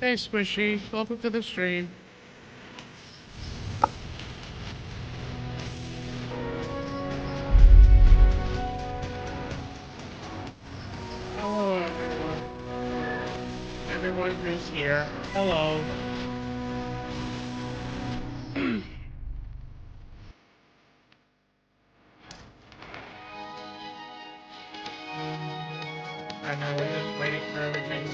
Hey, Squishy. Welcome to the stream. Hello, everyone. Everyone who's here. Hello. I know we're just waiting for everything.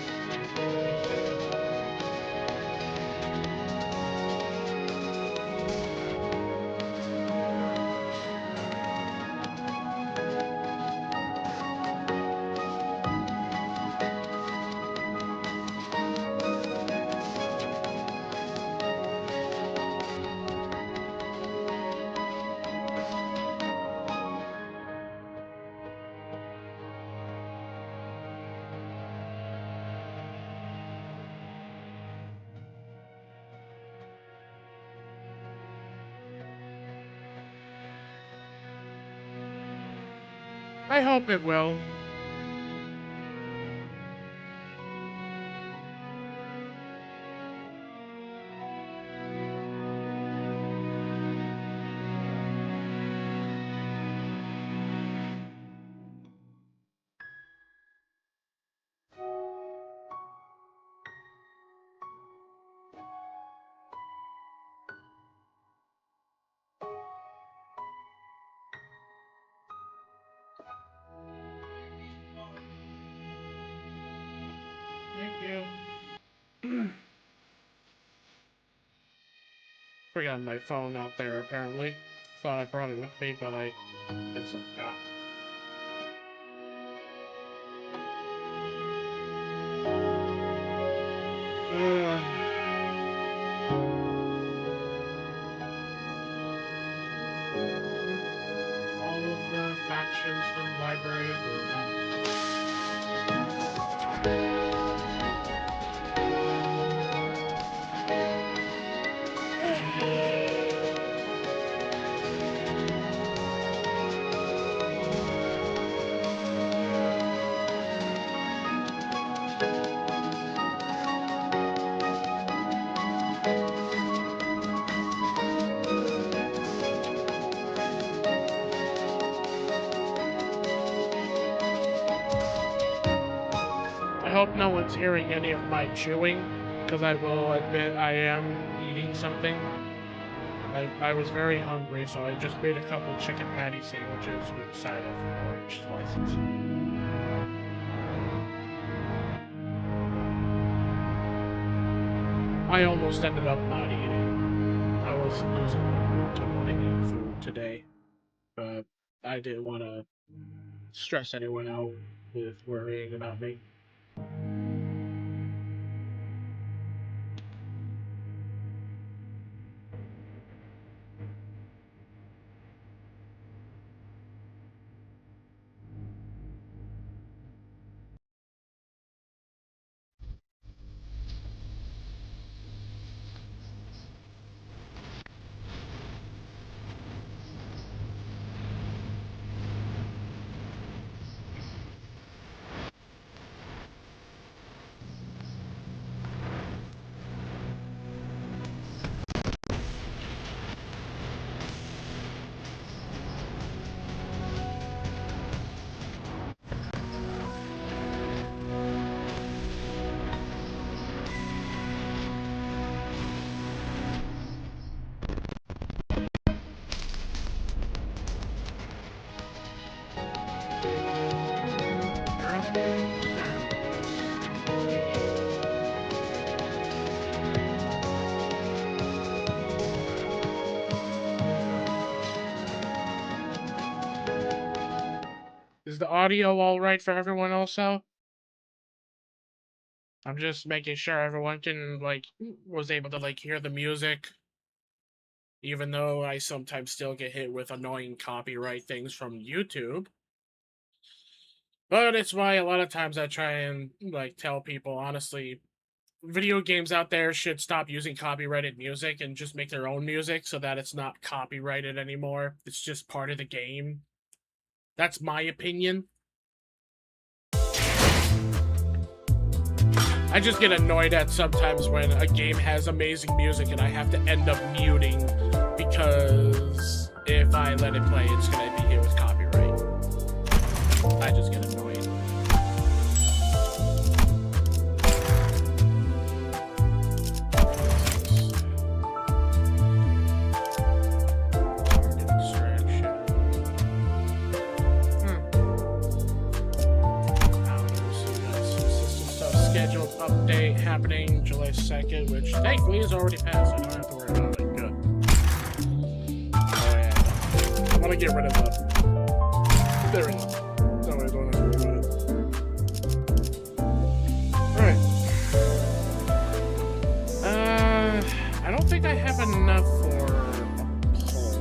I hope it will. Thank you. Forgot my phone out there, apparently. Thought I brought it with me, but I guess I forgot. All of the factions from the library. I hope no one's hearing any of my chewing, because I will admit I am eating something. I was very hungry, so I just made a couple chicken patty sandwiches with a side of orange slices. I almost ended up not eating. I was losing my mood to wanting to eat food today, but I didn't want to stress anyone out with worrying about me. Is the audio all right for everyone else out? I'm just making sure everyone can, was able to, hear the music. Even though I sometimes still get hit with annoying copyright things from YouTube. But it's why a lot of times I try and, tell people, honestly, video games out there should stop using copyrighted music and just make their own music so that it's not copyrighted anymore. It's just part of the game. That's my opinion. I just get annoyed at sometimes when a game has amazing music and I have to end up muting because if I let it play, it's gonna be hit with copyright. I just get annoyed. Scheduled update happening July 2nd, which thankfully is already passed. I don't have to worry about it. Good. Oh yeah. I want to get rid of that. There we go. That way I don't have to worry about it. Alright. I don't think I have enough for a poll.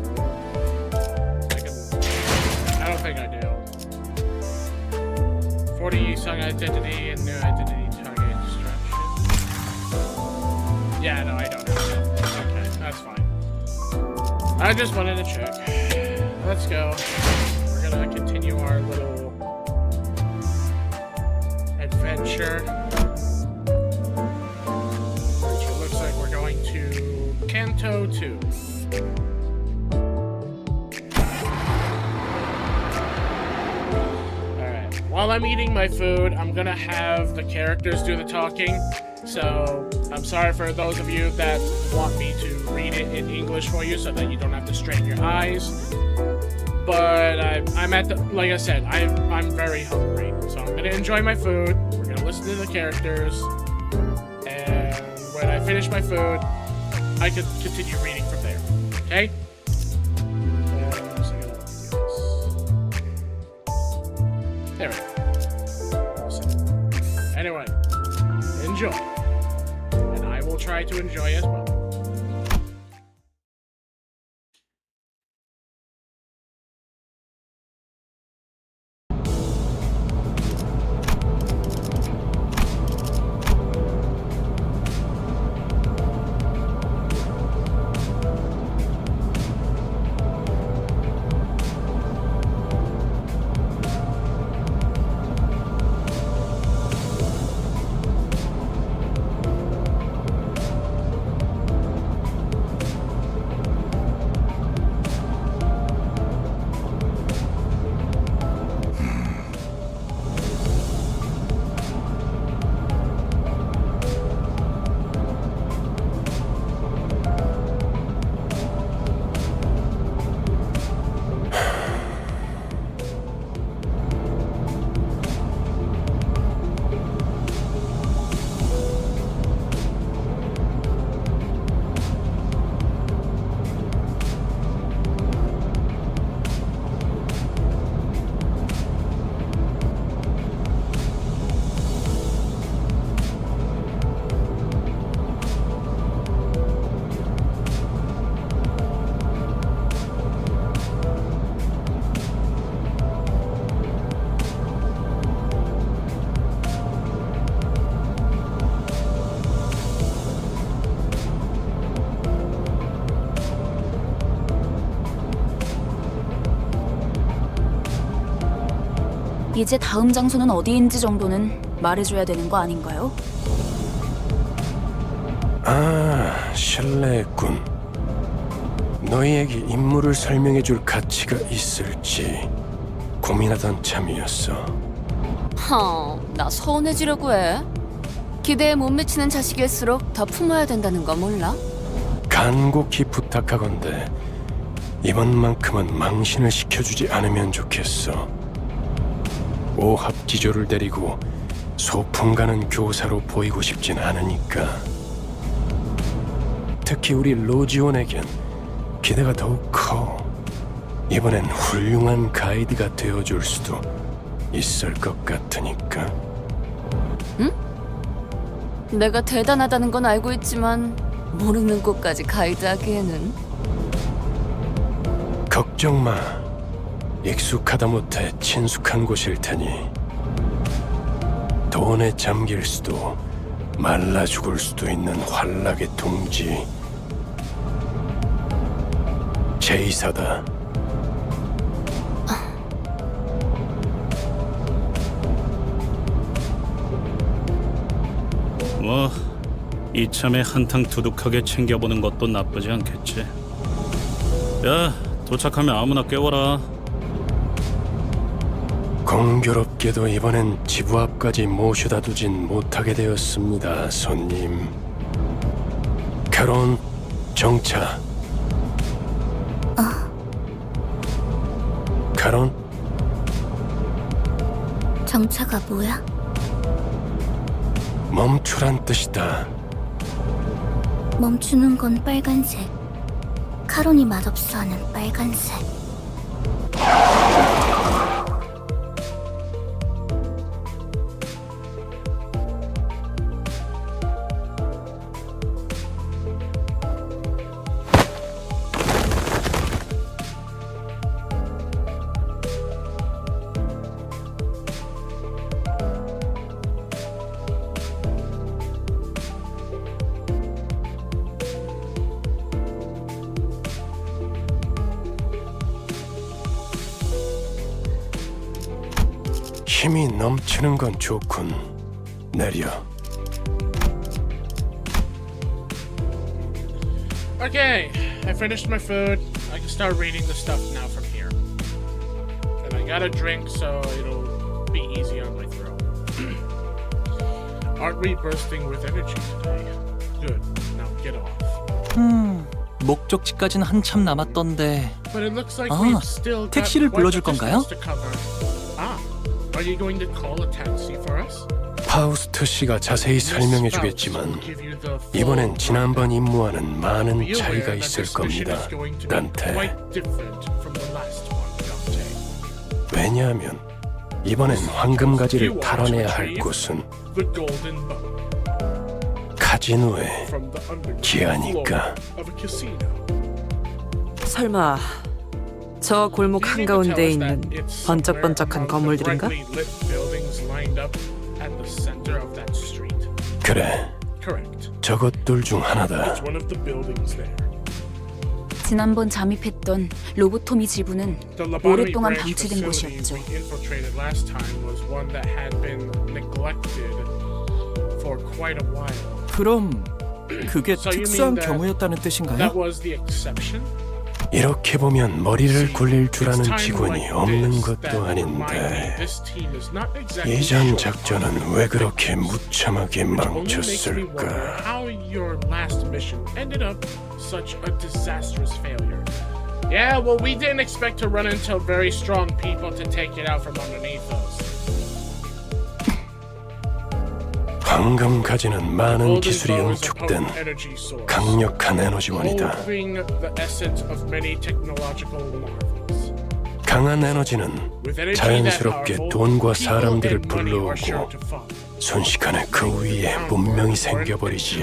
I don't think I do. 40 song identity and new identity. Yeah, no, I don't have that. Okay, that's fine. I just wanted to check. Let's go. We're gonna continue our little adventure. Which it looks like we're going to Kanto 2. Alright, while I'm eating my food, I'm gonna have the characters do the talking. So, I'm sorry for those of you that want me to read it in English for you so that you don't have to strain your eyes. But I'm at the, like I said, I'm very hungry. So I'm gonna enjoy my food, we're gonna listen to the characters, and when I finish my food, I can continue reading from there. Okay? There we go. Anyway, enjoy. We'll try to enjoy as well. 이제 다음 장소는 어디인지 정도는 말해줘야 되는 거 아닌가요? 아, 실례했군. 너희에게 임무를 설명해줄 가치가 있을지 고민하던 참이었어. 나 서운해지려고 해. 기대에 못 미치는 자식일수록 더 품어야 된다는 거 몰라? 간곡히 부탁하건대 이번만큼은 망신을 시켜주지 않으면 좋겠어. 오합지졸을 데리고 소풍 가는 교사로 보이고 싶진 않으니까. 특히 우리 로지온에겐 기대가 더욱 커. 이번엔 훌륭한 가이드가 되어줄 수도 있을 것 같으니까. 응? 내가 대단하다는 건 알고 있지만 모르는 곳까지 가이드하기에는. 걱정 마. 익숙하다 못해 친숙한 곳일 테니. 돈에 잠길 수도 말라 죽을 수도 있는 환락의 둥지. 제이사다. 뭐 이참에 한탕 두둑하게 챙겨보는 것도 나쁘지 않겠지. 야, 도착하면 아무나 깨워라. 공교롭게도 이번엔 지부 앞까지 모셔다 두진 못하게 되었습니다, 손님. 결혼 정차. 결혼? 정차가 뭐야? 멈추란 뜻이다. 멈추는 건 빨간색. 카론이 맛없어 하는 빨간색. 힘이 넘치는 건 좋군. 내려. Okay, I finished my food. I can start reading the stuff now from here. And I got a drink, so it'll be easy on my throat. Aren't we bursting with energy today? Good. Now get off. 목적지까지는 한참 남았던데. But it looks like 아, we've still got 택시를 quite 불러줄 the 건가요? distance to cover. Ah, are you going to call a taxi for us? 파우스트 씨가 자세히 설명해 주겠지만 이번엔 지난번 임무와는 많은 차이가 있을 겁니다, 단테. 왜냐하면 이번엔 황금가지를 탈환해야 할 곳은 카지노의 기아니까. 설마 저 골목 한가운데에 있는 번쩍번쩍한 건물들인가? 그래, 저것들 중 하나다. 지난번 잠입했던 로보토미 지부는 오랫동안 방치된 곳이었죠. 그럼 그게 특수한 경우였다는 뜻인가요? 이렇게 보면 머리를 굴릴 줄 아는 직원이 없는 것도 아닌데 이전 작전은 왜 그렇게 무참하게 망쳤을까? Yeah, well, we didn't expect to run into very strong people to take it out from underneath us. 황금가지는 많은 기술이 응축된 강력한 에너지원이다. 강한 에너지는 자연스럽게 돈과 사람들을 불러오고 순식간에 그 위에 문명이 생겨버리지.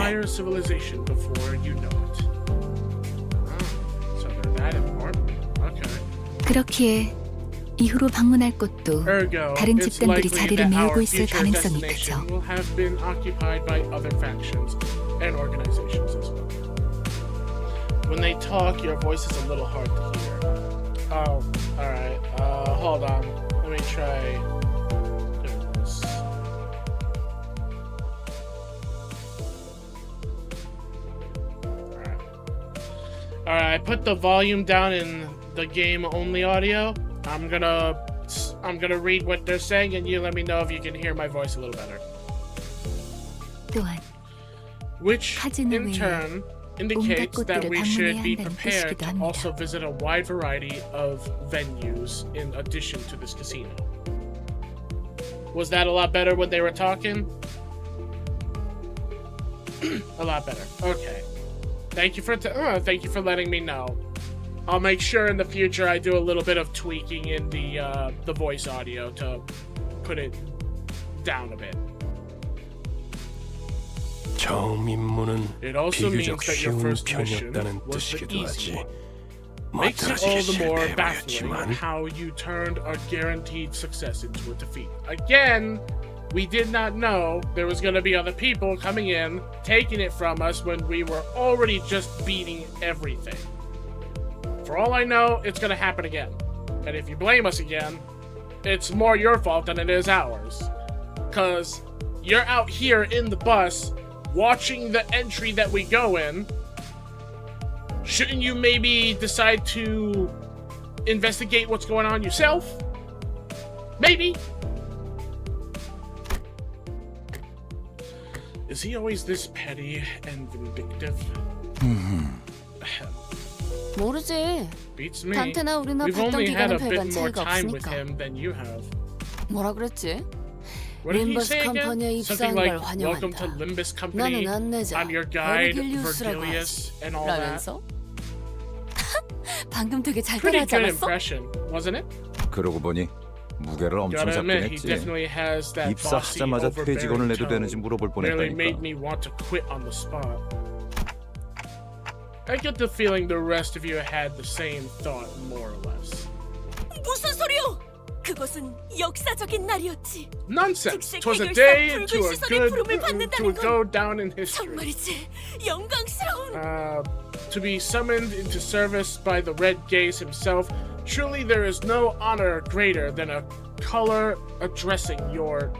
그렇기에 이후로 방문할 곳도 다른 집단들이 자리를 메우고 있을 가능성이 크죠. When they talk, your voice is a little hard to hear. Oh, all right. Hold on. Let me try doing this. All right. I put the volume down in the game only audio. I'm gonna read what they're saying, and you let me know if you can hear my voice a little better. 또한 Which 카지노 in 외에 turn indicates 온갖 that 곳들을 we should 방문해야 be 한다는 prepared 뜻이기도 to 합니다. also visit a wide variety of venues in addition to this casino. Was that a lot better when they were talking? A lot better. Okay. Thank you for letting me know. I'll make sure in the future I do a little bit of tweaking in the voice audio to put it down a bit. 처음 임무는 It also means 비교적 that your 쉬운 first mission 편이었다는 was the 뜻이기도 easy 하지. one. Makes it all 멋들어지게 the more baffling 실패해버렸지만 how you turned a guaranteed success into a defeat. Again, we did not know there was going to be other people coming in, taking it from us when we were already just beating everything. For all I know, it's going to happen again. And if you blame us again, it's more your fault than it is ours. Because you're out here in the bus watching the entry that we go in, shouldn't you maybe decide to investigate what's going on yourself? Maybe. Is he always this petty and vindictive? 모르지. Beats me. 단테나 우리나 We've 봤던 only had 기간은 a bit 별반 more 차이가 time with 없으니까. him than you have. 뭐라 그랬지? What did he Limbus say again? 컴퍼니에 Something 입사한 like, 걸 welcome to 환영한다. Limbus Company, 나는 안내자 I'm your guide, 베르길리우스라고 Vergilius, 하지. and all that. 라면서? 방금 되게 잘 Pretty 따라하지 good 않았어? impression, wasn't it? 그러고 보니 무게를 엄청 Gotta 잡긴 admit, he 했지. definitely has that bossy, 입사하자마자 퇴직원을 overbearing 내도 되는지 tone. 물어볼 Nearly made 뻔했다니까. me want to quit on the spot. I get the feeling the rest of you had the same thought, more or less. 무슨 소리요? 그것은 역사적인 날이었지. Nonsense! 'Twas a 해결사 day 붉은 to a 시선의 good 부름을 to 받는다는 go 건 down in history. 정말이지 영광스러운. To be summoned into service by the Red Gaze himself. Truly, there is no honor greater than a color addressing your.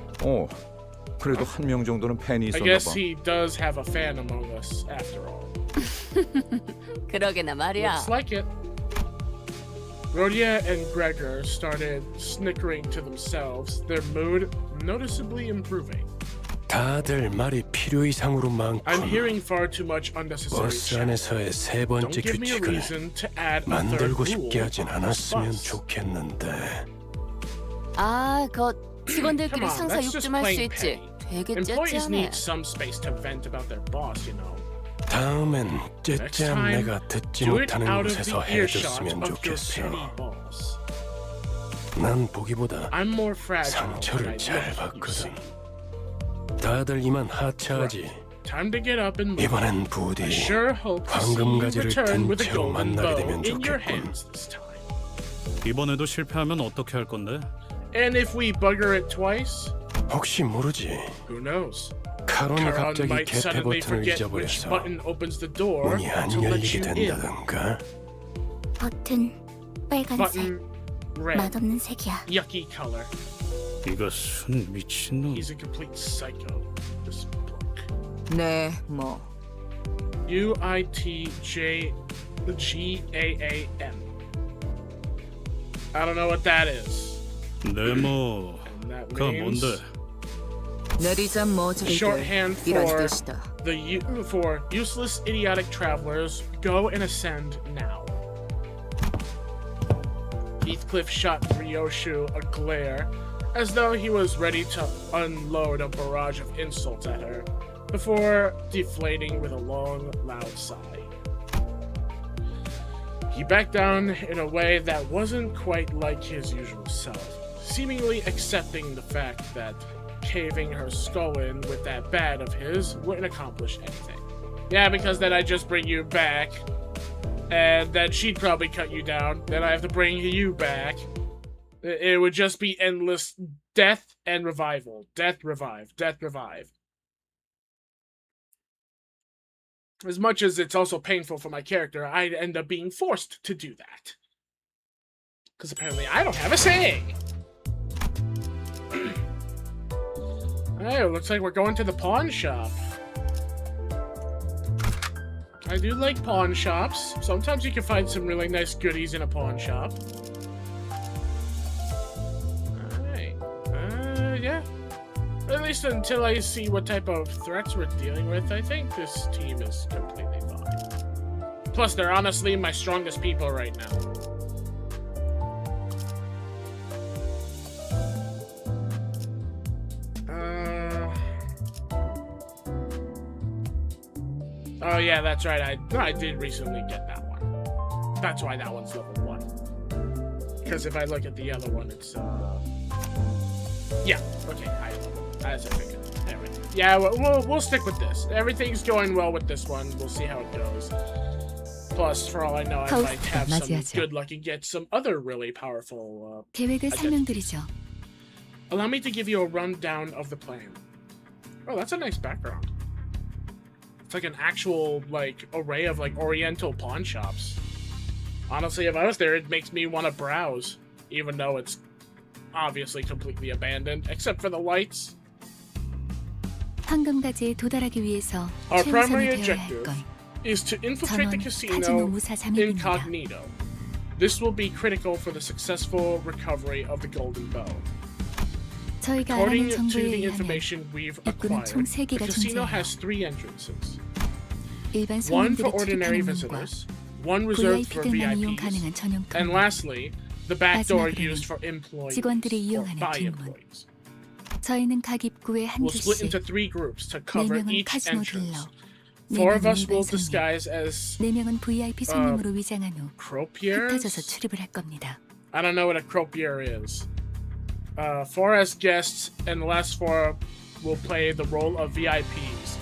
그래도 한 명 정도는 팬이 I 있었나 guess 봐. he does have a fan among us, after all. 그러게나 말이야. Looks like it. Rhodia and Gregor started snickering to themselves, their mood noticeably improving. 다들 말이 필요 이상으로 I'm 많군. hearing far too much unnecessary 버스 chat. 안에서의 세 Don't 번째 give me a 규칙을 reason to add a third 만들고 rule 싶게 하진 on this 않았으면 bus. 좋겠는데. 아, 그 직원들끼리 Come on, 상사 that's 욕 just 좀 할 수 plain 있지. petty. 되게 Employees 째째하네. need some space to vent about their boss, you know. 다음엔 Next 째째한 time, 내가 듣지 do it 못하는 out of 곳에서 the earshot 해줬으면 of your 좋겠어. petty boss. 난 보기보다 I'm more fragile than I 상처를 look, 잘 you 봤거든. see. 다들 이만 하차하지. Time to get up and move. 이번엔 I 부디 sure hope to see you 황금가지를 return 든 with a 채로 golden 만나게 bow 되면 in your 좋겠군. hands this time. 이번에도 실패하면 어떻게 할 건데? And if we bugger it twice, 혹시 모르지. who knows? 카론이 Charon 갑자기 might 개폐 suddenly 버튼을 forget which 잊어버려서 button opens the door 문이 안 to let 열리게 you in. 된다던가. 버튼 빨간색 Button red, 맛없는 색이야. yucky color. 이것은 미친놈. He's a complete psycho. This book. 네, 뭐 UITJGAAM. I don't know what that is. 네모. And that 그건 means 뭔데? 내리자 모조리들 shorthand 이란 for 뜻이다. for useless idiotic travelers. Go and ascend now. Heathcliff shot Ryoshu a glare, as though he was ready to unload a barrage of insults at her, before deflating with a long, loud sigh. He backed down in a way that wasn't quite like his usual self, seemingly accepting the fact that caving her skull in with that bat of his wouldn't accomplish anything. Yeah, because then I just bring you back, and then she'd probably cut you down, then I have to bring you back. It would just be endless death and revival. Death, revive. Death, revive. As much as it's also painful for my character, I'd end up being forced to do that. Because apparently I don't have a say! Hey, looks like we're going to the pawn shop. I do like pawn shops. Sometimes you can find some really nice goodies in a pawn shop. Alright. Yeah. At least until I see what type of threats we're dealing with, I think this team is completely fine. Plus, they're honestly my strongest people right now. Oh yeah, that's right. I did recently get that one. That's why that one's level 1. Because if I look at the other one, it's yeah. Okay, higher level. As I figured. Anyway, yeah, we'll stick with this. Everything's going well with this one. We'll see how it goes. Plus, for all I know, I might have some 맞이하죠. good luck and get some other really powerful. 계획을 설명드리죠. Allow me to give you a rundown of the plan. Oh, that's a nice background. It's like an actual, like, array of, like, oriental pawn shops. Honestly, if I was there, it makes me want to browse. Even though it's obviously completely abandoned, except for the lights. 황금가지에 도달하기 위해서 Our primary 최우선이 되어야 할 objective 건 is to infiltrate the 카지노 casino 무사 잠입입니다. incognito. This will be critical for the successful recovery of the Golden Bow. 저희가 알아낸 According to 정보에 the 의하면 information we've 입구는 총 acquired, the 3개가 casino 존재해요. has 3 entrances. 일반 One for 손님들이 ordinary 출입하는 문과, visitors, one reserved for VIP들만 이용 VIPs, 가능한 전용통, and lastly, the back door 마지막으로는 used for employees 직원들이 or 이용하는 by 뒷문. employees. 저희는 각 입구에 한 We'll split 줄씩 into 3 groups to cover 4명은 each 카지노 entrance. 딜러, 4 of 4명은 us 일반 will 손님, disguise as 4명은 VIP 손님으로 위장한 후 흩어져서 croupiers. 출입을 할 겁니다. I don't know what a croupier is. 4 as guests, and the last 4 will play the role of VIPs.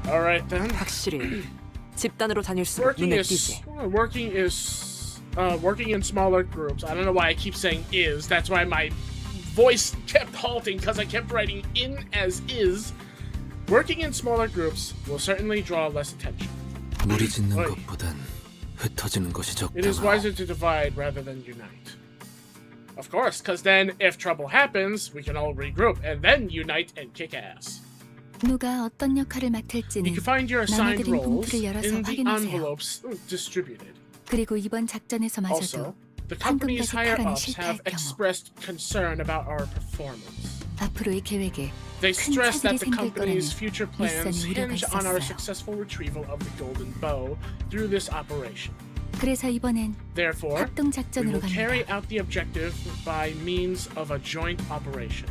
Alright then. 확실히 집단으로 다닐수록 눈에 띄지. Working in smaller groups. I don't know why I keep saying is. That's why my voice kept halting, because I kept writing in as is. Working in smaller groups will certainly draw less attention. 무리 짓는 어이. 것보단 흩어지는 것이 It is 적다고. wiser to divide rather than unite. Of course, because then if trouble happens, we can all regroup and then unite and kick ass. 누가 어떤 역할을 You 맡을지는 can find your assigned 나눠드린 roles 봉투를 열어서 in the 확인하세요. envelopes distributed. 그리고 이번 작전에서마저도 Also, the company's 황금가지 higher 탈환이 ups 실패할 have 경우 expressed concern about our performance. 앞으로의 계획에 They 큰 stress that 차질이 the 생길 company's 거라는 future plans 일선의 우려가 hinge on our 있었어요. successful retrieval of the Golden Bow through this operation. 그래서 이번엔 Therefore, 합동 we 작전으로 will carry 갑니다. out the objective by means of a joint operation.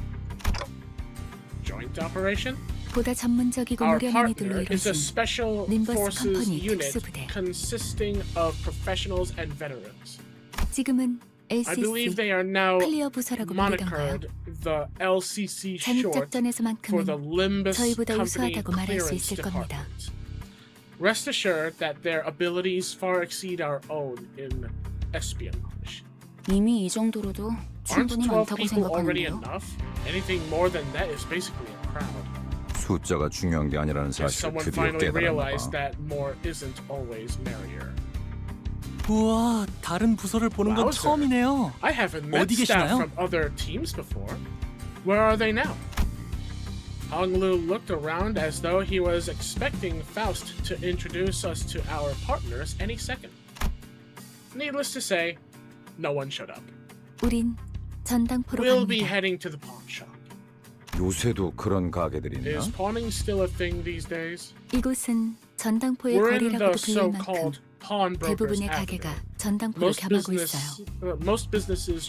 Joint operation? 보다 전문적이고 Our 무련한 이들로 partner is a 이루어진 special Limbus forces Company unit 특수부대. consisting of professionals and veterans. 지금은 I believe LCC they are now 클리어 부서라고 부르던가요. monikered the LCC 잠입 short for 작전에서만큼은 the Limbus 저희보다 Company 우수하다고 말할 수 clearance 있을 겁니다. department. Rest assured that their abilities far exceed our own in espionage. 이미 이 정도로도 Aren't 충분히 12 많다고 people already 생각하는데요. enough? Anything more than that is basically a crowd. 숫자가 중요한 게 아니라는 If 사실을 someone 드디어 finally 깨달았나 realized 봐. that more isn't always merrier. 우와, 다른 부서를 보는 건 Wowzer. 처음이네요. I haven't met 어디 staff 계시나요? from other teams before. Where are they now? Hong Lu looked around as though he was expecting Faust to introduce us to our partners any second. Needless to say, no one showed up. 우린 전당포로 We'll be 갑니다. heading to the pawn shop. 요새도 그런 가게들이 있나? Is pawning still a thing these days? 이곳은 전당포의 We're in the 거리라고도 불릴 만큼 so-called pawnbrokers 대부분의 avenue. 가게가 전당포를 겸하고 있어요. Most businesses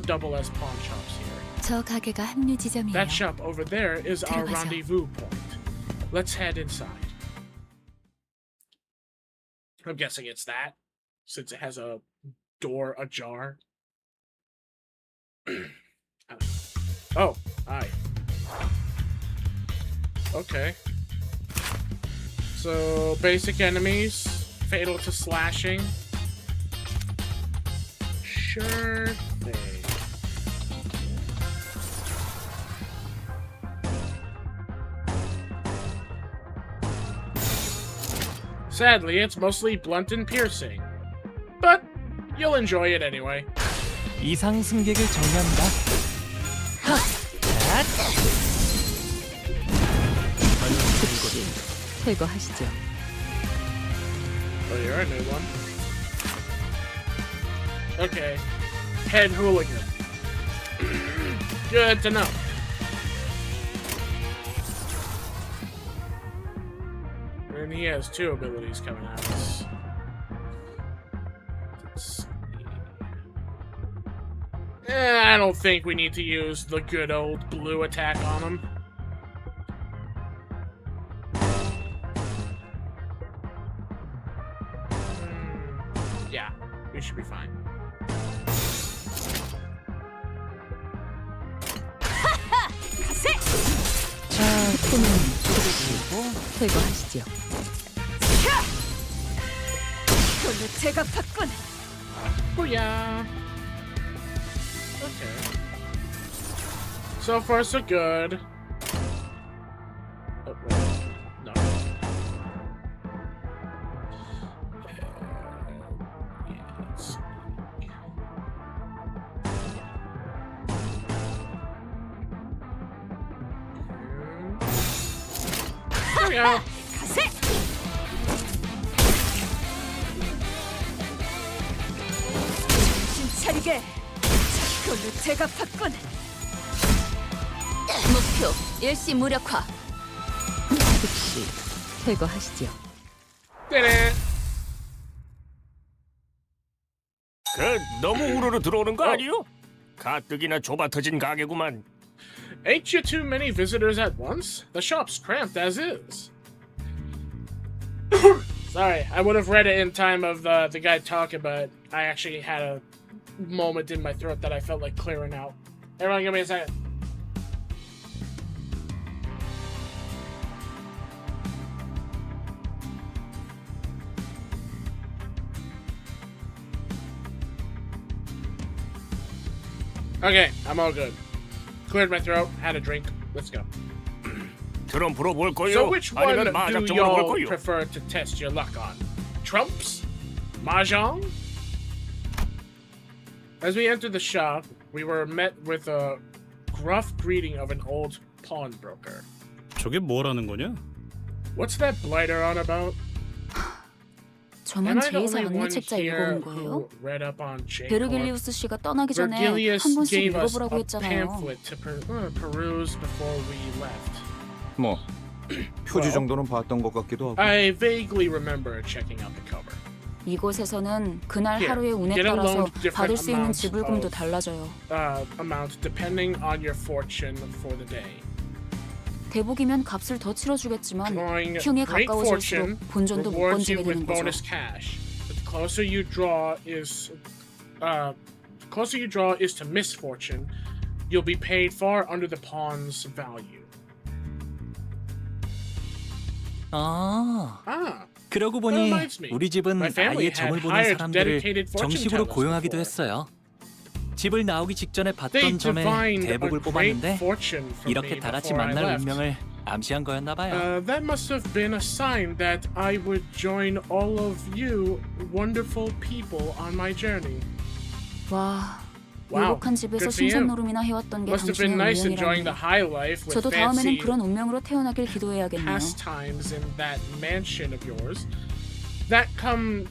double as pawn shops here. 저 가게가 합류 지점이에요. That shop over there is our 들어가죠. rendezvous point. Let's head inside. I'm guessing it's that, since it has a door ajar. Oh, hi. Okay. So, basic enemies, fatal to slashing. Sure thing. Sadly, it's mostly blunt and piercing. But you'll enjoy it anyway. 이상 승객을 정리합니다. 제거하시죠. Oh, you're a new one. Okay. Head hooligan. Good to know. And he has 2 abilities coming at us. Let's see. I don't think we need to use the good old blue attack on him. Yeah, we should be fine. 자, 손은 그리고 제거하시죠. 오늘 제가 봤군. Booyah! Okay. So far, so good. Oh, wait. No. Yes. we go. 가세! 정신 차리게. 그걸로 제가 받군. 목표 일시 무력화. 즉시 퇴거하시죠. Did it. 그 너무 우르르 들어오는 거 아니요? 가뜩이나 좁아터진 가게구만. Ain't you too many visitors at once? The shop's cramped as is. Sorry, I would have read it in time of the guy talking, but I actually had a moment in my throat that I felt like clearing out. Everyone give me a second. Okay, I'm all good. Cleared my throat, had a drink. Let's go. 드럼 불어볼 So 거요? which one 아니면 do 마작정으로 볼 y'all 거요? prefer to test your luck on? Trumps? Mahjong? As we entered the shop, we were met with a gruff greeting of an old pawnbroker. 저게 뭐라는 거냐? What's that blighter on about? 저만 Am I the 제이사 only 안내 one 책자 here 읽어온 거예요? who read up on J. 베르길리우스 씨가 떠나기 전에 Vergilius 한 번씩 gave us 읽어보라고 a 했잖아요. pamphlet to peruse before we left. 뭐 표지 정도는 봤던 것 같기도 하고. I vaguely remember checking out the cover. 이곳에서는 그날 Here, 하루의 운에 get a 따라서 loan different 받을 수 있는 amounts 지불금도 of- 달라져요. Amount depending on your fortune for the day. 대복이면 값을 더 치러주겠지만 Drawing 흉에 great fortune 가까워질수록 본전도 못 rewards you 건지게 with 되는 거죠. bonus cash. But the closer you draw is to misfortune, you'll be paid far under the pawn's value. 아, Ah, 그러고 That 보니 reminds me. 우리 집은 My family 아예 점을 had 보는 hired 사람들을 dedicated fortune 정식으로 tellers 고용하기도 before. 했어요. 집을 나오기 직전에 they 봤던 점에 divined a 대복을 great 뽑았는데 fortune for 이렇게 me 다 같이 before I 만날 left. 운명을 암시한 거였나 봐요. That must have been a sign that I would join all of you wonderful people on my journey. 와, Wow, 유복한 집에서 good for you. 신선 노름이나 해왔던 게 Must have 당신의 been nice enjoying the 운명이라니. high life with 저도 다음에는 fancy 그런 운명으로 태어나길 기도해야겠네요. pastimes in that mansion of yours. That come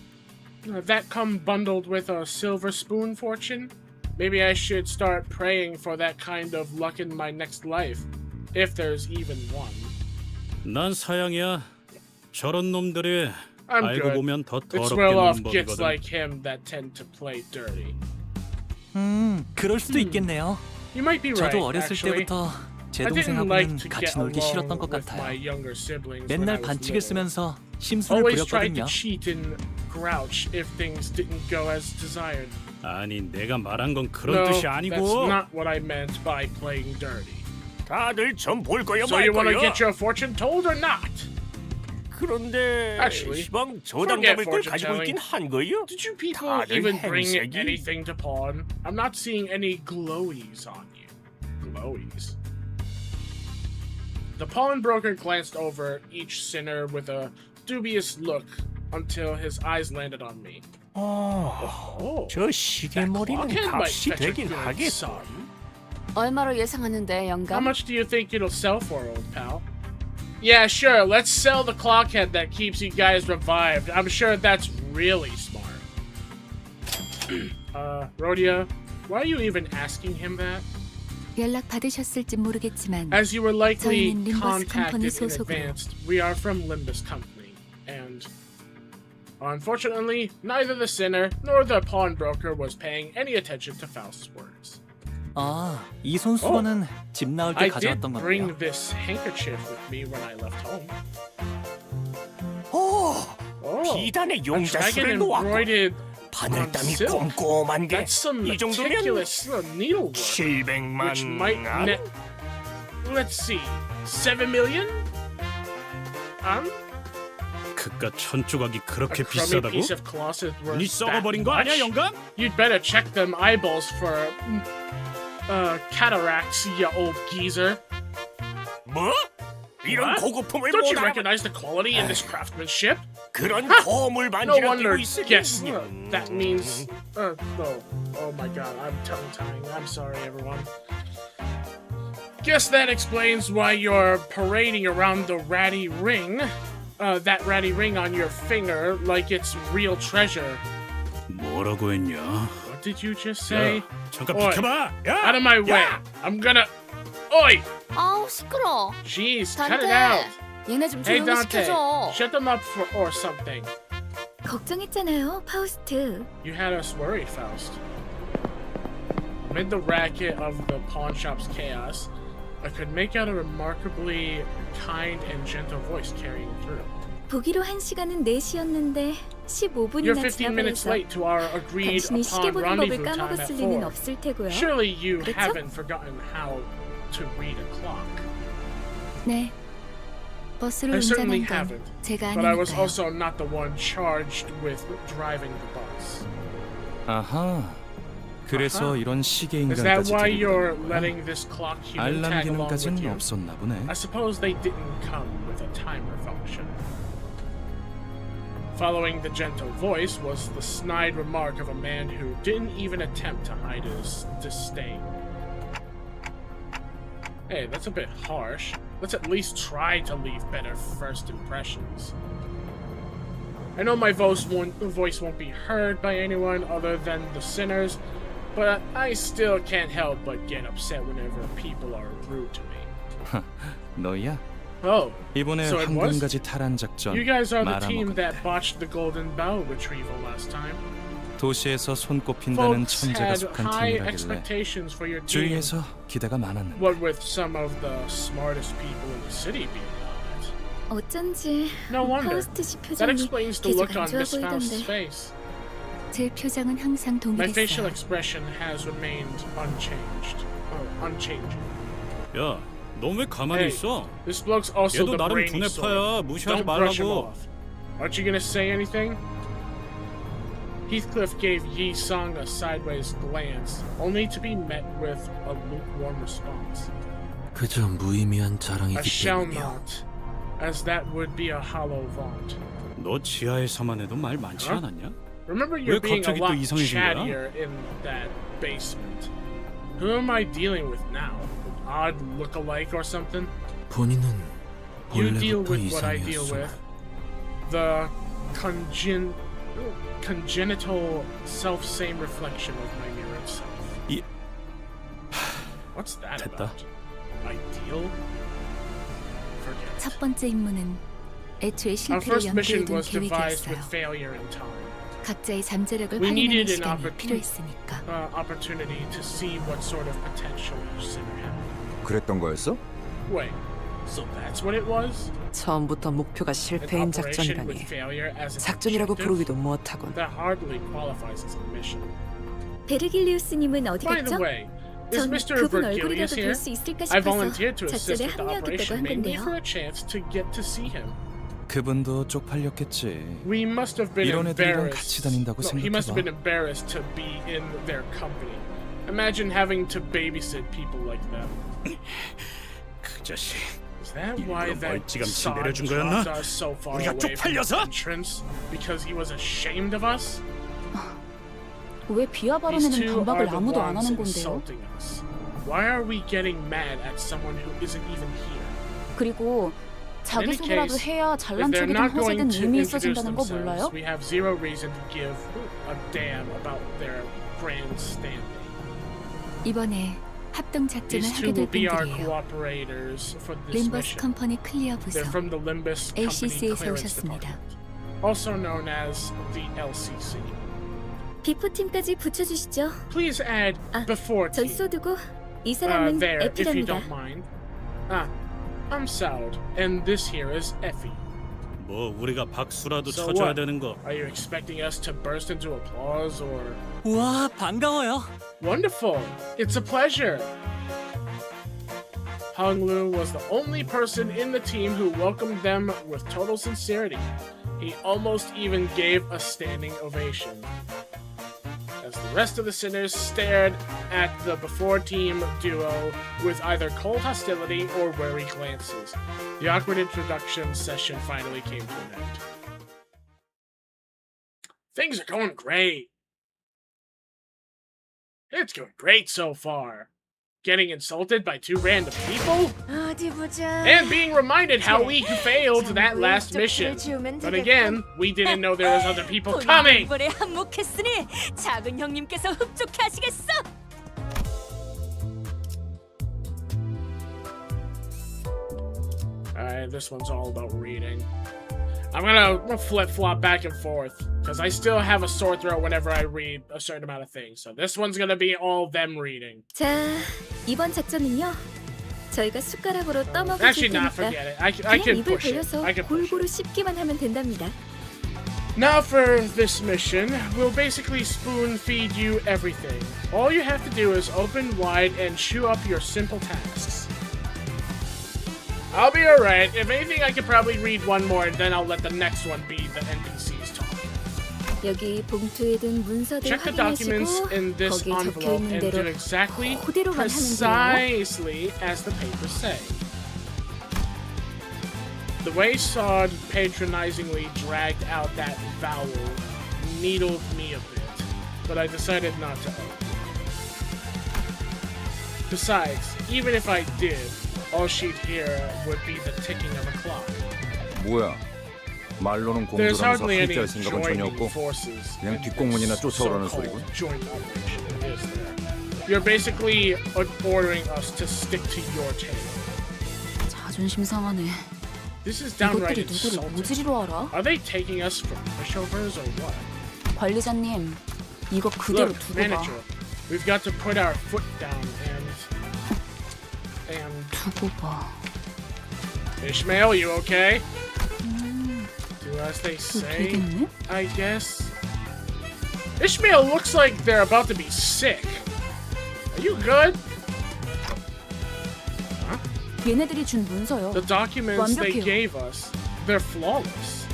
bundled with a silver spoon fortune. Maybe I should start praying for that kind of luck in my next life, if there's even one. 난 사양이야. 저런 놈들이 I'm 알고 good. 보면 더 It's 더럽게 well-off 노는 gits 법이거든. like him that tend to play dirty. 그럴 수도 있겠네요. You might be right. 저도 어렸을 Actually, 때부터 제 I didn't like 동생하고는 to 같이 get 놀기 along 싫었던 것 with my 같아요. younger siblings when I 맨날 was 반칙을 little. 쓰면서 심술을 Always tried 부렸거든요. to cheat and grouch if things didn't go as desired. 아니 내가 말한 건 그런 No, 뜻이 that's 아니고. not what I meant by playing dirty. 다들 점 볼 거요 So 말 you want to 거요? get your fortune told or not? 그런데 Actually, 시방 저당 forget 잡을 걸 fortune 가지고 있긴 telling. 한 거요? Did you people 다들 even bring 행색이? anything to pawn? I'm not seeing any glowies on you. Glowies. The pawnbroker glanced over each sinner with a dubious look until his eyes landed on me. Oh, 저 시계머리는 clock hand might 값이 fetch a 되긴 good 하겠고. sum. 얼마로 예상하는데 How 영감? much do you think it'll sell for, old pal? Yeah, sure. Let's sell the clockhead that keeps you guys revived. I'm sure that's really smart. Rhodia, why are you even asking him that? 연락 받으셨을지 모르겠지만 As you were likely 저희는 Limbus Company contacted in 소속으로. advance, we are from Limbus Company, and unfortunately, neither the sinner nor the pawnbroker was paying any attention to Faust's words. 아, 이 손수건은 집 나올 때 I did 가져왔던 bring 건데요. this handkerchief with me when I left home. 오, Oh, 비단의 a dragon 용자수를 놓았고 embroidered 바늘땀이 on silk. 꼼꼼한 게 That's some 이 정도면 meticulous needlework, 700만 which might 원? net. Let's see, 7 million. 그깟 천조각이 그렇게 A crummy 비싸다고? piece of cloth is worth 눈이 that 썩어버린 거 아니야 much? 영감? You'd better check them eyeballs for cataracts, you old geezer. 뭐? 이런 What? 고급품을 Don't you 못 알아봐. recognize the quality in this craftsmanship? 그런 거물 No 반지를 wonder. 끼고 있으니 Yes, that means. Oh my God, I'm tongue tying. I'm sorry, everyone. Guess that explains why you're parading around the ratty ring. That ratty ring on your finger like it's real treasure. 뭐라고 했냐? What did you just say? 야, 잠깐 Oi, 비켜봐. 야! out of my way. I'm gonna... Oi! 아우 시끄러. Jeez, cut it out. 얘네 좀 Hey, 조용히 Dante. 시켜줘. Shut them up or something. 걱정했잖아요, 파우스트. You had us worried, Faust. Amid the racket of the pawn shop's chaos, I could make out a remarkably kind and gentle voice carrying through. 보기로 한 시간은 4시였는데 You're 15분이나 15 minutes 지나버려서 late to our agreed 당신이 시계 upon 보는 법을 rendezvous time at 까먹었을 리는 4. 없을 테고요. Surely you 그렇죠? haven't forgotten how to read a clock. 네. 버스를 I certainly 운전한 건 haven't, 제가 but I was 아니니까요. also not the one charged with driving the bus. 아하. 그래서 이런 시계 Is that 인간까지 why 데리고 you're 온 거야? letting this clock human 알람 tag along with 기능까지는 you? 없었나 보네. I suppose they didn't come with a timer function. Following the gentle voice was the snide remark of a man who didn't even attempt to hide his disdain. Hey, that's a bit harsh. Let's at least try to leave better first impressions. I know my voice won't be heard by anyone other than the sinners, but I still can't help but get upset whenever people are rude to me. 너야? Oh, 이번에 so it was? 황금가지 탈환 작전 You guys are the team that 말아먹었대. botched the golden bow retrieval last time. 도시에서 손꼽힌다는 Folks 천재가 had 속한 high 팀이라길래 expectations for your team. 주위에서 기대가 많았는데 What with some of the smartest people in the city being on it. 어쩐지 No wonder. 파우스트 씨 That 표정이 explains the 계속 look 안 on 좋아 Miss Faust's 보이던데 face. 제 표정은 항상 My facial 동일했어요. expression has remained unchanged. Oh, unchanging. 야, 너 왜 가만히 Hey, 있어? this bloke's also 얘도 the 나름 brainy 두뇌파야. sort. 무시하지 Don't brush him 말라고. off. Aren't you gonna say anything? Heathcliff gave Yi Sung a sideways glance, only to be met with a lukewarm response. 그저 무의미한 I 자랑이기 shall 때문이요. not, as that would be a hollow vaunt. 너 지하에서만 해도 말 많지 Huh? 않았냐? Remember you're 왜 being a 갑자기 또 lot 이상해진 거야? chattier in that basement. Who am I dealing with now? An odd look-alike or something? 본인은 You deal 원래부터 with what I deal 이상이었어. with. The congenital self-same reflection of my mirrored self. 이- What's that 됐다. about? Ideal? Forget it. 첫 번째 임무는 애초에 Our 실패를 first mission 염두에 둔 was devised with 계획이었어요. failure in time. 각자의 잠재력을 We 활용하는 needed an 시간이 필요했으니까. opportunity to see what sort of potential each sinner had. 그랬던 거였어? Wait, so that's what it was? 처음부터 목표가 An 실패인 operation with 작전이라니 failure as an 작전이라고 objective? 부르기도 못하군. That hardly qualifies as a mission. 베르길리우스님은 어디 By the 갔죠? way, is 전 Mr. 그분 Vergilius 얼굴이라도 here? 볼 수 있을까 I 싶어서 volunteered to assist 작전에 with the 합류하겠다고 operation 한 mainly 건데요. for a chance to get to see him. 그분도 쪽팔렸겠지. We must have been 이런 애들이랑 embarrassed. 같이 다닌다고 No, he must have been 생각해봐. embarrassed to be in their company. Imagine having to babysit people like them. 그 자식. Is that 일부러 why that 멀찌감치 sod 내려준 거였나? dropped us so far 우리가 away from the 쪽팔려서? entrance because he was ashamed of us? 왜 비하 These 발언에는 two are 반박을 the 아무도 안 ones 하는 건데요? insulting us. Why are we getting mad at someone who isn't even here? 그리고 In any 자기소개라도 case, 해야 if 잘난 they're 척이든 not going 허세든 to 의미 introduce 있어진다는 거 themselves, 몰라요? we have zero reason to give a damn about their grandstanding. 이번에 합동 작전을 These two 하게 will 될 be our 분들이에요. cooperators for this 림버스 mission. 컴퍼니 클리어 부서 They're from the Limbus Company LCC에서 Clearance 오셨습니다. Department, also known as the LCC. 비포팀까지 붙여주시죠. Please add before 전 team 쏘두고 이 사람은 there, if you 에피랍니다. don't mind. I'm Saud, and this here is Effie. 뭐 우리가 박수라도 So 쳐줘야 what? 되는 거. Are you expecting us to burst into applause or? 와 반가워요. Wonderful! It's a pleasure! Hung Lu was the only person in the team who welcomed them with total sincerity. He almost even gave a standing ovation. As the rest of the sinners stared at the before team duo with either cold hostility or wary glances, the awkward introduction session finally came to an end. Things are going great. It's going great so far. getting insulted by 2 random people, 어디 보자. and being reminded how we failed that last mission. But again, we didn't know there was other people coming. 이번에 한몫했으니 작은 형님께서 흡족해 하시겠어. Alright, this one's all about reading. I'm gonna flip-flop back and forth, because I still have a sore throat whenever I read a certain amount of things. So this one's gonna be all them reading. 자, 이번 작전은요. 저희가 숟가락으로 떠먹을 Actually, 테니까 not forget it. I 그냥 can 입을 push it. 벌려서 I can push 골고루 it. 씹기만 하면 된답니다. Now for this mission, we'll basically spoon feed you everything. All you have to do is open wide and chew up your simple tasks. I'll be alright. If anything, I could probably read one more, and then I'll let the next one be the NPCs talk. 여기 봉투에 든 문서들 Check the documents 확인하시고 in this 거기에 적혀 envelope 있는 and do 대로 exactly 그대로만 하면 돼요. precisely as the papers say. The way Sod patronizingly dragged out that vowel needled me a bit, but I decided not to open it. Besides, even if I did, all she'd hear would be the ticking of a clock. 뭐야? 말로는 There's 공조라면서 hardly any 함께할 생각은 전혀 joining 없고 forces 그냥 in 뒷공문이나 this 쫓아오라는 so-called 소리군. joint operation, is there? You're basically ordering us to stick to your tale. 자존심 상하네. This is downright 이것들이 누구를 insulting. 모지리로 알아? Are they taking us for pushovers or what? 관리자님, 이거 그대로 Look, 두고 봐. manager, we've got to put our foot down and 두고 봐. Ishmael, you okay? Do as they say, 되겠네? I guess. Ishmael looks like they're about to be sick. Are you good? 얘네들이 준 문서요. The documents they 완벽해요. gave us, they're flawless.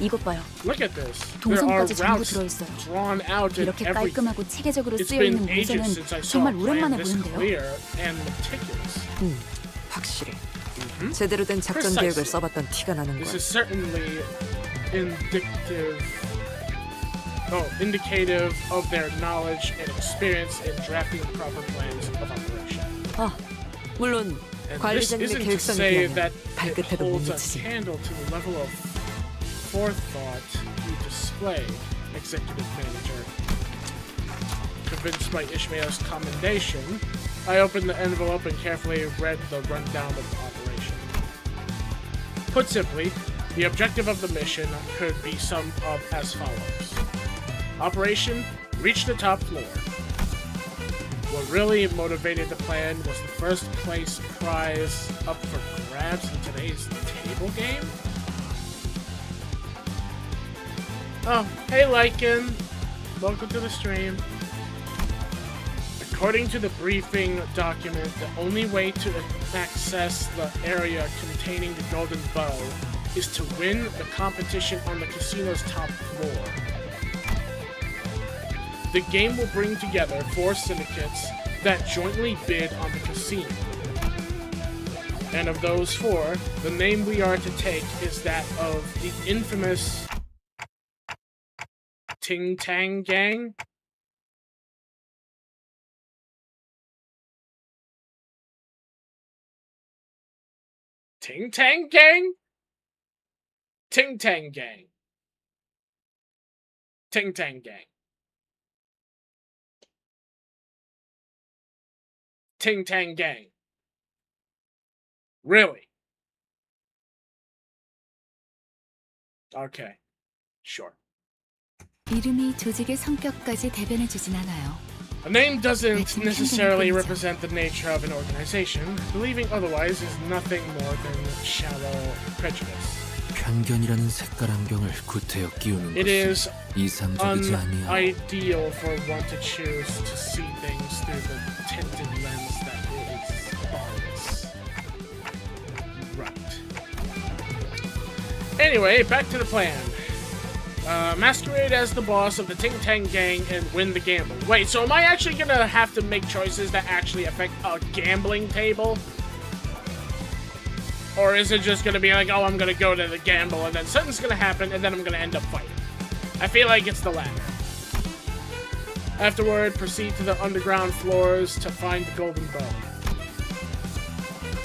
이것 봐요. Look at this. There are 동선까지 전부 routes 들어있어요. drawn out and 이렇게 everything. 깔끔하고 체계적으로 It's 쓰여 있는 been ages 문서는 since I saw 정말 a 오랜만에 plan this 보는데요. clear and meticulous. 확실해. 제대로 된 작전 Precisely. 계획을 써봤던 티가 나는 This 거야. is certainly indicative of their knowledge and experience in drafting proper plans of operation. 아, 물론 And this 관리자님의 isn't to 계획성에 say 비하면 that it 발끝에도 못 holds a 미치지. candle to the level of forethought you display, executive manager. Convinced by Ishmael's commendation, I opened the envelope and carefully read the rundown of the operation. Put simply, the objective of the mission could be summed up as follows. Operation, reach the top floor. What really motivated the plan was the first place prize up for grabs in today's table game? Oh, hey Lycan! Welcome to the stream. According to the briefing document, the only way to access the area containing the golden bow is to win the competition on the casino's top floor. The game will bring together 4 syndicates that jointly bid on the casino. And of those 4, the name we are to take is that of the infamous Ting Tang Gang? Ting Tang Gang? Ting Tang Gang. Ting Tang Gang. Ting Tang Gang. Really? Okay. Sure. 이름이 조직의 성격까지 대변해주진 않아요. A name doesn't necessarily represent the nature of an organization. Believing otherwise is nothing more than shallow prejudice. 편견이라는 색깔 안경을 구태여 끼우는 It 것이 is 이상적이지 아니야. unideal for one to choose to see things through the tinted lens that is bias. Right. Anyway, back to the plan. Masquerade as the boss of the Ting Tang Gang and win the gamble. Wait, so am I actually gonna have to make choices that actually affect a gambling table? Or is it just gonna be like, oh, I'm gonna go to the gamble and then something's gonna happen and then I'm gonna end up fighting? I feel like it's the latter. Afterward, proceed to the underground floors to find the golden bow.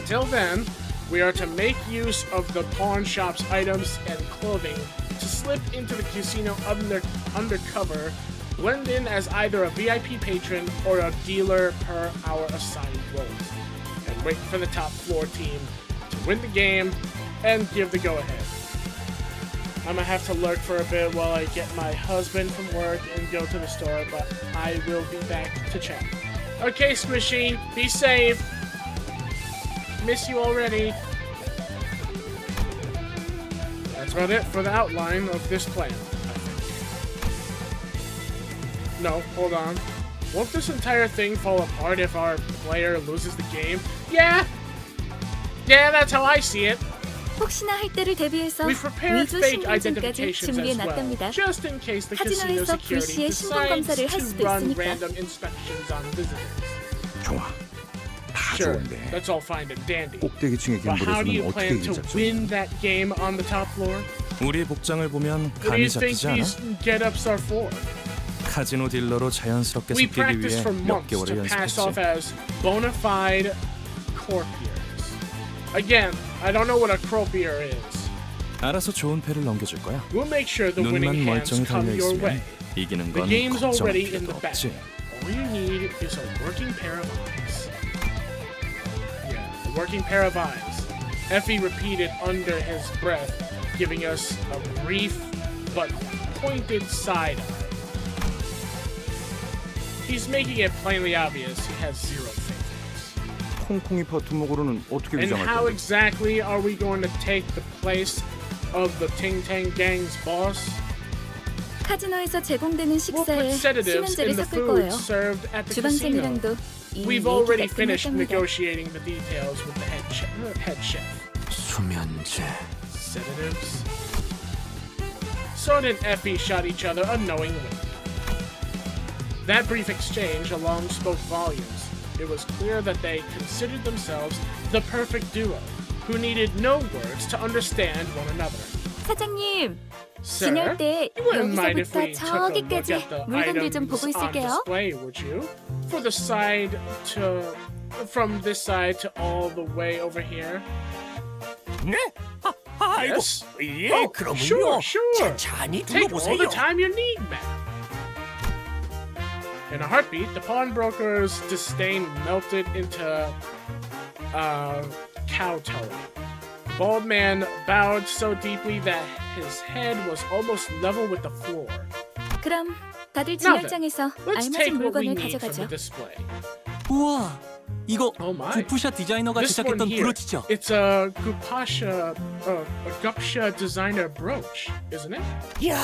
Till then, we are to make use of the pawn shop's items and clothing to slip into the casino undercover, blend in as either a VIP patron or a dealer per our assigned roles, and wait for the top floor team to win the game and give the go-ahead. I'm gonna have to lurk for a bit while I get my husband from work and go to the store, but I will be back to chat. Okay, Squishy, be safe. Miss you already. That's about it for the outline of this plan, I think. No, hold on. Won't this entire thing fall apart if our player loses the game? Yeah! Yeah, that's how I see it. 혹시나 할 때를 대비해서 We've prepared 위조 fake 신분증까지 identifications 준비해 as well, 놨답니다. just in case the casino 카지노에서 security 불시에 신분 decides 검사를 할 to 수도 run 있으니까. random inspections on visitors. 좋아. 다 Sure, 좋은데. that's all fine and dandy. 꼭대기층에 But how do 갬블해주면 you 어떻게 plan to 이기작전? win that game on the top floor? 우리 복장을 보면 What do 감이 you think 잡히지 않아? these get-ups are for? 카지노 딜러로 자연스럽게 We 섞이기 practiced 위해 for 몇 months 개월을 to pass off 연습했지. as bona fide croupiers. Again, I don't know what a croupier is. 알아서 좋은 패를 넘겨줄 거야. We'll make sure the winning 눈만 hands 멀쩡히 come 달려 your way. 있으면 이기는 The 건 game's 걱정할 already in 필요도 the bag. 없지. All you need is a working pair of eyes. Yeah, a working pair of eyes. Effie repeated under his breath, giving us a brief but pointed side eye. He's making it plainly obvious he has zero faith. 콩콩이 파트목으로는 어떻게 And 위장할 how 건데? exactly are we going to take the place of the Ting Tang Gang's boss? 카지노에서 제공되는 We'll put 식사에 sedatives 수면제를 in the 섞을 food 거예요. served at the casino. 주방장이랑도 이미 We've already 얘기가 finished 끝났답니다. negotiating the details with the head chef. 수면제. Sedatives. Son and Effie shot each other a knowing wink. That brief exchange alone spoke volumes. It was clear that they considered themselves the perfect duo, who needed no words to understand one another. 사장님, Sir, 지낼 때 you wouldn't mind if 여기서부터 we took a look 저기까지 at the 물건들 좀 보고 items on 있을게요. display, would you? For the side to... From this side to all the way over here? 네? 아이고, Yes? 예, Oh, 그러면요. sure, sure. 천천히 Take all the 둘러보세요. time you need, man. In a heartbeat, the pawnbroker's disdain melted into kowtowing. The bald man bowed so deeply that his head was almost level with the floor. 그럼 다들 Now then, 진열장에서 let's take 알맞은 what we 물건을 need from the 가져가죠. display. 우와, 이거 Oh my. 구푸샷 디자이너가 This one 제작했던 here, 브로치죠? it's a Gupsha designer brooch, isn't it? 야,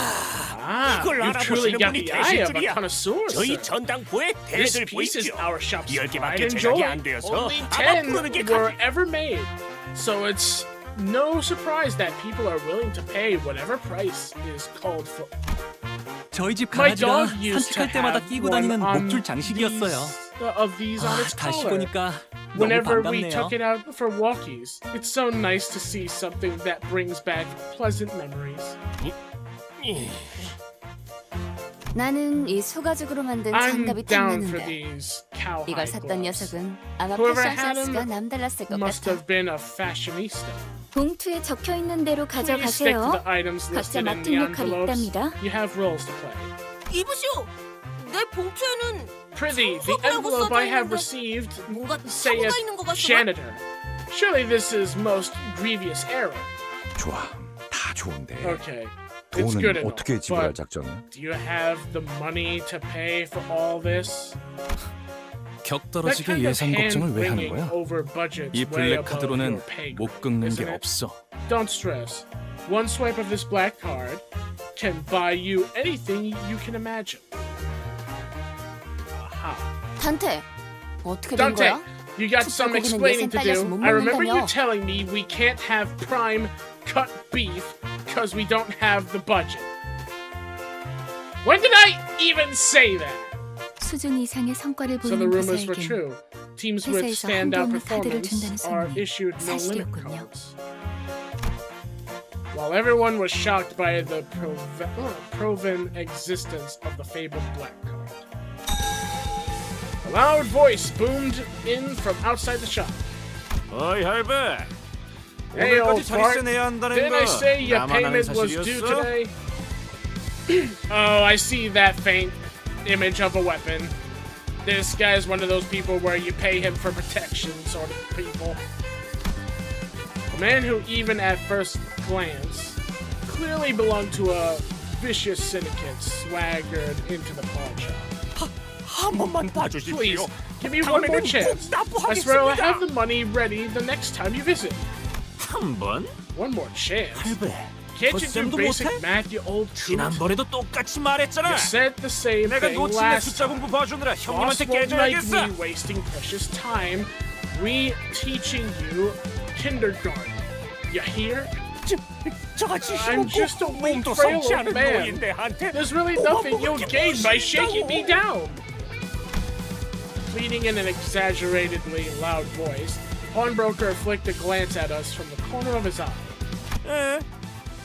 Ah, 이걸 you've truly 알아보시는 got 분이 the eye of a 계실 줄이야. connoisseur, 저희 sir. 전당포에 This 대들 piece is 보이죠? our shop's 10개밖에 pride and 제작이 joy. 안 되어서 Only 아마 10 부르는 게 were ever made. So it's no surprise that people are willing to pay whatever price is called for. 저희 집 My 강아지가 dog used to 산책할 때마다 have 끼고 one 다니는 on 목줄 장식이었어요. of these on its 다시 collar. 보니까 너무 Whenever we 반갑네요. took it out for walkies, it's so nice to see something that brings back pleasant memories. 나는 이 소가죽으로 만든 I'm 장갑이 down for 탐나는데 these cowhide 이걸 샀던 gloves. 녀석은 아마 Whoever 패션 had 센스가 him 남달랐을 것 must 같아. have been a fashionista. 봉투에 적혀 있는 대로 Please stick to 가져가세요. the items 각자 listed in 맡은 the 역할이 envelopes. 있답니다. You have roles to play. 이보시오. 내 봉투에는 Prithee, the envelope I have received 뭔가 saith 사고가 있는 것 같지만 janitor. Surely this is most grievous error. 좋아, 다 좋은데. Okay, it's good 돈은 enough. 어떻게 지불할 But 작정이야? do you have the money to pay for all this? 격 That 떨어지게 kind of 예산 걱정을 왜 하는 hand-wringing 거야? over budgets 이 way 블랙 above 카드로는 your pay 못 grade, 긁는 isn't 게 it? 없어. Don't stress. One swipe of this black card can buy you anything you can imagine. Aha. 단테, 어떻게 된 Dante, 거야? you got some 고기는 explaining to 예산 딸려서 do. 못 I remember you 먹는다며. telling me we can't have prime cut beef because we don't have the budget. When did I even say that? 수준 이상의 성과를 So the 보이는 rumors were 부서에겐 true. Teams with 회사에서 standout 한도 없는 카드를 performance 준다는 are 소문이 issued no limit 사실이었군요. cards. While everyone was shocked by the proven existence of the fabled black card, loud voice boomed in from outside the shop. 어이 할배. Hey, old 오늘까지 fart. 자리세 내야 한다는 Didn't 거 I say your 나만 아는 payment was due 사실이었어? today? Oh, I see that faint image of a weapon. This guy's one of those people where you pay him for protection sort of people. A man who even at first glance clearly belonged to a vicious syndicate swaggered into the pawn shop. 한 번만 봐주십시오. Please, give me one more chance. I swear I'll have the money ready the next time you visit. 한 번? One more chance. 할배. Can't you do 덧셈도 basic 못해? math, you old coot? 지난번에도 똑같이 말했잖아. You said the same 내가 thing 놓친 내 last 숫자 time. 공부 봐주느라 Boss 형님한테 won't like 깨져야겠어. me wasting precious time re-teaching you kindergarten. You hear? 저같이 I'm just a weak, 몸도 frail 성치 old 않은 man. 노인네한테 There's really nothing you'll gain by shaking me down. Pleading in an exaggeratedly loud voice, pawnbroker flicked a glance at us from the corner of his eye. 에?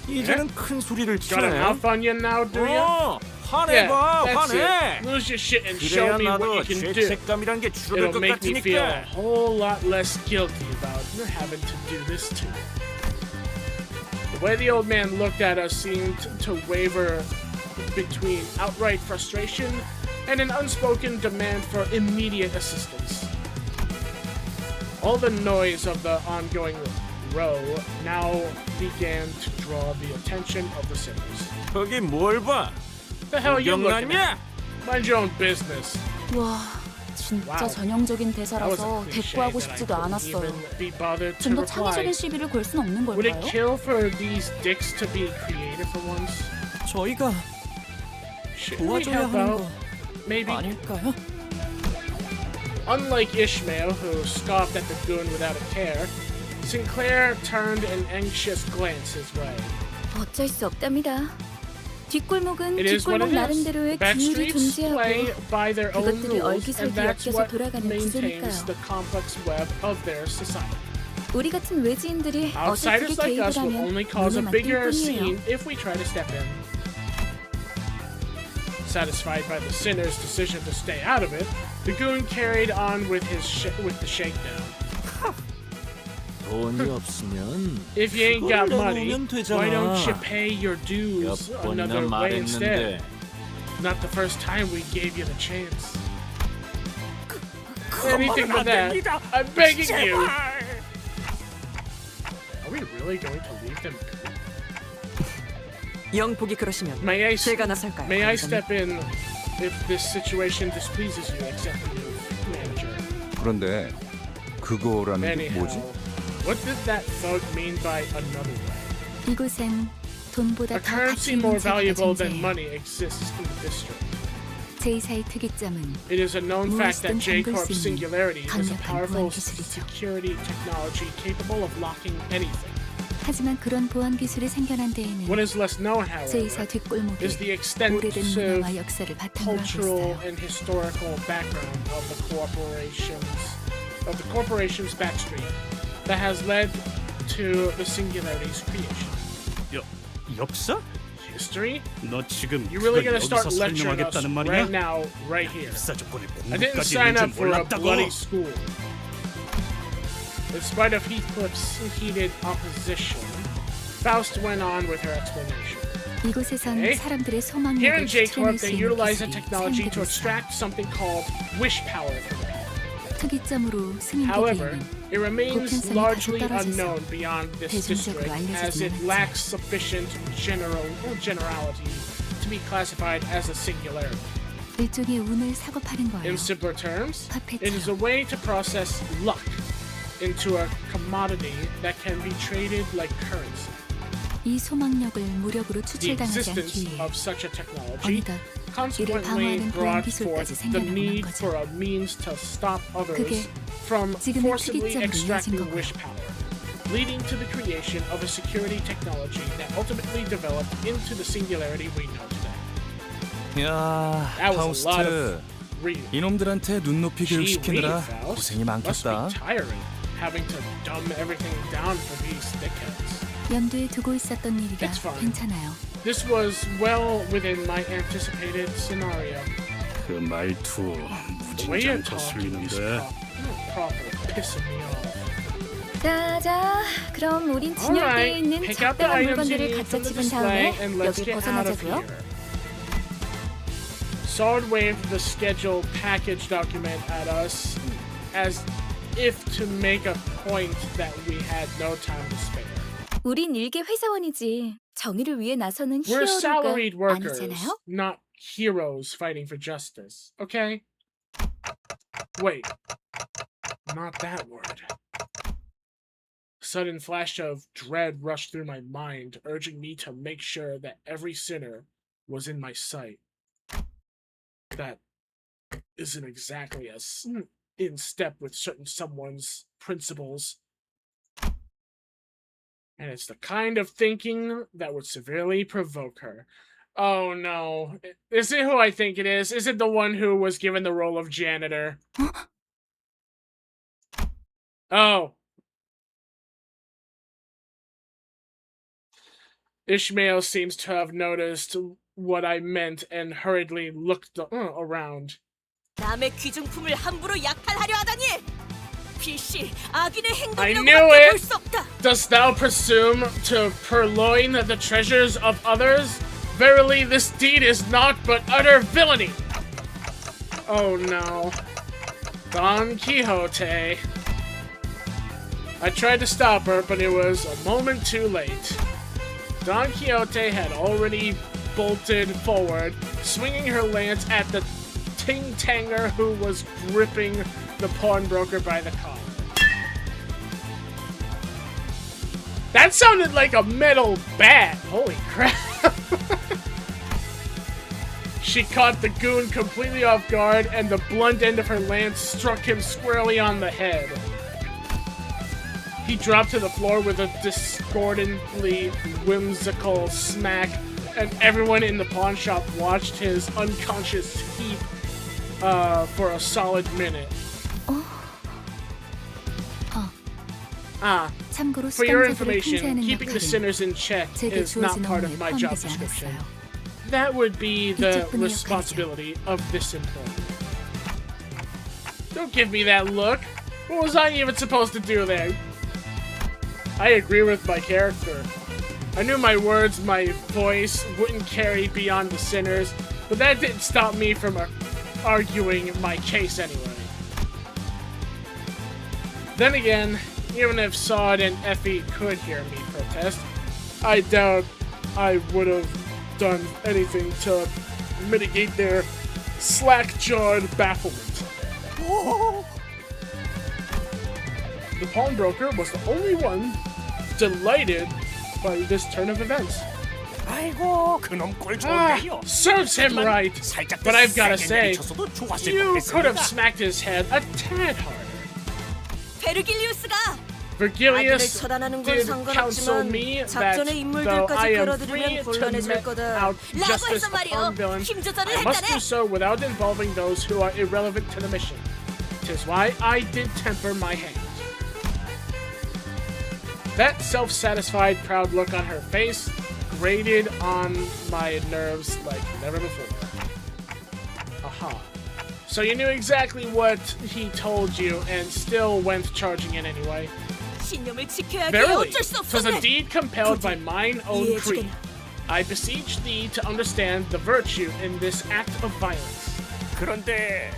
이제는 큰 소리를 Got a 치네. mouth on you now, do ya? 화내봐, that's 화내. it. Lose your shit and show 그래야 me what 나도 you can do. 죄책감이란 게 줄어들 It'll 것 make me feel a 같으니까. whole lot less guilty about having to do this to you. The way the old man looked at us seemed to waver between outright frustration and an unspoken demand for immediate assistance. All the noise of the ongoing row now began to draw the attention of the sinners. 거기 뭘 봐? The hell you looking 구경났냐? at? Mind your own business. 와, 진짜 Wow. 전형적인 That was a 대사라서 cliche 대꾸하고 that I 싶지도 couldn't 않았어요. even be bothered to 좀 더 reply. 창의적인 시비를 걸 순 없는 Would it 걸까요? kill for these dicks to be creative for once? 저희가 Should we 도와줘야 help 하는 out? 거 Maybe. 아닐까요? Unlike Ishmael, who scoffed at the goon without a care, Sinclair turned an anxious glance his way. 어쩔 수 없답니다. 뒷골목은 It is what 뒷골목 it is. 나름대로의 Back 규율이 streets play 존재하고 by their own 그것들이 rules, and 얼기설기 that's 엮여서 what 돌아가는 maintains 구조니까요. the complex web of their society. 우리 같은 외지인들이 Outsiders 어설프게 like 개입을 us will 하면 only cause a 눈에 bigger 맞을 scene 뿐이에요. if we try to step in. Satisfied by the sinner's decision to stay out of it, the goon carried on with the shakedown. 돈이 없으면 If you ain't got 그걸 money, 내놓으면 되잖아. why don't you pay your dues 몇 another 번이나 way instead? 말했는데 Not the first time we gave you the chance. 그런 Anything 말은 but 안 that. 됩니다. I'm begging you. 제발. Are we really going to leave them be? 영복이 그러시면 May I, 제가 나설까요? may I 관리자님? step in if this situation displeases you, executive manager? 그런데 그거라는 게 Anyhow, 뭐지? what did that thug mean by another way? 이곳엔 돈보다 A 더 currency 가치 있는 more 재화가 valuable than 존재해요. money exists in the district. 제2사의 특이점은 It is a known fact that 무엇이든 J 잠글 Corp 수 있는 Singularity is a 강력한 powerful 보안 기술이죠. security technology capable of locking anything. 하지만 그런 보안 기술이 생겨난 What 데에는 is less known, 제2사 however, 뒷골목이 is the 오래된 extensive 문화와 역사를 바탕으로 하고 cultural 있어요. and historical background of the corporation's backstreet that has led to the Singularity's creation. 역사? History? 너 지금 You really 그걸 gonna start 여기서 lecturing us 설명하겠다는 right 말이야? now, right here? 역사 조건에 I didn't 공부까지 sign 있는 up 줄 for a 몰랐다고. bloody school. In spite of Heathcliff's heated opposition, Faust went on with her explanation. 이곳에선 Okay. 사람들의 Here 소망력을 in J 추출할 Corp, 수 they 있는 utilize a 기술이 technology to 사용되고 있어요. extract something called wish power from the people. 특이점으로 However, 승인되기에는 it remains 보편성이 largely 다소 떨어져서 unknown beyond this 대중적으로 district, as it 알려지지는 lacks sufficient generality to be classified as a singularity. 일종의 운을 사고 파는 거예요. In simpler terms, it is a 화폐처럼. way to process luck into a commodity that can be traded like currency. 이 소망력을 무력으로 The 추출당하지 existence 않기 위해 of such a technology 어느덧 consequently 방어하는 보안 brought 기술까지 forth the 생겨나는 need 거죠. for a means to stop others 그게 from 지금의 forcibly 특이점으로 extracting 이어진 거고요. wish power, leading to the creation of a security technology that ultimately developed into the singularity we know today. 야, That was a lot 파우스트. of reading. 이놈들한테 눈높이 Gee 교육시키느라 whiz, Faust. 고생이 Must be 많겠다. tiring having to dumb everything down for these dickheads. 염두에 두고 있었던 일이라 It's fine. 괜찮아요. This was well within my anticipated scenario. 그 말투 way you're 무진장 talking is 거슬리는데. proper pissing me off. 자, 그럼 우린 진열대에 Alright, 있는 pick out the 작별한 items you 물건들을 need 갖다 from the 집은 display 다음에 and let's 여길 get out of 벗어나자고요. here. Sword waved the schedule package document at us as if to make a point that we had no time to spare. 우린 일개 회사원이지 정의를 위해 나서는 We're 히어로가 salaried workers, 아니잖아요. not heroes fighting for justice. Okay? Wait. Not that word. A sudden flash of dread rushed through my mind, urging me to make sure that every sinner was in my sight. That isn't exactly as in step with certain someone's principles. And it's the kind of thinking that would severely provoke her. Oh no. Is it who I think it is? Is it the one who was given the role of janitor? Oh. Ishmael seems to have noticed what I meant and hurriedly looked around. 남의 귀중품을 함부로 약탈하려 하다니! 필시 악인의 I 행동이라고 knew 밖에 볼 it! 수 없다! Dost thou presume to purloin the treasures of others? Verily, this deed is naught but utter villainy! Oh no. Don Quixote. I tried to stop her, but it was a moment too late. Don Quixote had already bolted forward, swinging her lance at the ting-tanger who was gripping the pawnbroker by the collar. That sounded like a metal bat! Holy crap! She caught the goon completely off guard, and the blunt end of her lance struck him squarely on the head. He dropped to the floor with a discordantly whimsical smack, and everyone in the pawn shop watched his unconscious heap for a solid minute. 참고로 For your 수감자들을 information, 통제하는 keeping the 역할은 sinners in check 제게 is not 주어진 part of 업무에 my job 포함되지 description. 않았어요. That would be the 이쪽분의 responsibility of this employee. Don't give me that look. What was I even supposed to do there? I agree with my character. I knew my words, my voice wouldn't carry beyond the sinners, but that didn't stop me from arguing my case anyway. Then again, even if Sod and Effie could hear me protest, I doubt I would have done anything to mitigate their slack-jawed bafflement. The pawnbroker was the only one delighted by this turn of events. 아이고 그놈 꼴 좋은데요. Serves him right, 살짝 but I've gotta say, 세게 내리쳤어도 좋았을 you could have 뻔했습니다. smacked his head a tad harder. 베르길리우스가 아들을 Vergilius 처단하는 건 did counsel me 상관없지만 that 작전의 though I 인물들까지 am free 끌어들이면 to 곤란해질 mete 거다 out 라고 justice 해서 말이요 upon villains, 힘 조절을 I must 했다네. do so without involving those who are irrelevant to the mission. 'Tis why I did temper my hand. That self-satisfied, proud look on her face grated on my nerves like never before. Aha. So you knew exactly what he told you and still went charging in anyway. 신념을 지켜야 돼. Verily, 어쩔 수 'twas a 없었네. deed compelled by mine own creed. 이해해주겠나. I beseech thee to understand the virtue in this act of violence. 그런데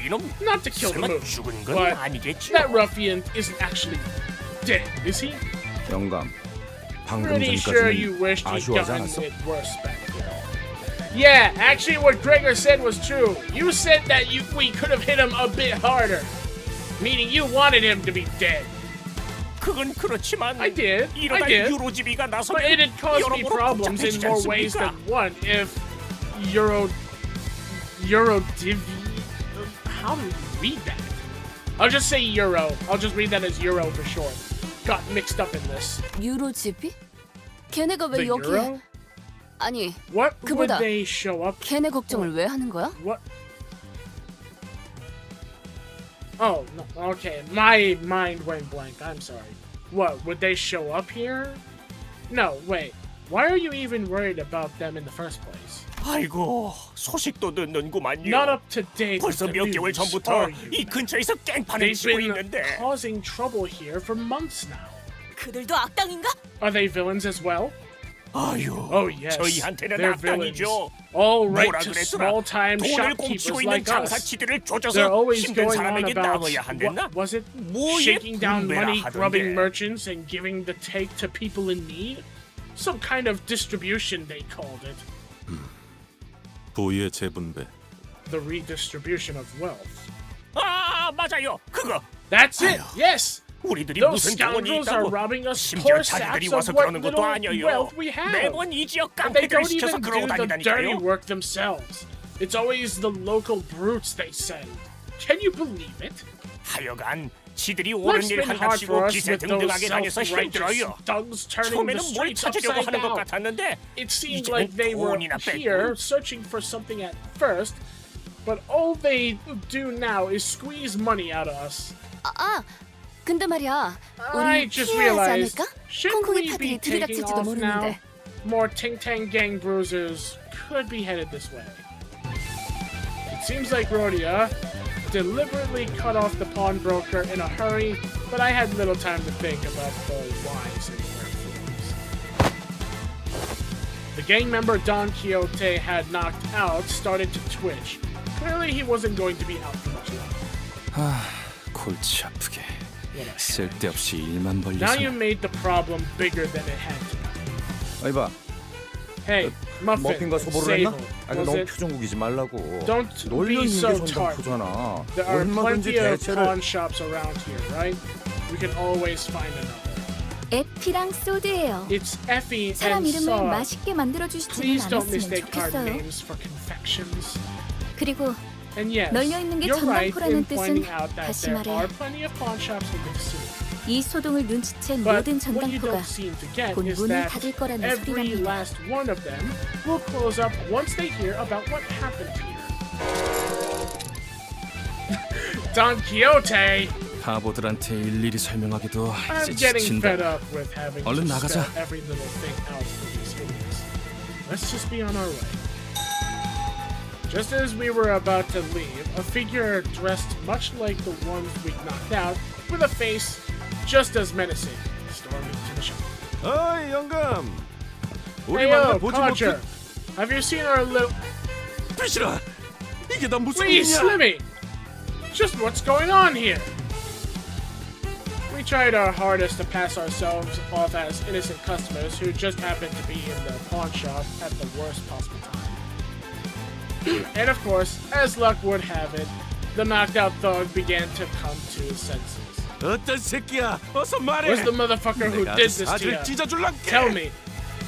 이놈 Not to kill the 설마 moon, 죽은 건 but 아니겠지? that ruffian isn't actually dead, is he? 영감, 방금 Pretty sure you 전까지는 wished you'd 아쉬워하지 gotten 않았어? it worse back there. Yeah, actually what Gregor said was true. You said that we could have hit him a bit harder. Meaning you wanted him to be dead. 그건 그렇지만 I did. 이러다 I did. 유로지비가 But 나서면 it'd cause me 여러모로 problems in 복잡해지지 more ways 않습니까? than one if how do you read that? I'll just say Euro. I'll just read that as Euro for short. Got mixed up in this. 유로집이? 걔네가 왜 The 여기에? Euro? 아니, What would 그보다 they show up? 걔네 걱정을 왜 하는 거야? What? Oh, no, okay. My mind went blank. I'm sorry. What, would they show up here? No, wait. Why are you even worried about them in the first place? 아이고, 소식도 듣는구만요. Not up to date. 벌써 with the 몇 개월 news, 전부터 are you? 이 근처에서 깽판을 They've 치고 been 있는데 causing trouble here for months now. 그들도 악당인가? Are they villains as well? 아유, Oh yes, 저희한테는 they're villains. 악당이죠. All right 뭐라 to 그랬더라? small-time 돈을 shopkeepers 꽁치고 있는 like us. 장사치들을 They're 조져서 always 힘든 going on 사람에게 about, 나눠야 한댔나? what was it? 뭐에 Shaking down 분배라 money, grubbing 하던데. merchants, and giving the take to people in need? Some kind of distribution, they called it. 부의 재분배. The redistribution of wealth. 아, 맞아요. 그거. That's it! Yes! 우리들이 Those 무슨 돈이 scoundrels are 있다고 robbing us 심지어 poor 자기들이 saps 와서 of what 그러는 것도 little 아니에요. wealth we have. 매번 이 지역 And they 깡패들을 don't 시켜서 even 그러고 do the dirty 다니다니까요. work themselves. It's always the local brutes they send. Can you believe it? 하여간 지들이 옳은 Life's 일 been hard for 한답시고 us 기세 with those 등등하게 다녀서 self-righteous 힘들어요. thugs turning the 처음에는 뭘 streets 찾으려고 upside 하는 것 down. 같았는데 It seemed 이제는 like they were 돈이나 here 뺏고 searching for something at first, but all they do now is squeeze money out of us. 근데 말이야, I 우리 just 피해야 하지 realized, 않을까? shouldn't 콩콩이 we be 파들이 taking 들이닥칠지도 off now? 모르는데. More Ting Tang gang bruisers could be headed this way. It seems like Rhodia deliberately cut off the pawnbroker in a hurry, but I had little time to think about the whys and wherefores. The gang member Don Quixote had knocked out started to twitch. Clearly he wasn't going to be out for much longer. 골치 아프게 What a 쓸데없이 일만 Now you 벌려서 made the problem bigger than it had to be. 아니 봐, Hey, Muffin, 머핀과 소보를 했나? Sable, 아니 was 너무 it? 표정국이지 말라고. Don't 놀려 be 있는 게 so 손담표잖아. There are 얼마든지 plenty of 대체를. pawn shops around here, right? We can always find another. 에피랑 소드예요. It's Effie 사람 and 이름을 Saw. 맛있게 만들어 주시지는 Please don't 않았으면 mistake our 좋겠어요. names for confections. 그리고 And yes, 널려 있는 게 you're right in 전당포라는 pointing 뜻은 out that 다시 there 말해 are plenty of pawn shops in the vicinity. 이 소동을 눈치챈 But 모든 what you 전당포가 don't seem to get 곧 is 문을 that 닫을 거라는 every 소리랍니다. last one of them will close up once they hear about what happened here. Don Quixote! 바보들한테 일일이 설명하기도 I'm 이제 getting fed 지친다. up with having 얼른 to 나가자. spell every little thing out for these idiots. Let's just be on our way. Just as we were about to leave, a figure dressed much like the ones we knocked out, with a face just as menacing, stormed into the shop. 어이 영감, 우리 Hey 만나 yo, 보지 Codger! 못해. Have you seen our little... 비시라, 이게 다 무슨 Please, 일이냐? Slimmy! Just what's going on here? We tried our hardest to pass ourselves off as innocent customers who just happened to be in the pawn shop at the worst possible time. And of course, as luck would have it, the knocked out thug began to come to his senses. 어떤 새끼야? 어서 말해. Was the motherfucker who 내가 did 아주 this to 사지를 you? 찢어줄란게. Tell me,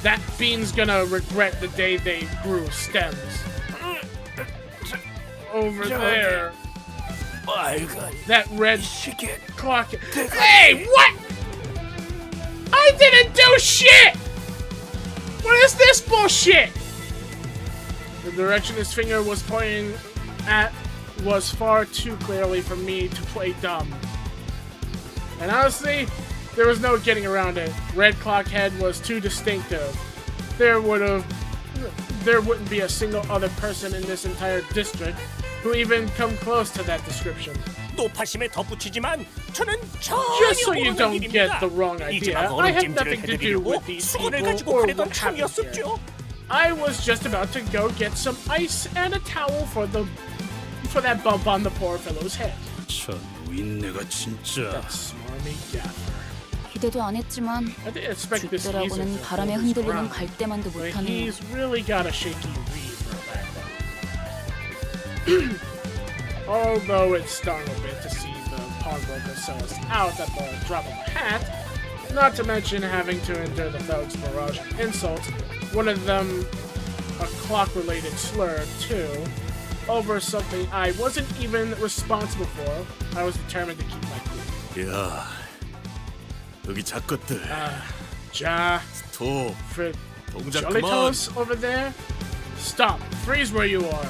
that bean's gonna regret the day they grew stems. Over there. That red clock. Hey, what? I didn't do shit! What is this bullshit? The direction his finger was pointing at was far too clearly for me to play dumb. And honestly, there was no getting around it. Red Clock Head was too distinctive. There wouldn't be a single other person in this entire district who even come close to that description. 노파심에 덧붙이지만 저는 Just so 전혀 you 모르는 don't get 일입니다. the wrong 이 idea, 지방 I have 얼음찜질을 nothing to do 해드리려고 with these 수건을 people 가지고 or 가려던 what happened here. 참이었었죠. I was just about to go get some ice and a towel for that bump on the poor fellow's head. 저 노인네가 진짜. That smarmy gaffer. 기대도 안 했지만 I didn't expect this easy 쥐떼라고는 to 바람에 hold his 흔들리는 ground, 갈대만도 but 못하네요. he's really got a shaky read for a backbone. Although it stung a bit to see the pawnbroker sell us out at the drop of a hat, not to mention having to endure the thug's barrage of insults, one of them a clock-related slur, too, over something I wasn't even responsible for. I was determined to keep my cool. 야, 여기 작것들. For 동작 Jolly 그만. Toes over there? Stop. Freeze where you are.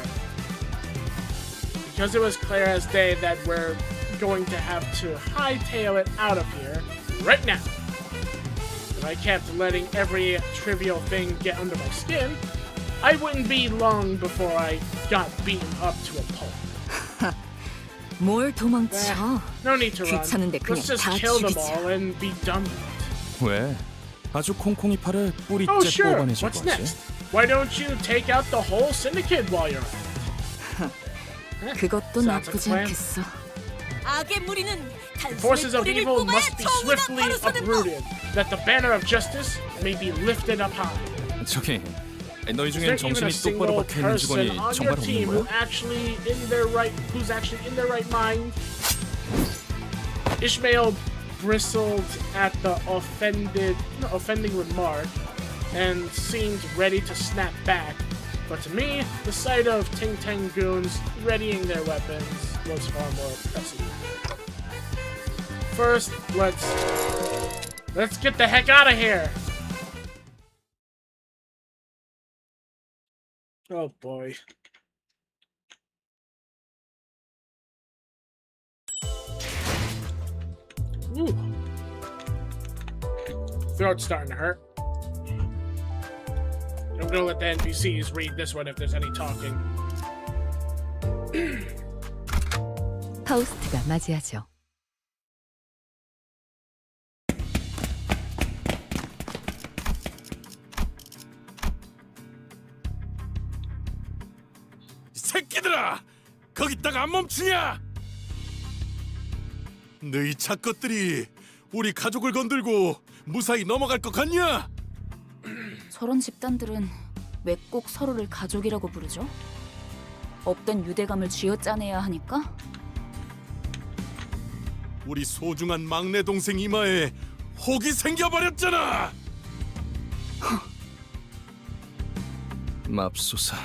Because it was clear as day that we're going to have to hightail it out of here right now. if I kept letting every trivial thing get under my skin, I wouldn't be long before I got beaten up to a pulp. 뭘 도망쳐? No need to run. 귀찮은데 그냥 Let's just 다 kill them 죽이자. all and be done with it. 왜? 아주 콩콩이 팔을 뿌리째 Oh sure. 뽑아내실 What's 거지? next? Why don't you take out the whole syndicate while you're at it? 그것도 Sounds like a 나쁘지 plan. 않겠어. 악의 무리는 Forces 단숨에 of 뿌리를 evil 뽑아야 must be 정의가 swiftly 바로 서는 법. uprooted, that the banner of justice may be lifted up high. 저기 너희 Is 중엔 there even a 정신이 똑바로 single 박혀 있는 직원이 person on 정말 your team 없는 who's 거야? actually in their right mind? Ishmael bristled at the offending remark and seemed ready to snap back. But to me, the sight of Ting Tang goons readying their weapons was far more impressive. First, let's get the heck out of here. Oh boy. Ooh. Throat's starting to hurt. I'm gonna let the NPCs read this one if there's any talking. 파우스트가 맞이하죠. 새끼들아! 거기다가 안 멈추냐? 너희 작것들이 우리 가족을 건들고 무사히 넘어갈 것 같냐? 저런 집단들은 왜 꼭 서로를 가족이라고 부르죠? 없던 유대감을 쥐어짜내야 하니까? 우리 소중한 막내 동생 이마에 혹이 생겨버렸잖아! 맙소사,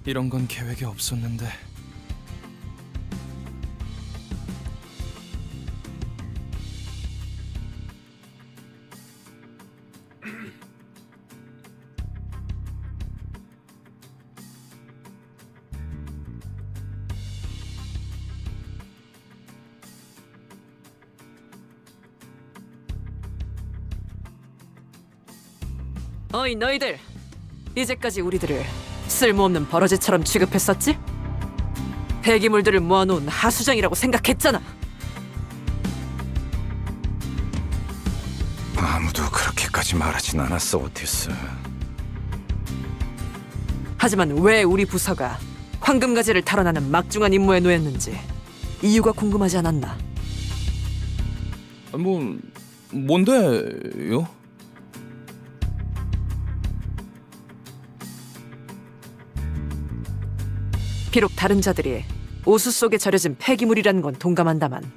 이런 건 계획에 없었는데. 어이 너희들, 이제까지 우리들을 쓸모없는 버러지처럼 취급했었지? 폐기물들을 모아놓은 하수장이라고 생각했잖아. 아무도 그렇게까지 말하진 않았어, 오티스. 하지만 왜 우리 부서가 황금가지를 탈환하는 막중한 임무에 놓였는지 이유가 궁금하지 않았나? 뭔데요? 비록 다른 자들이 오수 속에 절여진 폐기물이라는 건 동감한다만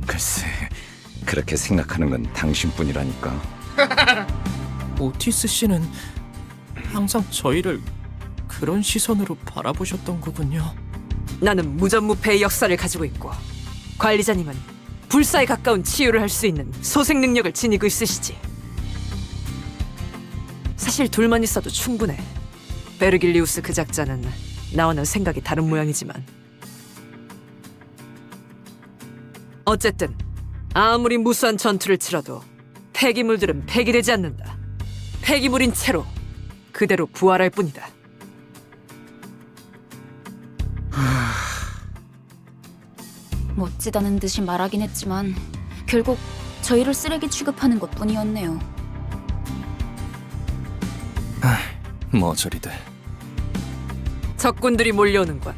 글쎄, 그렇게 생각하는 건 당신뿐이라니까. 오티스 씨는 항상 저희를 그런 시선으로 바라보셨던 거군요. 나는 무전무패의 역사를 가지고 있고 관리자님은 불사에 가까운 치유를 할 수 있는 소생 능력을 지니고 있으시지. 사실 둘만 있어도 충분해. 베르길리우스 그 작자는 나와는 생각이 다른 모양이지만 어쨌든 아무리 무수한 전투를 치러도 폐기물들은 폐기되지 않는다. 폐기물인 채로 그대로 부활할 뿐이다. 멋지다는 듯이 말하긴 했지만 결국 저희를 쓰레기 취급하는 것뿐이었네요. 뭐 저리들. 적군들이 몰려오는군.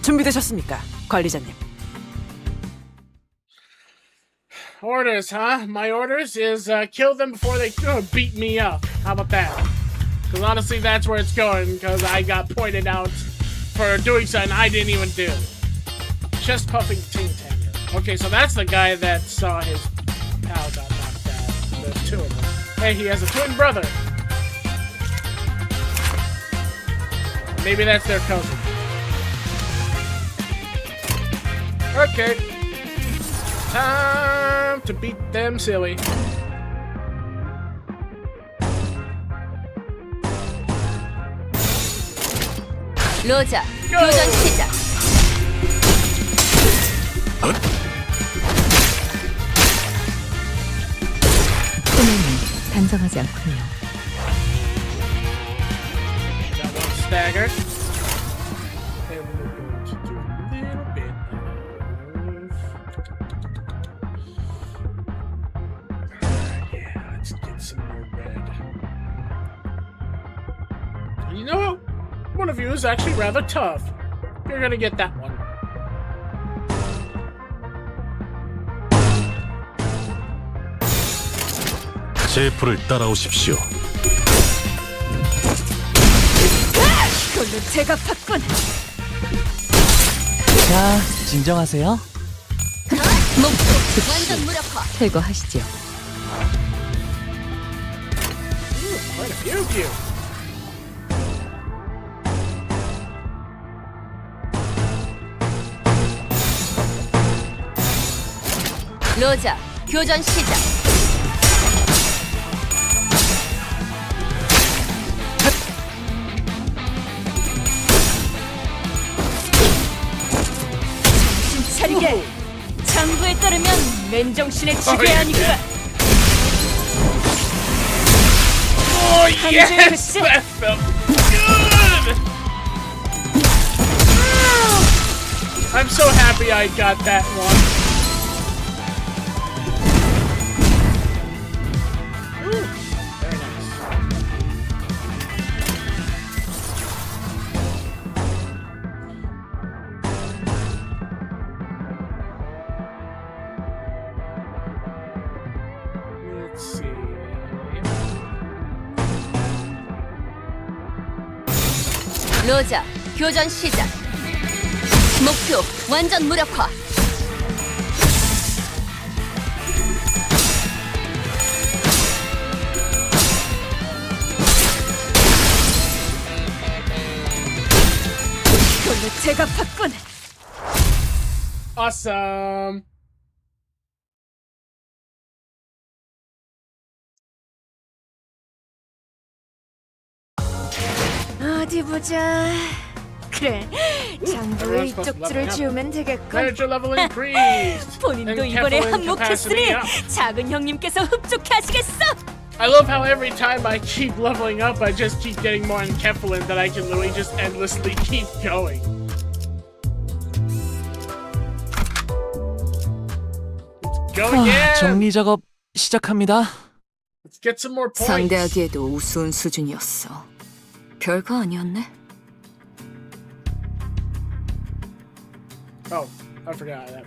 준비되셨습니까, 관리자님? Orders, huh? My orders is kill them before they beat me up. How about that? Because honestly, that's where it's going, because I got pointed out for doing something I didn't even do. Chest puffing ting tanger. Okay, so that's the guy that saw his pal got knocked out. There's two of them. Hey, he has a twin brother. Maybe that's their cousin. Okay. Time to beat them silly. 로저, 교전 시작. 단정하지 않군요. Got one staggered. And we're going to do a little bit of... yeah, let's get some more red. You know what? One of you is actually rather tough. You're gonna get that one. 제 불을 따라오십시오. 이걸로 제가 받군. 자, 진정하세요. 목표 완전 무력화. 제거하시죠. Quite a few of you. 로자, 교전 시작. 정신 차리게. 장부에 따르면 맨정신에 지배하니까. Oh yes! 글쎄. That felt good! I'm so happy I got that one. Ooh, very nice. Let's see. 로자, 교전 시작. 목표 완전 무력화. 이걸로 제가 받군. Awesome. 어디 보자. 그래, 장부에 이 쪽지를 지우면 되겠군. Manager level increased. 본인도 And 이번에 Keflin capacity 한몫했으니 up. 작은 형님께서 흡족하시겠어. I love how every time I keep leveling up, I just keep getting more in Keflin that I can literally just endlessly keep going. Let's go again. 정리 작업 시작합니다. Let's get some more points. 상대하기에도 우스운 수준이었어. 별거 아니었네. Oh, I forgot that.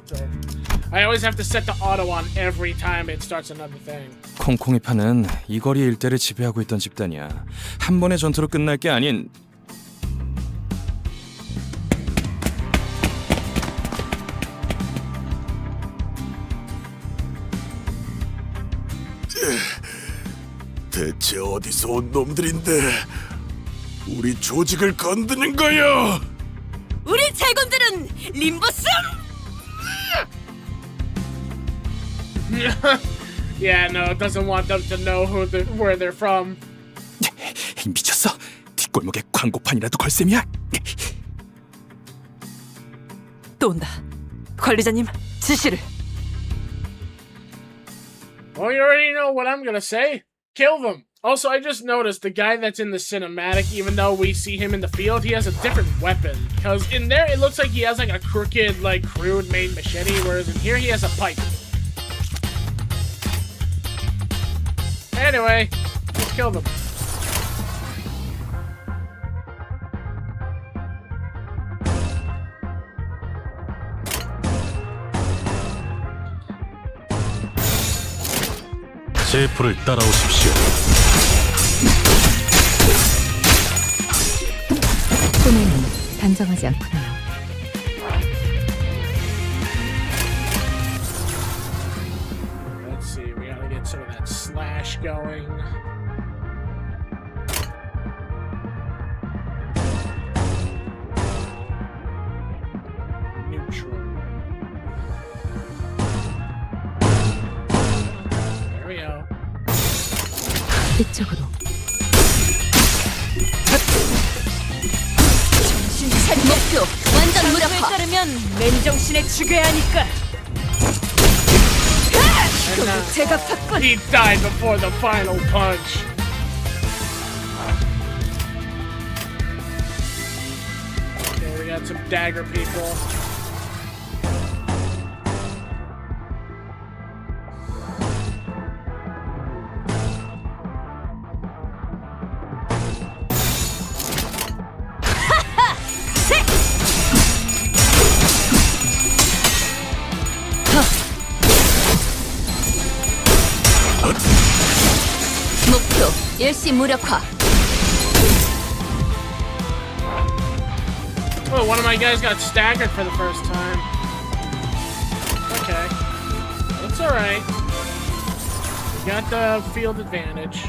I always have to set the auto on every time it starts another thing. 콩콩이파는 이 거리 일대를 지배하고 있던 집단이야. 한 번의 전투로 끝날 게 아닌 대체 어디서 온 놈들인데 우리 조직을 건드는 거요? 우리 제군들은 림부스. Yeah, no, it doesn't want them to know where they're from. 미쳤어. 뒷골목에 광고판이라도 걸 셈이야. 또 온다. 관리자님, 지시를. Well, you already know what I'm gonna say. Kill them. Also, I just noticed the guy that's in the cinematic, even though we see him in the field, he has a different weapon. Because in there, it looks like he has like a crooked, like crude-made machete, whereas in here, he has a pipe. Anyway, let's kill them. 제 불을 따라오십시오. 손에는 단정하지 않군요. Let's see, we gotta get some of that slash going. Neutral. There we go. 이쪽으로. 목표 완전 장부에 무력화. 따르면 맨정신에 지배하니까. 제가 탔군. He died before the final punch. Okay, we got some dagger people. 목표 일시 무력화. Oh, one of my guys got staggered for the first time. Okay. That's alright. We got the field advantage.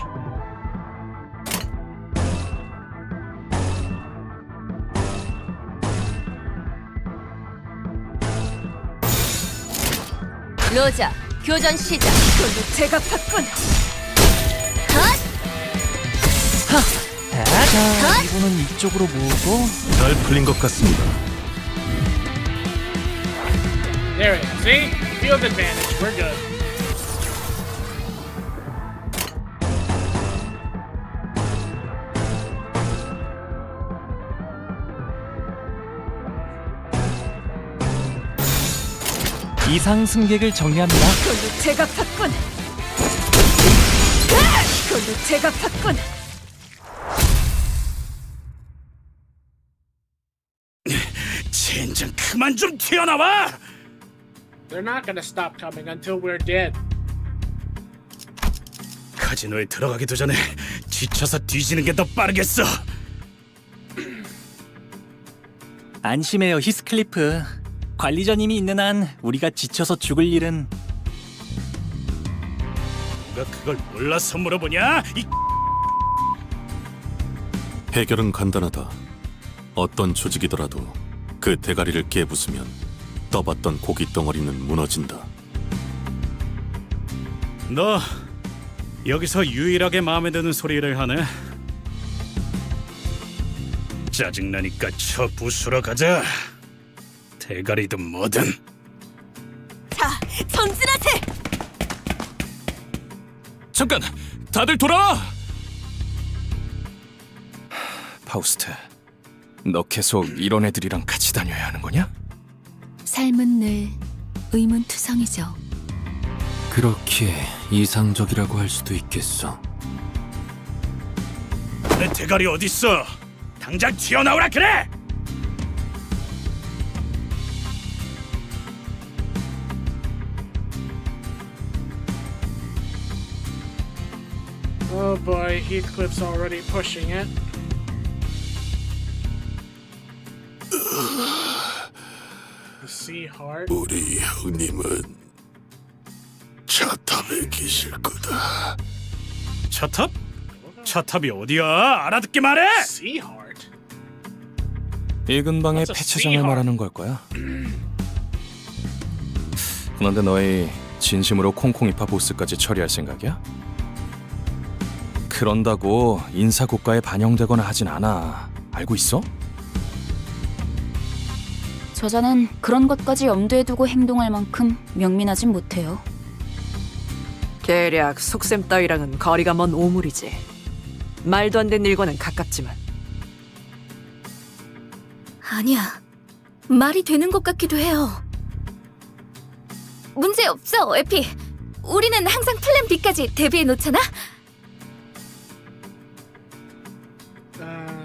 로자, 교전 시작. 제가 탔군. 자, 이분은 이쪽으로 모으고 잘 풀린 것 같습니다. There we go. See? Field advantage. We're good. 이상 승객을 정리합니다. 제가 탔군. 제가 탔군. 젠장 그만 좀 튀어나와! They're not gonna stop coming until we're dead. 카지노에 들어가기도 전에 지쳐서 뒤지는 게 더 빠르겠어. 안심해요, 히스클리프. 관리자님이 있는 한 우리가 지쳐서 죽을 일은. 누가 그걸 몰라서 물어보냐? 해결은 간단하다. 어떤 조직이더라도 그 대가리를 깨부수면 떠봤던 고기 덩어리는 무너진다. 너 여기서 유일하게 마음에 드는 소리를 하네. 짜증나니까 저 부수러 가자. 대가리든 뭐든. 자, 전진하세. 잠깐! 다들 돌아와! 파우스트, 너 계속 이런 애들이랑 같이 다녀야 하는 거냐? 삶은 늘 의문투성이죠. 그렇게 이상적이라고 할 수도 있겠어. 내 대가리 어딨어? 당장 튀어나오라 그래! Oh boy, Heathcliff's already pushing it. The Sea Heart. 우리 형님은 차탑에 계실 거다. 차탑? 차탑이 어디야? 알아듣게 말해! Sea Heart? 이 근방의 What's a 폐차장을 sea 말하는 걸 거야. 그런데 너희 진심으로 콩콩이파 보스까지 처리할 생각이야? 그런다고 인사고가에 반영되거나 하진 않아. 알고 있어? 저자는 그런 것까지 염두에 두고 행동할 만큼 명민하진 못해요. 계략 속셈 따위랑은 거리가 먼 오물이지. 말도 안 되는 일과는 가깝지만. 아니야. 말이 되는 것 같기도 해요. 문제 없어, 에피. 우리는 항상 플랜 B까지 대비해 놓잖아.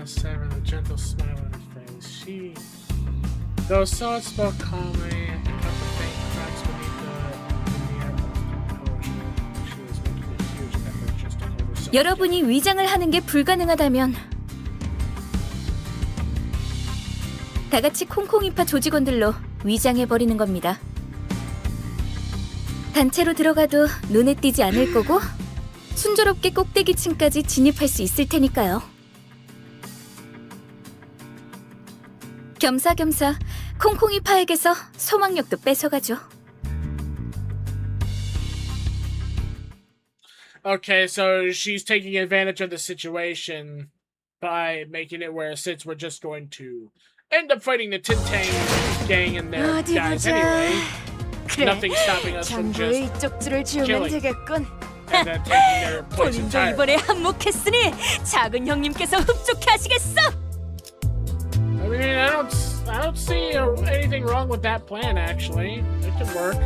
Seven, a gentle smile on her face. She, though saw it spoke calmly, and cut the faint cracks beneath the air of composure. She was making a huge effort just to hold herself. 여러분이 위장을 하는 게 불가능하다면 다 같이 콩콩이파 조직원들로 위장해 버리는 겁니다. 단체로 들어가도 눈에 띄지 않을 거고 순조롭게 꼭대기층까지 진입할 수 있을 테니까요. 겸사겸사 콩콩이파에게서 소망력도 뺏어가죠. Okay, so she's taking advantage of the situation by making it where since we're just going to end up fighting the Tintang gang and their 어디 guys 보자. anyway. nothing stopping us from 정부의 just 이쪽 줄을 지우면 killing. 되겠군. and then taking their place 본인도 entirely. 이번에 한몫했으니 작은 형님께서 흡족해 하시겠어. I mean, I don't see anything wrong with that plan. Actually, it could work.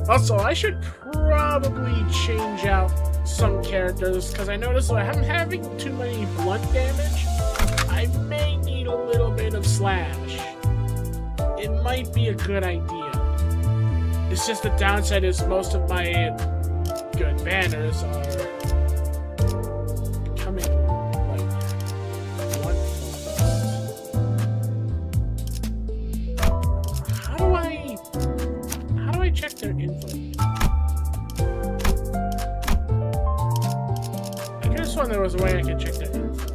Also, I should probably change out some characters because I noticed that I'm having too many blunt damage. I may need a little bit of slash. It might be a good idea. It's just the downside is most of my good banners are becoming like blunt focused. How do I check their info? I could have sworn there was a way I could check their info.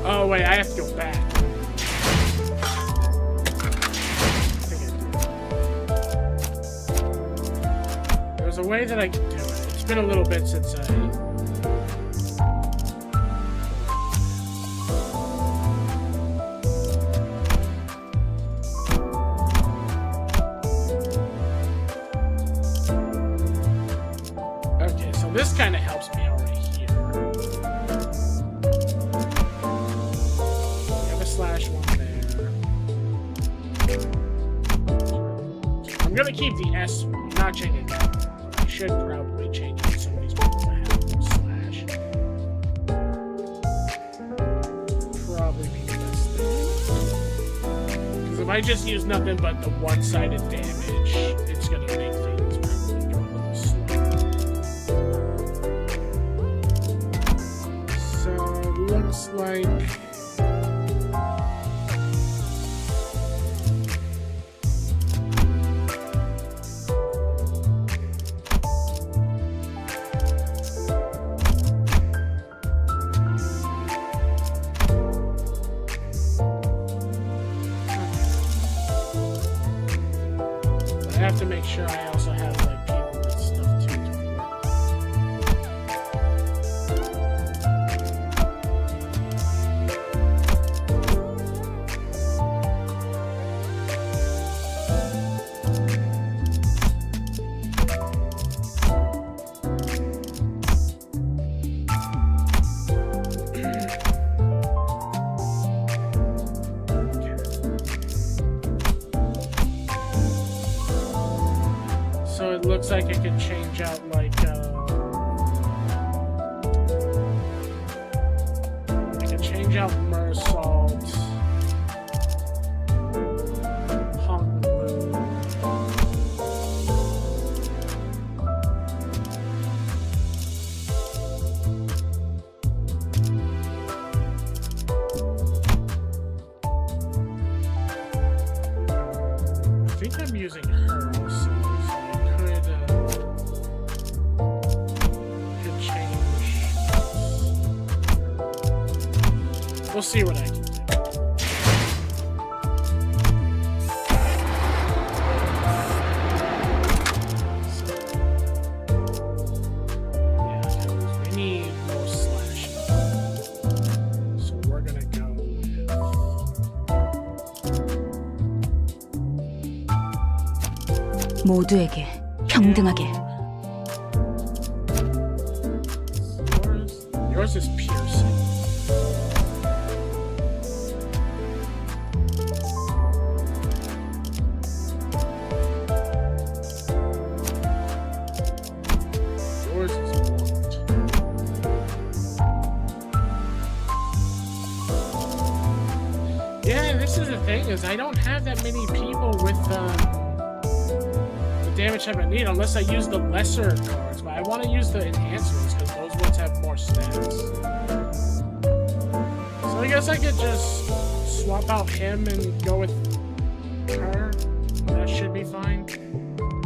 Oh wait, I have to go back. There's a way that I can do it. It's been a little bit since I... Okay, so this kind of helps me already here. We have a slash one there. I'm gonna keep the S one, I'm not changing that. I should probably change out some of these ones that have no slash. Probably be the best thing. Because if I just use nothing but the one-sided damage, it's gonna make things probably go a little slow. So, looks like... I have to make sure I also have like people with stuff too. So it looks like I can change out like I can change out Mersault, Hong Lu. I think I'm using her also. We'll see what I can do. Yeah, we need more slashing. So we're gonna go with... 모두에게 평등하게. Yours is piercing. Yours is warped. Yeah, this is the thing, is I don't have that many people with the damage type I need unless I use the lesser cards, but I want to use the enhanced ones because those ones have more stats. So I guess I could just swap out him and go with her. That should be fine.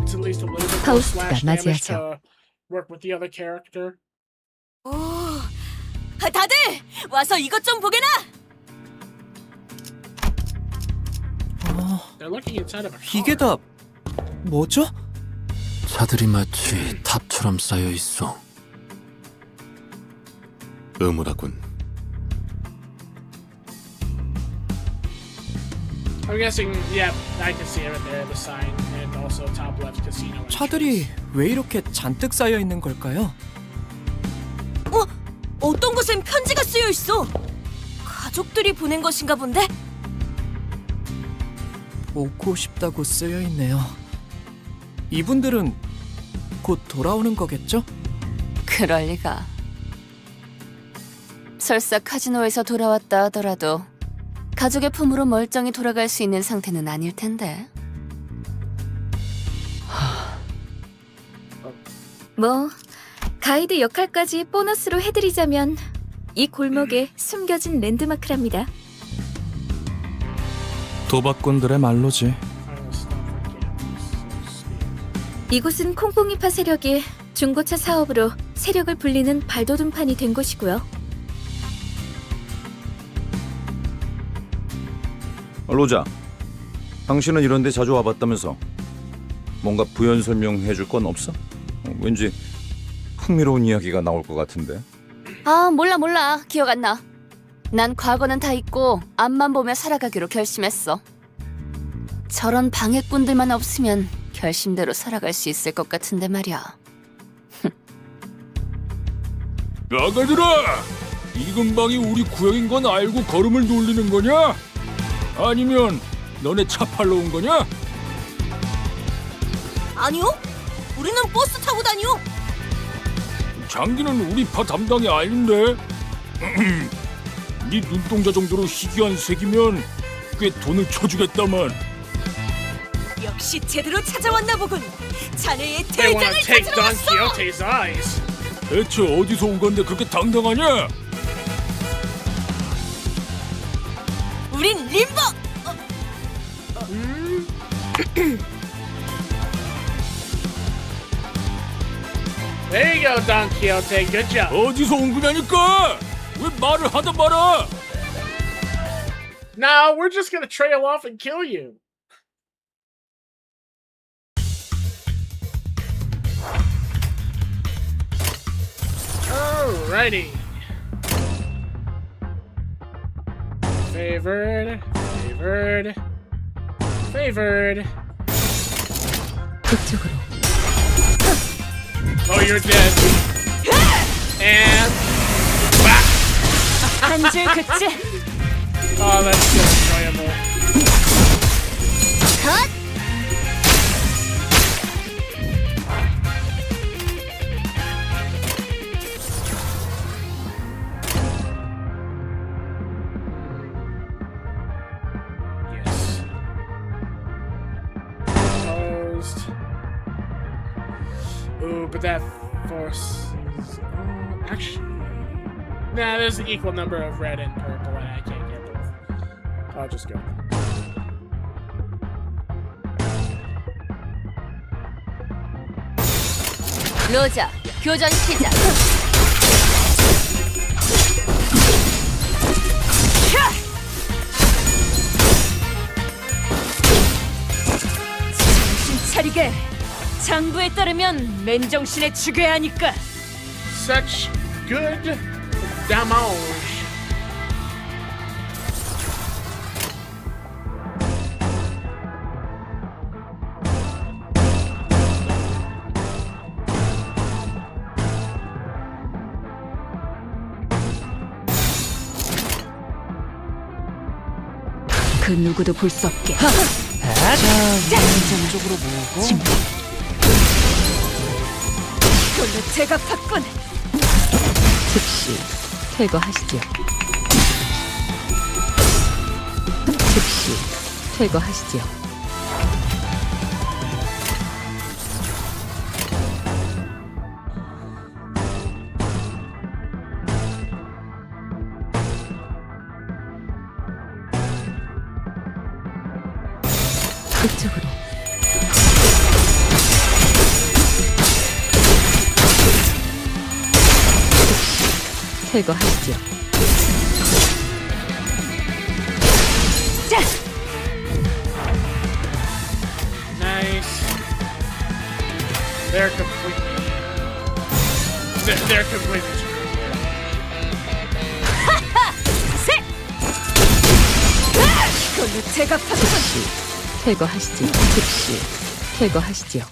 It's at least a little bit more slash damage to work with the other character. 오, 다들 와서 이것 좀 보게나. They're looking inside of a car. 이게 다 뭐죠? 차들이 마치 탑처럼 쌓여 있어. 의무라군. I'm guessing, yeah, I can see it right there, the sign, and also top left casino. 차들이 왜 이렇게 잔뜩 쌓여 있는 걸까요? 어떤 곳엔 편지가 쓰여 있어. 가족들이 보낸 것인가 본데? 오고 싶다고 쓰여 있네요. 이분들은 곧 돌아오는 거겠죠? 그럴 리가. 설사 카지노에서 돌아왔다 하더라도 가족의 품으로 멀쩡히 돌아갈 수 있는 상태는 아닐 텐데. 뭐 가이드 역할까지 보너스로 해드리자면 이 골목에 숨겨진 랜드마크랍니다. 도박꾼들의 말로지. 이곳은 콩콩이파 세력이 중고차 사업으로 세력을 불리는 발돋움판이 된 곳이고요. 로자, 당신은 이런 데 자주 와봤다면서 뭔가 부연 설명해 줄 건 없어? 왠지 흥미로운 이야기가 나올 것 같은데. 아, 몰라. 기억 안 나. 난 과거는 다 잊고 앞만 보며 살아가기로 결심했어. 저런 방해꾼들만 없으면 결심대로 살아갈 수 있을 것 같은데 말이야. 나가들아! 이 근방이 우리 구역인 건 알고 걸음을 돌리는 거냐? 아니면 너네 차 팔러 온 거냐? 아니요. 우리는 버스 타고 다녀. 장기는 우리 파 담당이 아닌데. 네 눈동자 정도로 희귀한 색이면 꽤 돈을 쳐주겠다만. 역시 제대로 찾아왔나 보군. 자네의 They want 대장을 to take 찾으러 Don 왔어. Quixote's eyes. 대체 어디서 온 건데 그렇게 당당하냐? 우린 림버. There you go, Don Quixote. Good job. 어디서 온 거냐니까? 왜 말을 하다 말아? No, we're just gonna trail off and kill you. Alrighty. Favored. 그쪽으로. Oh, you're dead. And 한줄 그치. oh, that's so enjoyable. Yes. Closed. Ooh, but that forces. Actually, nah. There's an equal number of red and purple, and I can't get both. I'll just go. 로자, 교전 시작. 정신 차리게. 장부에 따르면 맨정신에 죽여야 하니까. Such good damage. 그 누구도 볼 수 없게. 이쪽으로 모으고 그걸로 제가 팠군. 즉시 퇴거하시죠. 즉시 퇴거하시죠. 그쪽으로. 즉시 퇴거하시죠. Nice. They're completely. They're completely screwed here. 이걸로 제각하겠군. 퇴거하시지. 즉시 퇴거하시지요.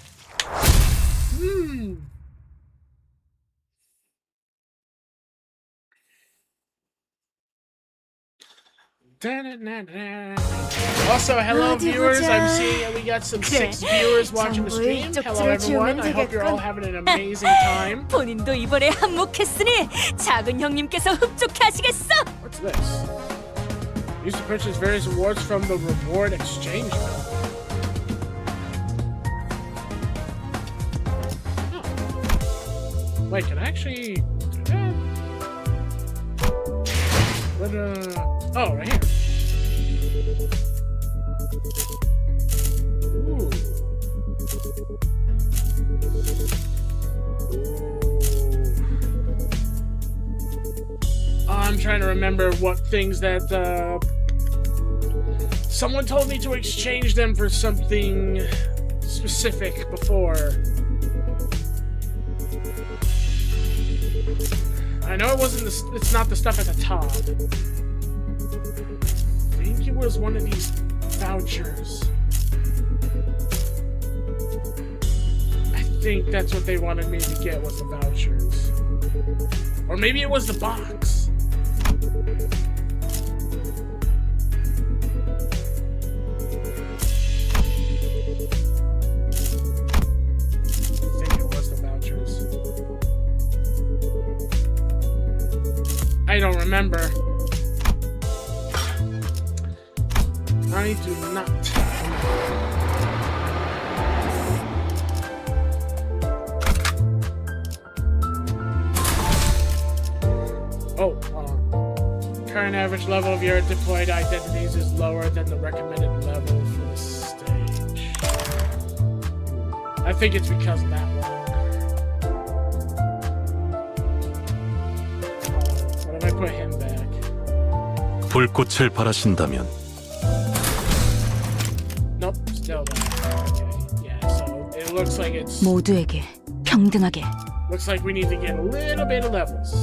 Also, hello viewers. I'm seeing we got some 6 viewers watching the stream. Hello everyone. I hope you're all having an amazing time. 본인도 이번에 한몫했으니 작은 형님께서 흡족해 하시겠어. What's this? Use to purchase various rewards from the reward exchange mode. Wait, can I actually do that? What, oh, right here. Ooh. I'm trying to remember what things that, someone told me to exchange them for something specific before. I know it wasn't it's not the stuff at the top. I think it was one of these vouchers. I think that's what they wanted me to get, was the vouchers. Or maybe it was the box. I think it was the vouchers. I don't remember. I do not remember. Oh, current average level of your deployed identities is lower than the recommended level for the stage. I think it's because of that one. What if I put him back? 불꽃을 바라신다면 Nope, still that. Okay, yeah, so it looks like it's... 모두에게 평등하게. Looks like we need to get a little bit of levels.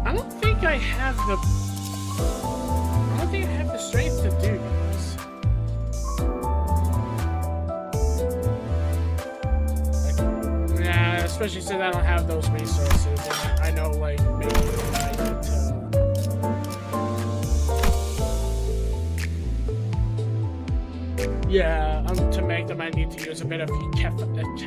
I don't think I have the strength to do this. Like, yeah, especially since I don't have those resources. And I know, like, maybe I need to. Yeah, to make them, I need to use a bit of kefalins.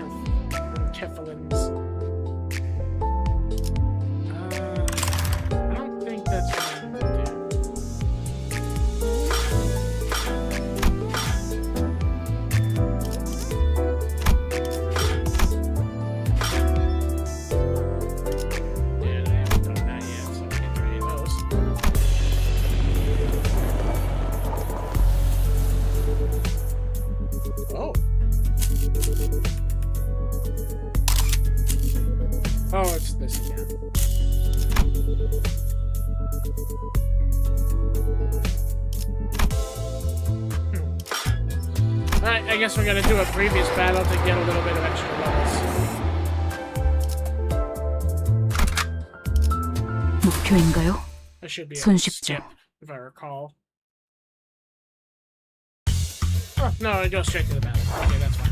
I don't think that's what I need to do. Yeah, I haven't done that yet, so I can't do any of those. Oh. Oh, it's this again. Alright, I guess we're gonna do a previous battle to get a little bit of extra levels. 목표인가요? That should be a 손쉽죠. skip, if I recall. Oh, no, it goes straight to the battle. Okay, that's fine.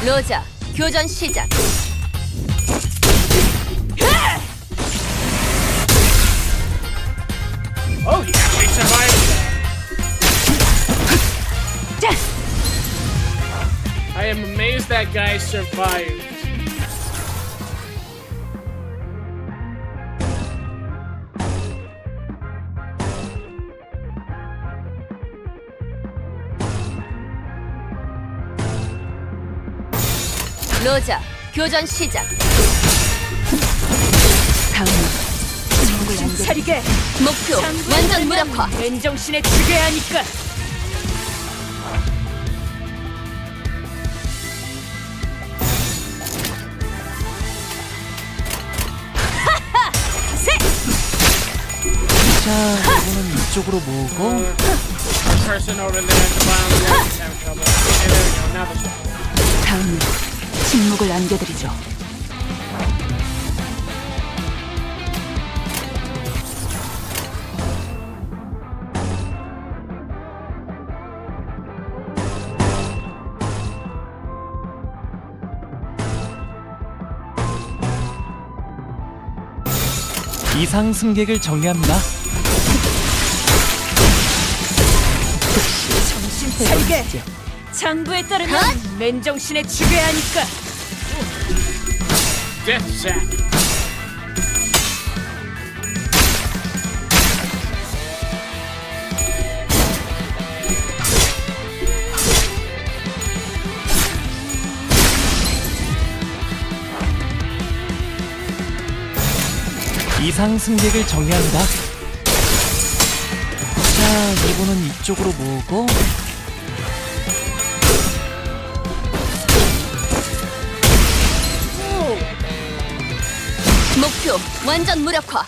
로자, 교전 시작. Oh, he actually survived that. I am amazed that guy survived. 로자, 교전 시작. 다음은 정신 차리게. 목표 완전 무력화. 맨정신에 죽여야 하니까. 자, 이거는 이쪽으로 모으고 Person over there at the bottom of the left is having trouble. Okay, there we go. Now this one. 다음은 침묵을 안겨드리죠. 이상 승객을 정리합니다. 정신 차리게. 장부에 따르면 맨정신에 죽여야 하니까. Death sack. 이상 승객을 정리합니다. 자, 이거는 이쪽으로 모으고 목표 완전 무력화.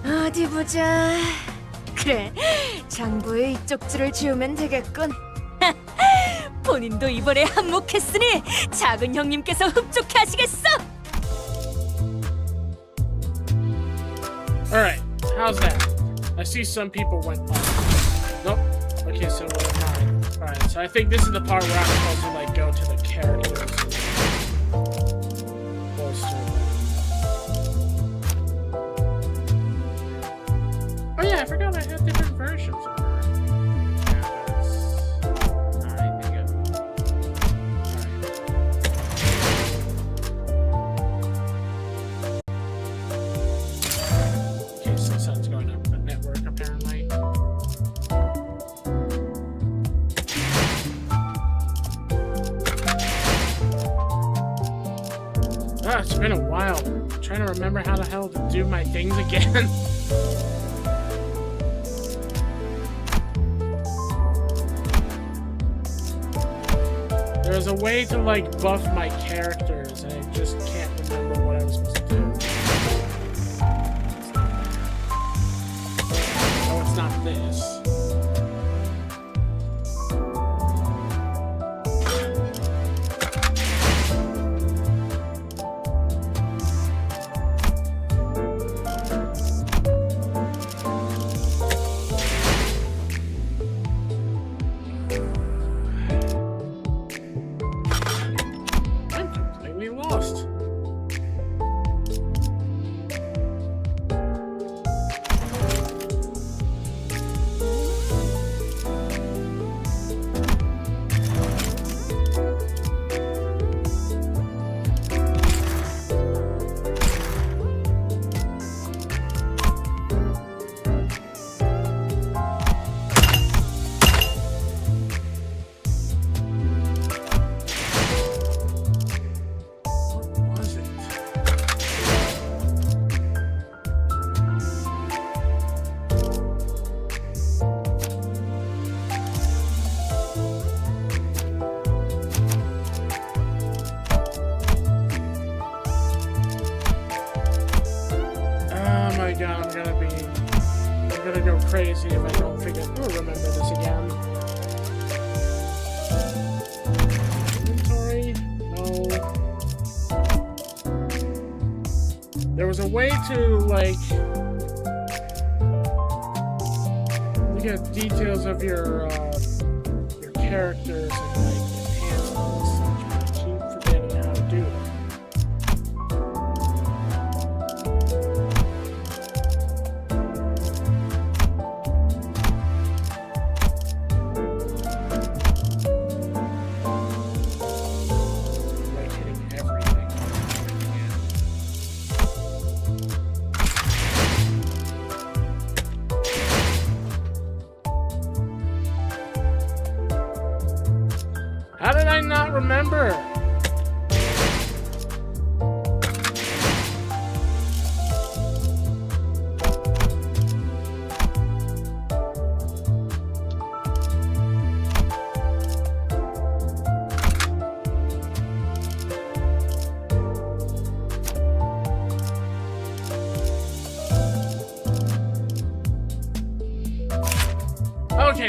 어디 보자. 그래, 장부에 이쪽 줄을 지우면 되겠군. 본인도 이번에 한몫했으니 작은 형님께서 흡족해 하시겠어. Alright, how's that? I see some people went off. Nope. Okay, so we're fine. Alright, so I think this is the part where I'm supposed to like go to the characters. Oh yeah, I forgot I had different versions of her. Yeah, that's... Alright, there you go. Alright. Okay, so something's going on with the network apparently. Ah, it's been a while. I'm trying to remember how the hell to do my things again. There's a way to like buff my characters, and I just can't remember what I was supposed to do. Oh, it's not this. I'm completely lost. What was it? Oh my god, I'm gonna go crazy if I don't remember this again. Inventory? No. There was a way to like look at details of your characters and like enhance them and such, but I keep forgetting how to do that. Like hitting everything. Yeah. How did I not remember?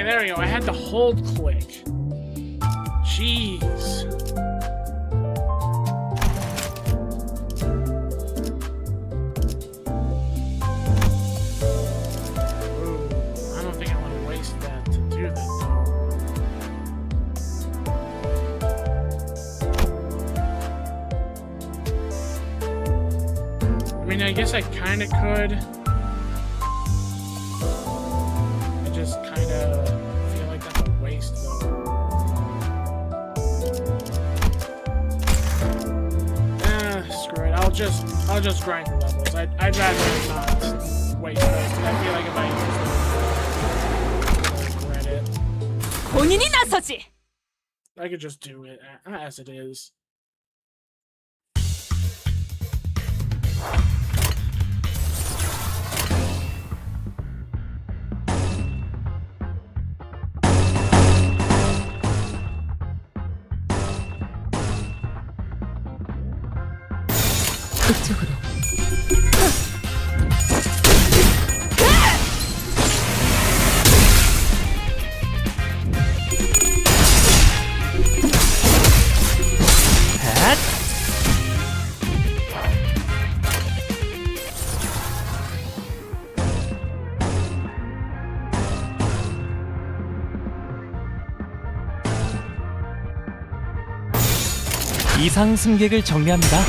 there we go. I had to hold click. Jeez. Ooh, I don't think I want to waste that to do that. I mean, I guess I kind of could. I just kind of feel like that's a waste, though. Screw it. I'll just grind the levels. I'd rather not waste those. 'Cause I feel like if I use them, I'll regret it. 본인이 나서지. I could just do it as it is. 그쪽으로. 이상 승객을 정리합니다.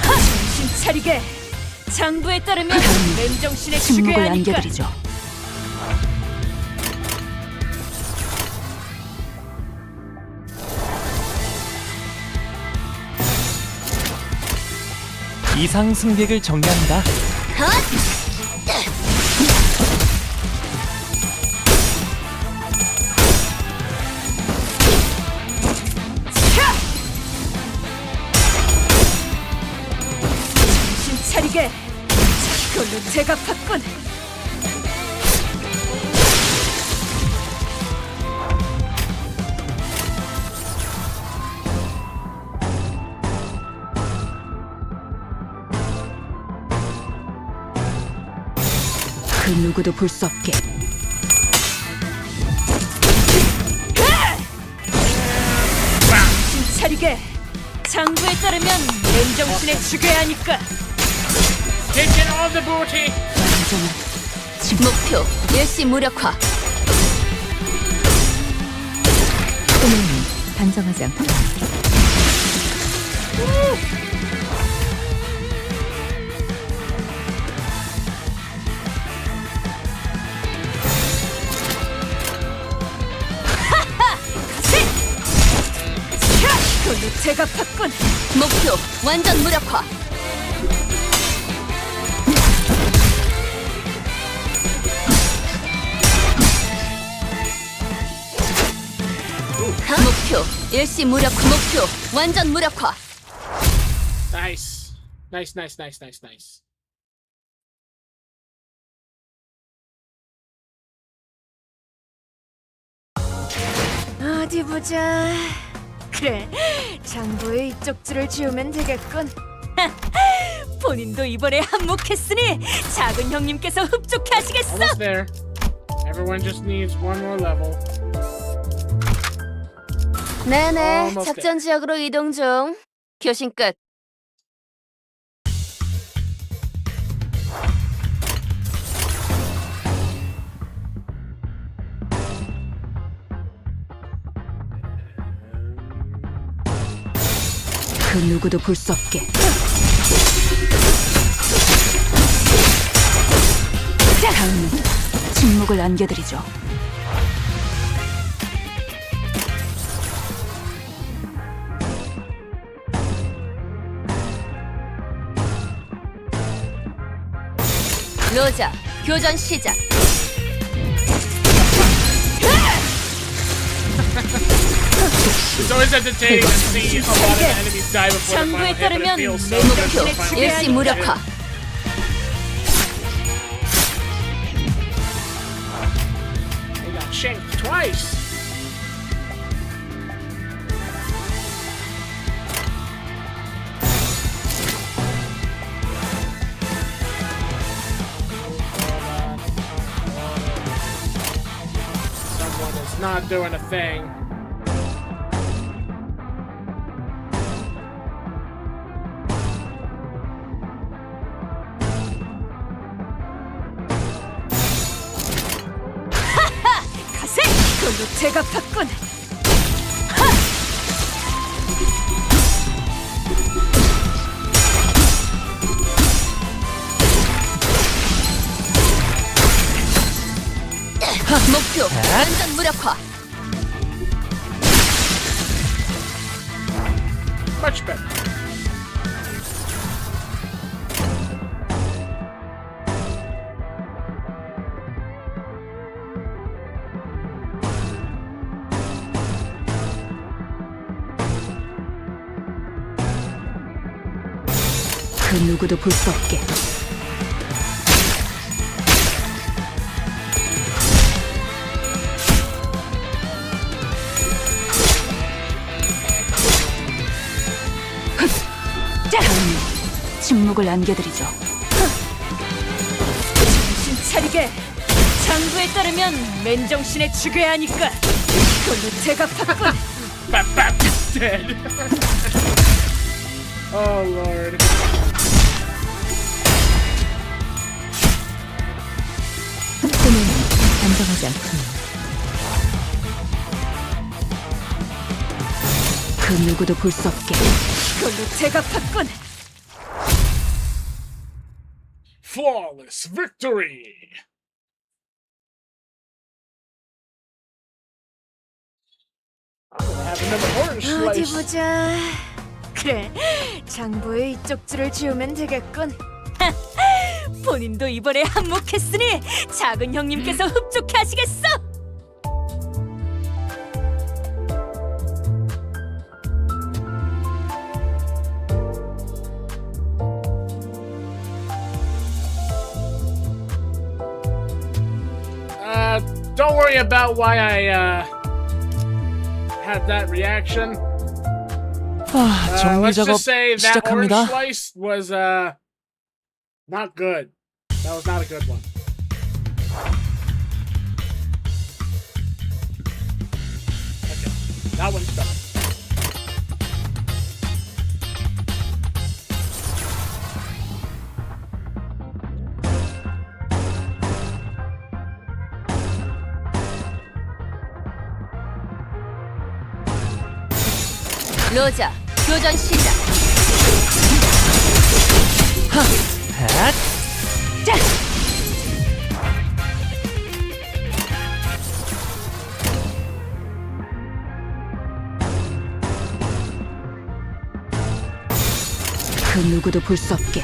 정신 차리게. 장부에 따르면 맨정신에 침묵을 죽여야 하니까. 안겨드리죠. 이상 승객을 정리합니다. 정신 차리게. 이걸로 제가 받군. 그 누구도 볼 수 없게. 정신 차리게. 장부에 따르면 맨정신에 죽여야 하니까. Taking all the booty. 목표 일시 무력화. 소명이 단정하지 않다. 이걸로 제가 받군. 목표 완전 무력화. 목표 일시 무력화. 목표 완전 무력화. Nice. Nice, nice, nice, nice, nice. 어디 보자. 그래, 장부에 이쪽 줄을 지우면 되겠군. 본인도 이번에 한몫했으니 작은 형님께서 흡족해 하시겠어. Almost there. Everyone just needs one more level. 네네, Almost 작전 지역으로 이동 중. 교신 끝. 그 누구도 볼 수 없게. 다음은 침묵을 안겨드리죠. 로자, 교전 시작. It's always entertaining to see a lot of enemies die before the final 장부에 hit, but it 따르면 feels so 목표 good to finally 일시 get 무력화. it. They got shanked twice. It's not doing a thing. 가세! 그걸로 제가 팠군. 목표 완전 무력화. Much better. 그 누구도 볼 수 없게. 다음에 침묵을 안겨드리죠. 정신 차리게. 장부에 따르면 맨정신에 죽여야 하니까. 그걸로 제가 팠군. Dead. Oh lord. 꿈은 단정하지 않군요. 그 누구도 볼 수 없게. 그걸로 제가 팠군. Flawless victory. I'm gonna have another orange 어디 slice. 보자. 그래, 장부에 이쪽 줄을 지우면 되겠군. 본인도 이번에 한몫했으니 작은 형님께서 흡족해 하시겠어. Don't worry about why I had that reaction. 정리 Let's 작업 just say that orange 시작합니다. slice was not good. That was not a good one. Okay, that one's better. 로자, 교전 시작. 핫! 자, 그 누구도 볼 수 없게.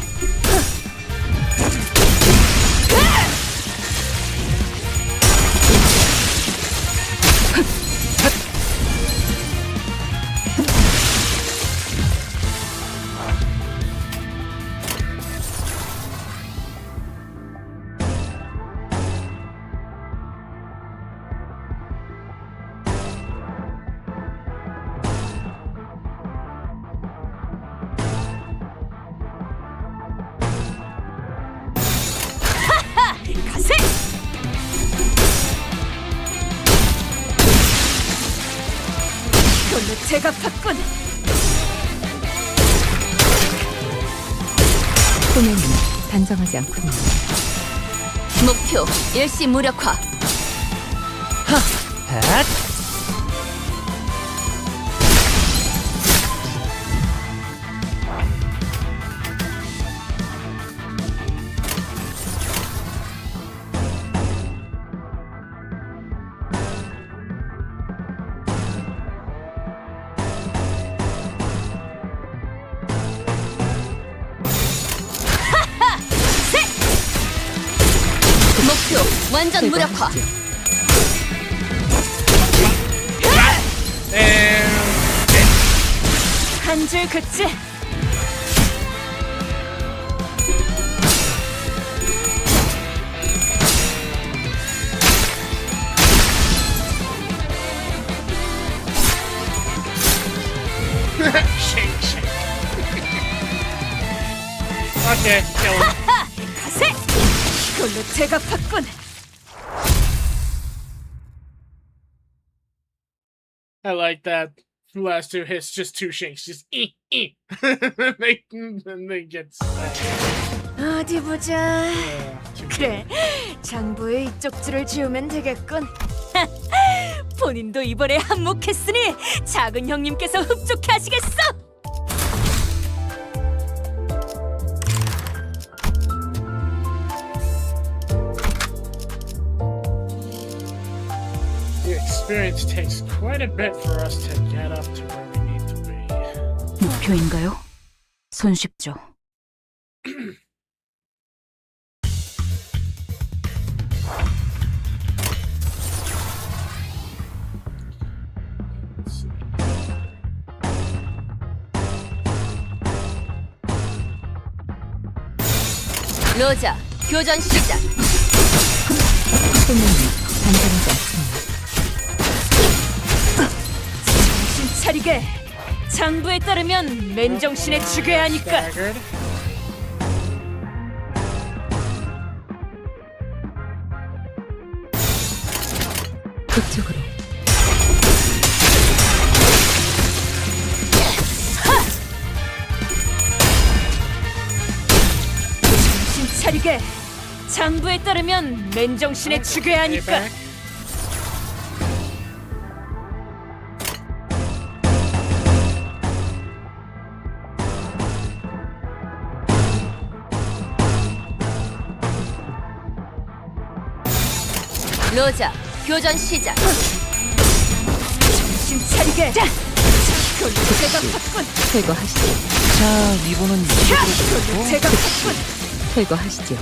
가세! 그걸로 제가 팠군. 꿈은 단정하지 않군요. 목표 일시 무력화. 핫! 목표 완전 무력화. 한 줄 긋지. Shake, shake. Okay, kill him. 가세! 그걸로 제가 팠군. I like that. The last two hits, just two shakes, just they get stabbed. 어디 보자. 그래, 장부에 이 쪽지를 지우면 되겠군. 본인도 이번에 한몫했으니 작은 형님께서 흡족해 하시겠어. The experience takes quite a bit for us to get up to where we need to be. 목표인가요? 손쉽죠. Let's see. 로자, 교전 시작. 소문이 단단하지 않습니다. 정신 차리게. 장부에 따르면 맨정신에 죽여야 하니까. Staggered. 그쪽으로. 정신 차리게. 장부에 따르면 맨정신에 죽여야 하니까. Back. 로자, 교전 시작. 정신 차리게. 그걸로 제가 팠군. 제거하시죠. 자, 이번은 그걸로 제가 팠군. 제거하시죠.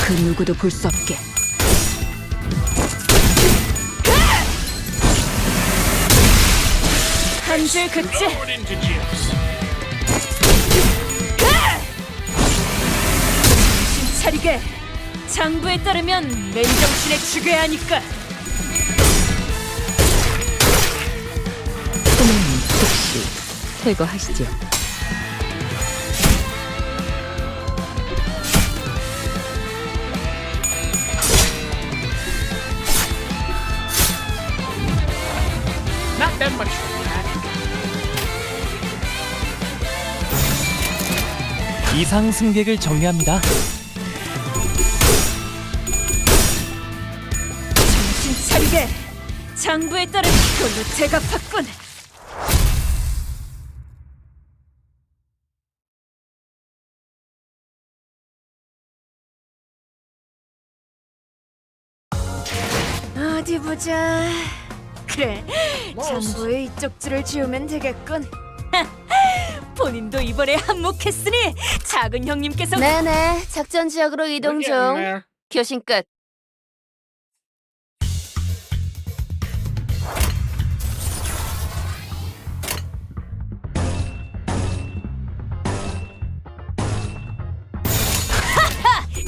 그 누구도 볼 수 없게. 한 줄 긋지. Forward into juice. 정신 차리게. 장부에 따르면 맨정신에 죽여야 하니까. 소문이 즉시 제거하시죠. Not that much from that. 이상 승객을 정리합니다. 정신 차리게. 장부에 따르면 그걸로 제가 팠군. 어디 보자. 그래, 장부에 이 쪽지를 지우면 되겠군. 본인도 이번에 한몫했으니 작은 형님께서 네네, 작전 지역으로 이동 We're getting 중. there. 교신 끝.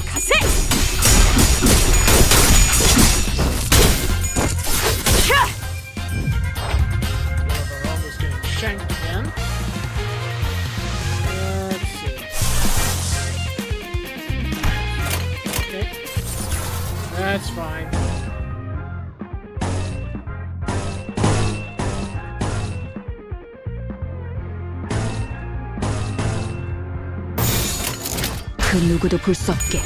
가세! We're almost getting shanked again. Let's see. Okay. That's fine. 그 누구도 볼 수 없게.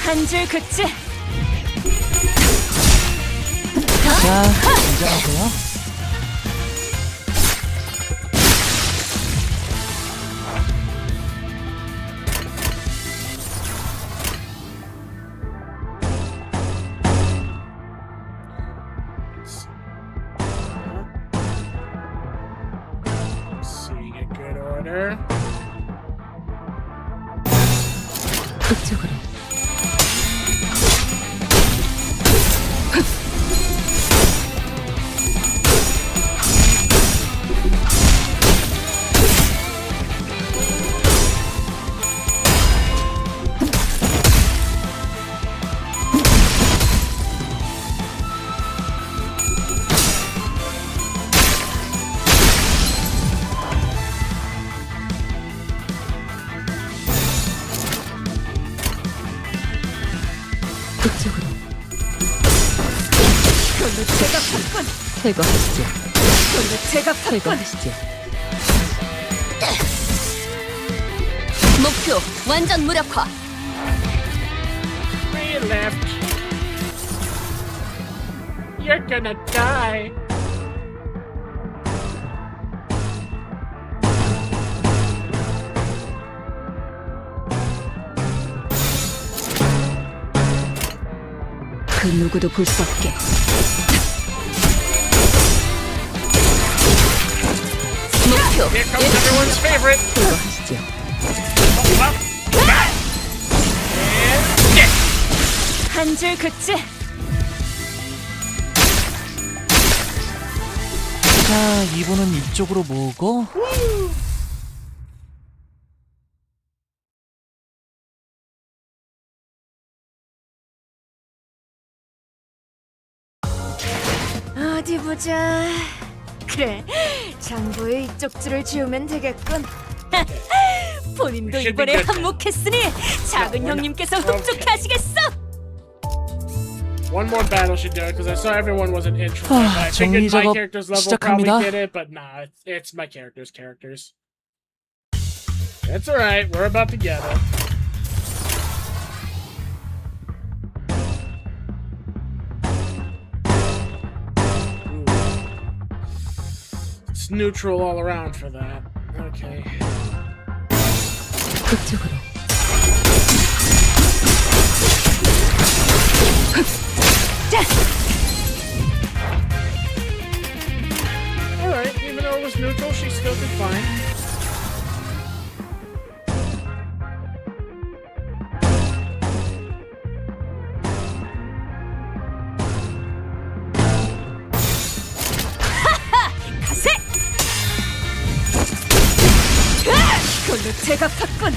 한 줄 긋지. 자, 긴장하세요. Seeing a good order. 그쪽으로. 제거하시죠. 이걸로 제가 봤군. 제거하시죠. 목표 완전 무력화. We left. You're gonna die. 그 누구도 볼 수 없게. 목표 Here comes everyone's favorite. 제거하시죠. 한 줄 긋지. 자, 이분은 이쪽으로 모으고 어디 보자. 그래, 장부의 이쪽 줄을 지우면 되겠군. 본인도 이번에 한몫했으니 작은 형님께서 흡족해 하시겠어. One more battle should do it because I saw everyone wasn't interested. I figured 정리 my 작업 character's level probably 시작합니다. did it, but nah, it's my characters. It's alright, we're about to get it. It's neutral all around for that. Okay. 그쪽으로. Alright, even though it was neutral, she still did fine. 가세! 이걸로 제가 봤군.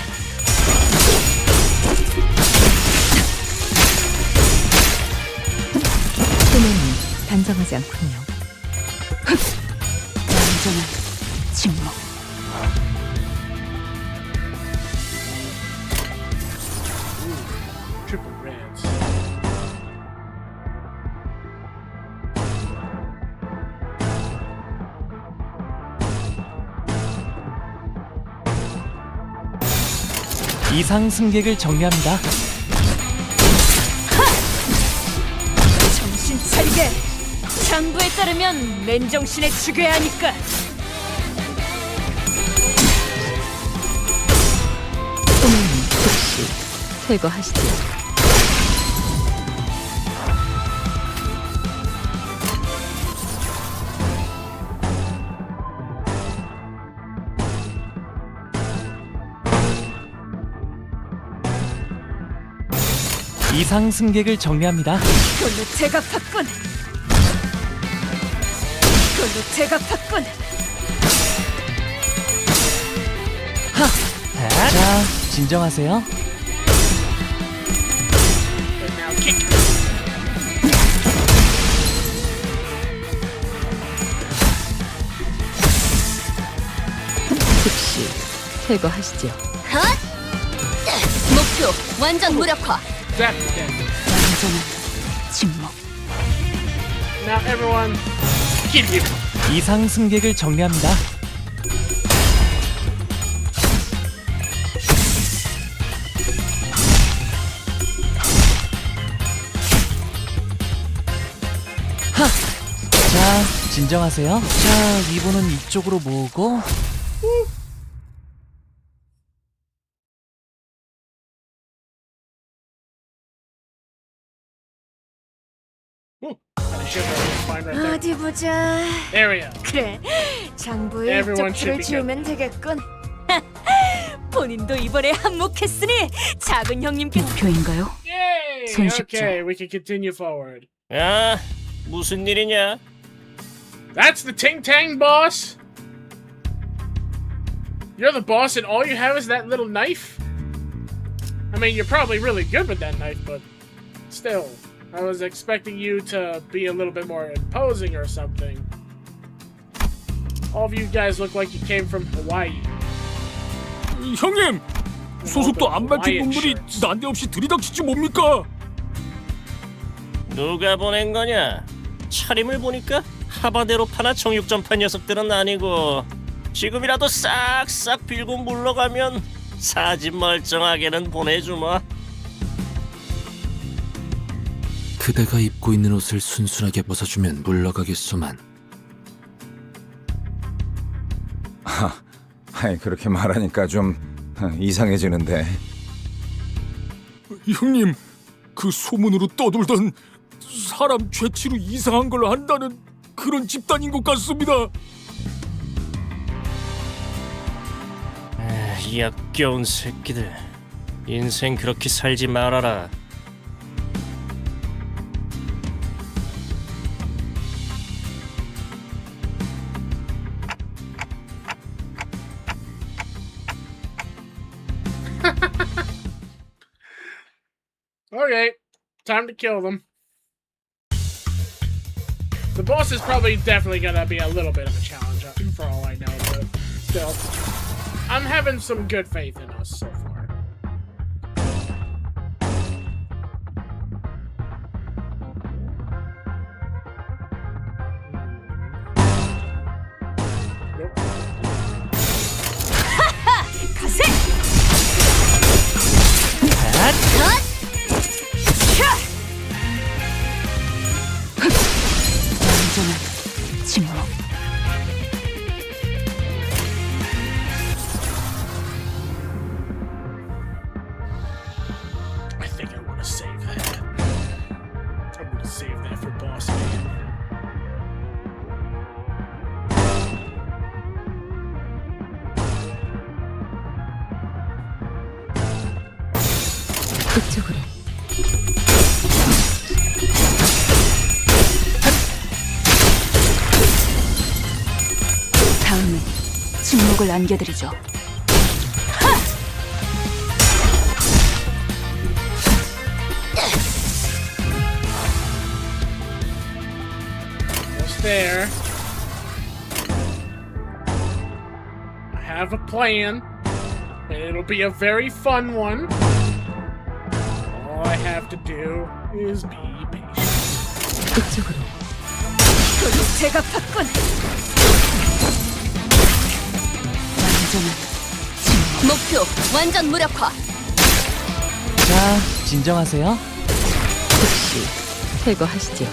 소매는 단정하지 않군요. 완전한 침묵. Triple reds. 이상 승객을 정리합니다. 정신 차리게. 장부에 따르면 맨정신에 죽여야 하니까. 소매는 즉시 제거하시죠. 이상 승객을 정리합니다. 이걸로 제가 봤군. 이걸로 제가 봤군. 자, 진정하세요. And now kick. 즉시 제거하시죠. 목표 완전 무력화. Exactly dead. 완전한 침묵. Now everyone, keep you. 이상 승객을 정리합니다. 자, 진정하세요. 자, 이분은 이쪽으로 모으고 Had a ship that was fine right there. 어디 보자. There we go. 그래, 장부의 Everyone 이쪽 should 줄을 be 지우면 되겠군. 본인도 이번에 한몫했으니 작은 형님께서 목표인가요? Yay! 손쉽죠. Okay, we can continue forward. 야, 무슨 일이냐? That's the Ting Tang boss? You're the boss and all you have is that little knife? I mean, you're probably really good with that knife, but still. I was expecting you to be a little bit more imposing or something. All of you guys look like you came from Hawaii. 형님, 소속도 안 밝힌 놈들이 난데없이 들이닥치지 뭡니까? 누가 보낸 거냐? 차림을 보니까 하바네로파나 정육점파 녀석들은 아니고 지금이라도 싹싹 빌고 물러가면 사진 멀쩡하게는 보내주마. 그대가 입고 있는 옷을 순순하게 벗어주면 물러가겠소만. 아이, 그렇게 말하니까 좀 이상해지는데. 형님, 그 소문으로 떠돌던 사람 죄치로 이상한 걸 한다는 그런 집단인 것 같습니다. 이 역겨운 새끼들. 인생 그렇게 살지 말아라. Okay, time to kill them. The boss is probably definitely gonna be a little bit of a challenge, for all I know, but still. I'm having some good faith in us so far. 가세! 완전한 침묵. I think I want to save that. I'm going to save that for boss man. 그쪽으로. 다음은 침묵을 안겨드리죠. Almost there. I have a plan, and it'll be a very fun one. All I have to do is be patient. 그쪽으로. 그걸로 제가 봤군. 완전한 목표 완전 무력화. 자, 진정하세요. 즉시 제거하시죠.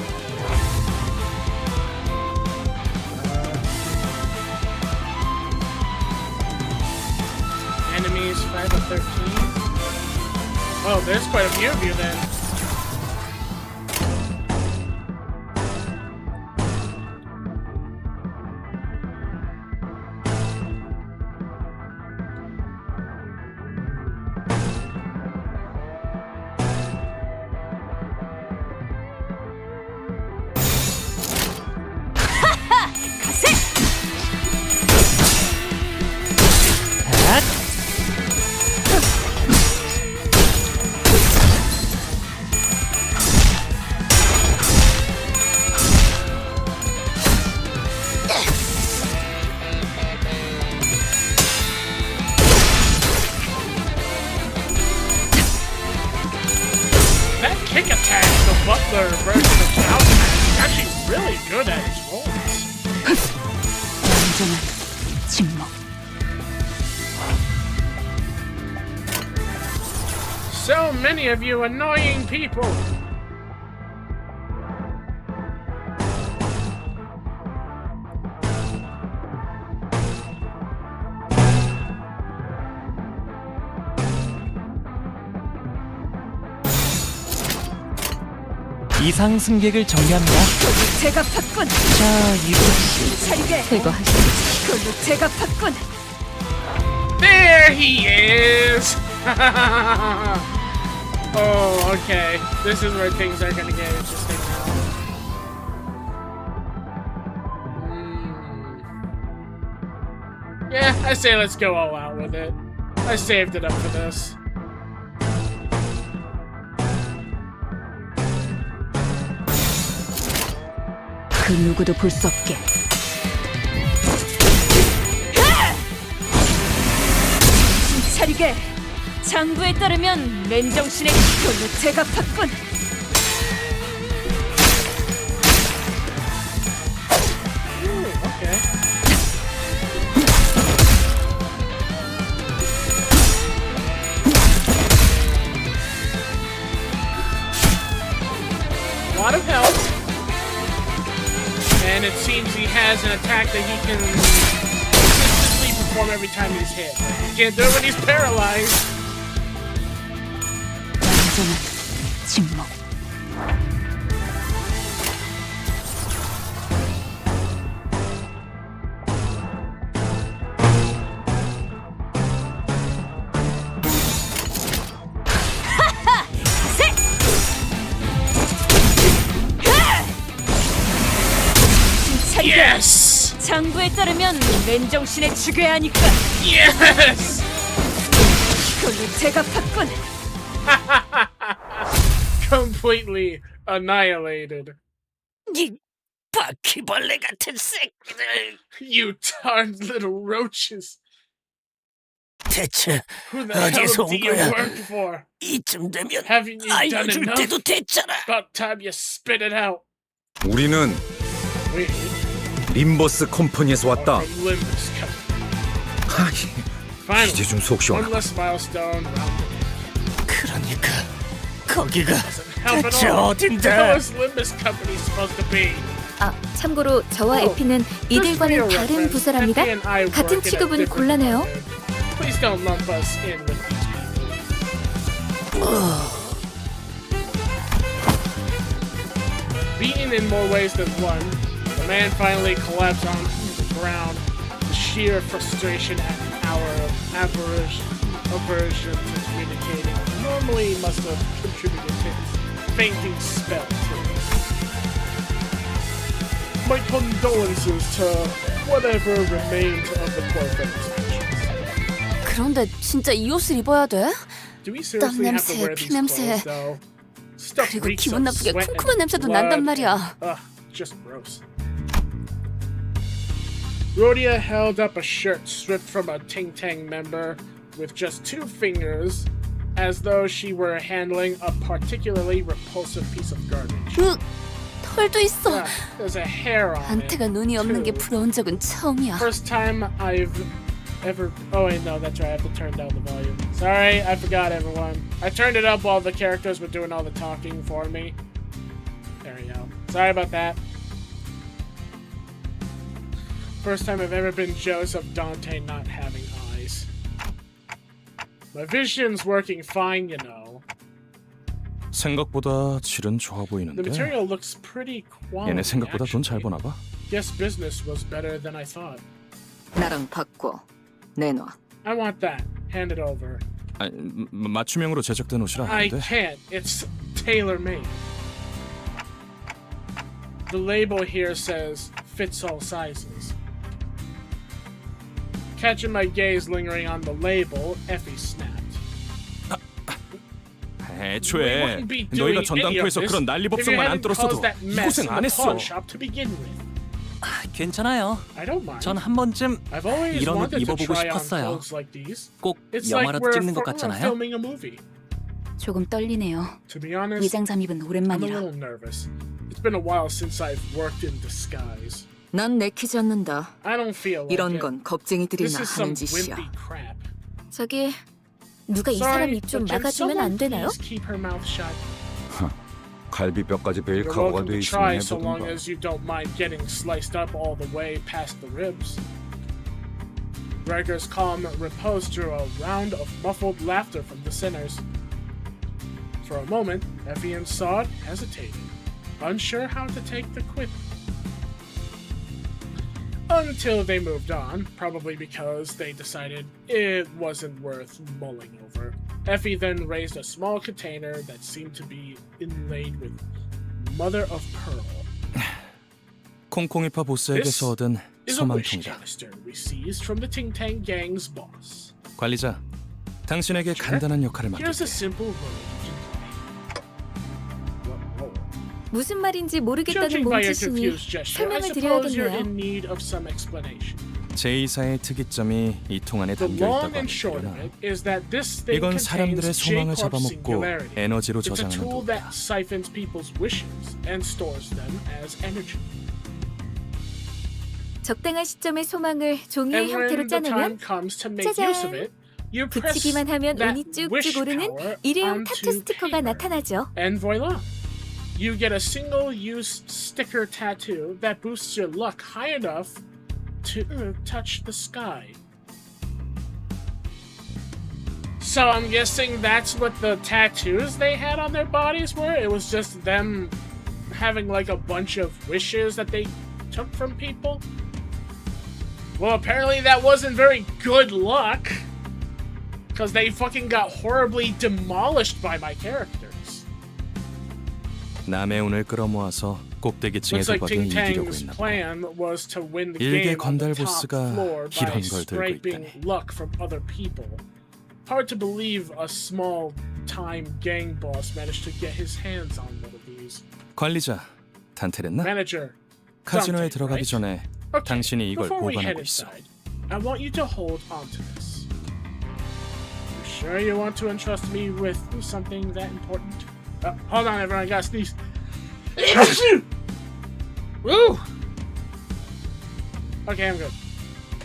Enemies 5 of 13. Oh, there's quite a few of you then. 가세! That kick attack, the butler version of Calvin, is actually really good at his roles. 완전한 침묵. So many of you annoying people. 이상 승객을 정리합니다. 그걸로 제가 봤군. 자, 이곳이 차리게. 제거하시죠. 그걸로 제가 봤군. There he is! Oh, okay. This is where things are gonna get interesting now. Yeah, I say let's go all out with it. I saved it up for this. 그 누구도 볼 수 없게. 차리게. 장부에 따르면 맨정신에 그걸로 제가 봤군. has an attack that he can consistently perform every time he's hit. He can't do it when he's paralyzed. 완전한 침묵. Yes! 장부에 따르면 맨정신에 죽여야 하니까. Yes! 이걸로 제가 봤군. Completely annihilated. 이 바퀴벌레 같은 새끼들. You darn little roaches. 대체 Who the hell 어디서 do 온 you 거야? work for? 이쯤 되면 Haven't you done 알려줄 enough? 때도 됐잖아. About time you spit it out. 우리는 Wait, 림버스 컴퍼니에서 왔다. from Limbus Company. 하이, 이제 좀 속 One 시원하다. less milestone. 그러니까 거기가 Help at 대체 all. 어딘데? How is Limbus Company supposed to be? 아, 참고로 저와 에피는 이들과는 다른 부서랍니다. 같은 취급은 곤란해요. Please don't lump us in with these people. Beaten in more ways than one, the man finally collapsed on the ground. The sheer frustration at our aversion to communicating normally must have contributed to his fainting spell. My condolences to whatever remained of the poor fellow's actions. 그런데 진짜 이 옷을 입어야 돼? Do we 땀 seriously have to 냄새, wear 피 these 냄새. clothes, though? Stuff 그리고 reeks 기분 of 나쁘게 sweat and 쿰쿰한 냄새도 blood 난단 and- 말이야. Ugh, just gross. Rhodia held up a shirt stripped from a Ting Tang member with just 2 fingers, as though she were handling a particularly repulsive piece of garbage. 털도 있어. There's a hair on it. 안테가 눈이 없는 게 too. 부러운 적은 처음이야. First time I've ever. Oh wait, no, that's right. I have to turn down the volume. Sorry, I forgot, everyone. I turned it up while the characters were doing all the talking for me. There we go. Sorry about that. First time I've ever been jealous of Dante not having eyes. My vision's working fine, you know. 생각보다 질은 좋아 The 보이는데. material looks pretty quality. 얘네 생각보다 돈 잘 actually. 버나 봐. Guess business was better than I thought. 나랑 바꿔 내놔. I want that. Hand it over. 아니, 맞춤형으로 제작된 옷이라 I 하는데. can't. It's tailor-made. The label here says fits all sizes. Catching my gaze lingering on the label, Effie snapped. 애초에 너희가 전당포에서 그런 난리법석만 안 떨었어도 이 고생 안 했어. 괜찮아요. I don't mind. 전 한 번쯤 I've always 이런 옷 wanted to 입어보고 try on 싶었어요. clothes like these. 꼭 It's like 영화라도 we're 찍는 것 we're 같잖아요. filming a movie. 조금 떨리네요. To be honest, 위장 잠입은 I'm a 오랜만이라. little nervous. It's been a while since I've worked in disguise. 난 내키지 않는다. I don't feel like 이런 it. 건 This 겁쟁이들이나 is some 하는 짓이야. wimpy crap. 저기 누가 이 사람 입 좀 but can 막아주면 안 someone 되나요? please keep her mouth shut? 갈비뼈까지 베일 You're 각오가 welcome 돼 to 있으면 try so long 해보든가. as you don't mind getting sliced up all the way past the ribs. Gregor's calm repose drew a round of muffled laughter from the sinners. For a moment, Effie and Sod hesitated, unsure how to take the quip. Until they moved on, probably because they decided it wasn't worth mulling over. Effie then raised a small container that seemed to be inlaid with mother of pearl. 콩콩이파 보스에게서 얻은 Is a wish 소망통이다. canister we seized from the Ting Tang Gang's boss. 관리자, 당신에게 간단한 역할을 Here's 맡길게. a simple role you can play. 무슨 말인지 모르겠다는 Judging by your 몸짓이니 confused gesture, I 설명을 suppose you're 드려야겠네요. in need of some explanation. 제2사의 특이점이 이 통 안에 The 담겨 long 있다고 and short of 합니다. it is that this thing 이건 사람들의 contains 소망을 J-Corp 잡아먹고 singularity. 에너지로 It's a 저장하는 tool 도구다. that siphons people's wishes and stores them as energy. 적당한 시점에 소망을 종이의 And 형태로 when the time 짜내면 comes to make use of it, you press 붙이기만 하면 that 운이 wish 쭉쭉 오르는 power 일회용 onto 타투 스티커가 paper. 나타나죠. And voila! you get a single-use sticker tattoo that boosts your luck high enough to touch the sky. So I'm guessing that's what the tattoos they had on their bodies were? It was just them having like a bunch of wishes that they took from people? Well, apparently that wasn't very good luck. Because they fucking got horribly demolished by my characters. 남의 운을 끌어모아서 꼭대기층의 Looks like 도박에 Ting 이기려고 Tang's 했나 봐. plan was to win the 일개 game on the 건달 top 보스가 floor by 이런 걸 들고 scraping 있다니. luck from other people. Hard to believe a small-time gang boss managed to get his hands on one of these. 관리자, 단테랬나? Manager, 카지노에 Dante, 들어가기 right? 전에 Okay, 당신이 이걸 before we head 보관하고 있어. inside, I want you to hold on to this. You sure you want to entrust me with something that important? Hold on, everyone, I gotta sneeze. Woo! Okay, I'm good.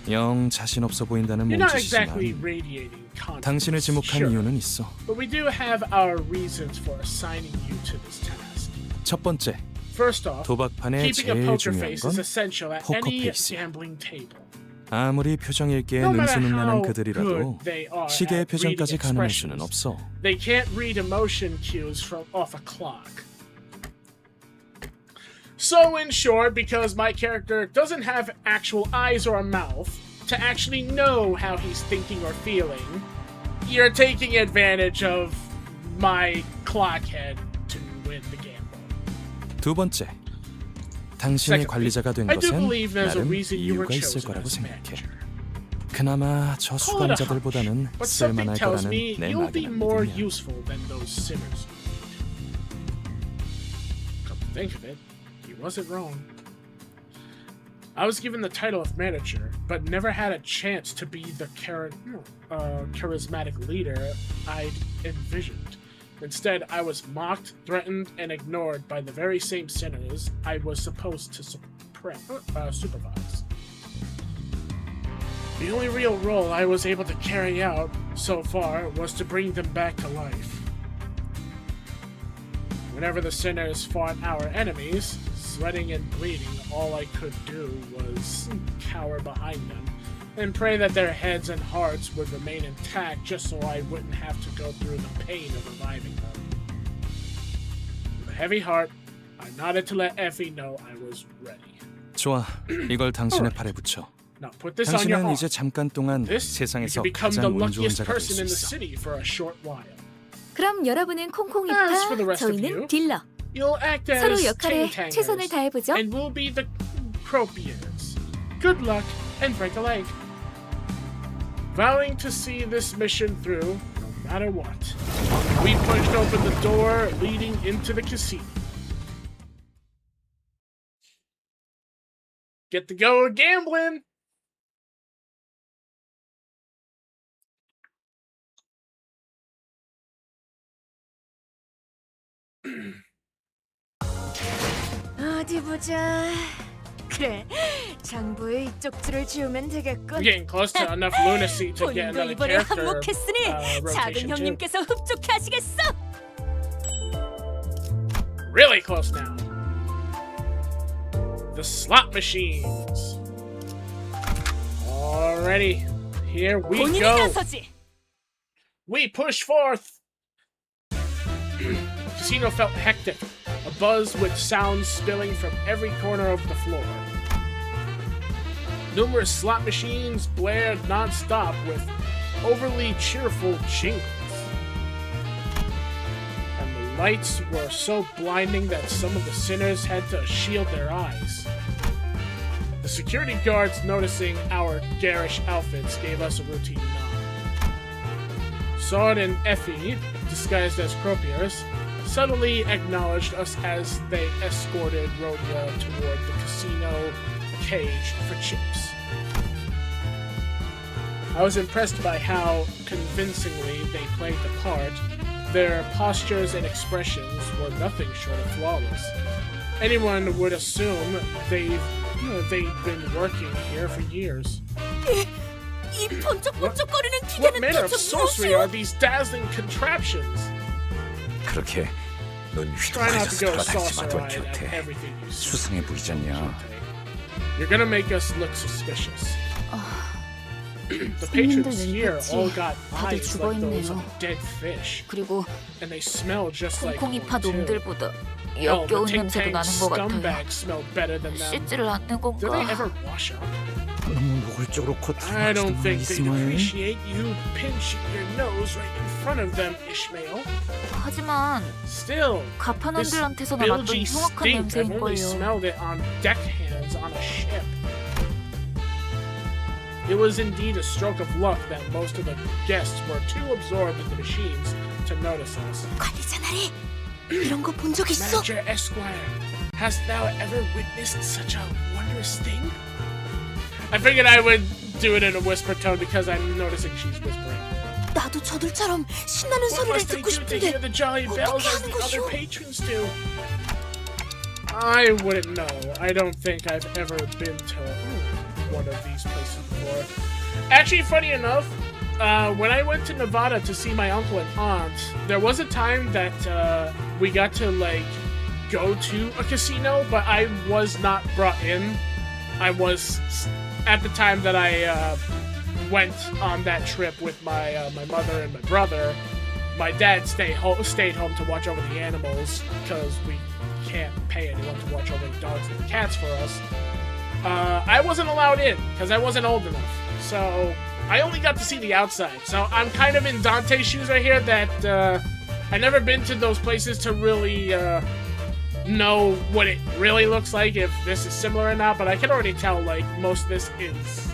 영 자신 없어 보인다는 You're not exactly 몸짓이지만 radiating 당신을 confidence, 지목한 sure, 이유는 있어. but we do have our reasons for assigning you to this task. 첫 번째, First off, 도박판의 keeping a 제일 poker 중요한 face 건 is essential at 포커 any 페이스야. gambling table. 아무리 표정 읽기에 No matter 능수능란한 how 그들이라도 good they are 시계의 at 표정까지 reading 가늠할 수는 expressions, 없어. they can't read emotion cues from off a clock. So in short, because my character doesn't have actual eyes or a mouth to actually know how he's thinking or feeling, you're taking advantage of my clockhead to win the gamble. 두 번째, 당신이 Secondly, 관리자가 된 I do 것엔 believe there's a 나름 reason you were 이유가 있을 chosen 거라고 as 생각해. manager. 그나마 저 Call it a hunch, 수감자들보다는 but something 쓸만할 tells 거라는 me 내 you'll be 막연한 more 믿음이야. useful than those sinners. Come to think of it, he wasn't wrong. I was given the title of manager, but never had a chance to be the charismatic leader I'd envisioned. Instead, I was mocked, threatened, and ignored by the very same sinners I was supposed to supervise. The only real role I was able to carry out so far was to bring them back to life. Whenever the sinners fought our enemies, sweating and bleeding, all I could do was cower behind them and pray that their heads and hearts would remain intact just so I wouldn't have to go through the pain of reviving them. With a heavy heart, I nodded to let Effie know I was ready. 좋아, 이걸 당신의 팔에 붙여. Now put this on your 당신은 arm. 이제 잠깐 동안 This, you 세상에서 can become the 가장 운 좋은 luckiest 자가 될 person 수 in the 있어. city for a short while. 그럼 여러분은 As for the 콩콩이파, rest of you, 저희는 딜러. You'll act 서로 as 역할에 ting-tangers, 최선을 다해보죠. and we'll be the croupiers. Good luck, and break a leg. Vowing to see this mission through, no matter what. We pushed open the door leading into the casino. Get to go gambling! 어디 보자. 그래, 장부에 이쪽 줄을 지우면 되겠군. We're getting close to enough lunacy to get 본인도 another 이번에 character 한몫했으니 작은 rotation too. 형님께서 흡족해 하시겠어. Really close now. The slot machines. Alrighty, here we 본인이 go. 나서지. We push forth. Casino felt hectic, a buzz with sounds spilling from every corner of the floor. Numerous slot machines blared non-stop with overly cheerful jingles. And the lights were so blinding that some of the sinners had to shield their eyes. The security guards, noticing our garish outfits, gave us a routine nod. Sword and Effie, disguised as croupiers, subtly acknowledged us as they escorted Rhodia toward the casino cage for chips. I was impressed by how convincingly they played the part. Their postures and expressions were nothing short of flawless. Anyone would assume they'd been working here for years. 이 번쩍번쩍거리는 What 기계는 manner of 대체 sorcery 무엇이오? are these dazzling contraptions? 그렇게 넌 Try not to 휘두르져서 go 돌아다니지 마, saucer 돈 eyed at 곁에. everything you see. 수상해 보이지 않냐? You're gonna make us look suspicious. The 손님들 patrons here all 눈빛이 got 다들 eyes like those 죽어있네요. of dead fish, 그리고 and they smell just like 콩콩이파 one too. 놈들보다 Hell, the 역겨운 Ting 냄새도 Tang 나는 것 같아요. scumbags smell better than them. 씻지를 않는 Do they 건가? ever wash up? 너무 노골적으로 I don't 코트를 think they'd 이스마엘. appreciate you pinching your nose right in front of them, Ishmael. 하지만 Still, this 가판원들한테서나 맡던 bilgy 흉악한 stink, I've only 냄새인걸요. smelled it on deckhands on a ship. It was indeed a stroke of luck that most of the guests were too absorbed in the machines to notice us. 관리자 나리 이런 거 본 적 있어? Manager Esquire, hast thou ever witnessed such a wondrous thing? I figured I would do it in a whisper tone because I'm noticing she's whispering. 나도 저들처럼 신나는 What 소리를 must they 듣고 do to 싶은데 hear the jolly bells 어떻게 as 하는 the other 것이오? patrons do? I wouldn't know. I don't think I've ever been to one of these places before. Actually, funny enough, when I went to Nevada to see my uncle and aunt, there was a time that we got to like go to a casino, but I was not brought in. I was at the time that I went on that trip with my mother and my brother. My dad stayed home to watch over the animals because we can't pay anyone to watch over the dogs and the cats for us. I wasn't allowed in because I wasn't old enough, so I only got to see the outside. So I'm kind of in Dante's shoes right here that I've never been to those places to really know what it really looks like, if this is similar or not, but I can already tell like most of this is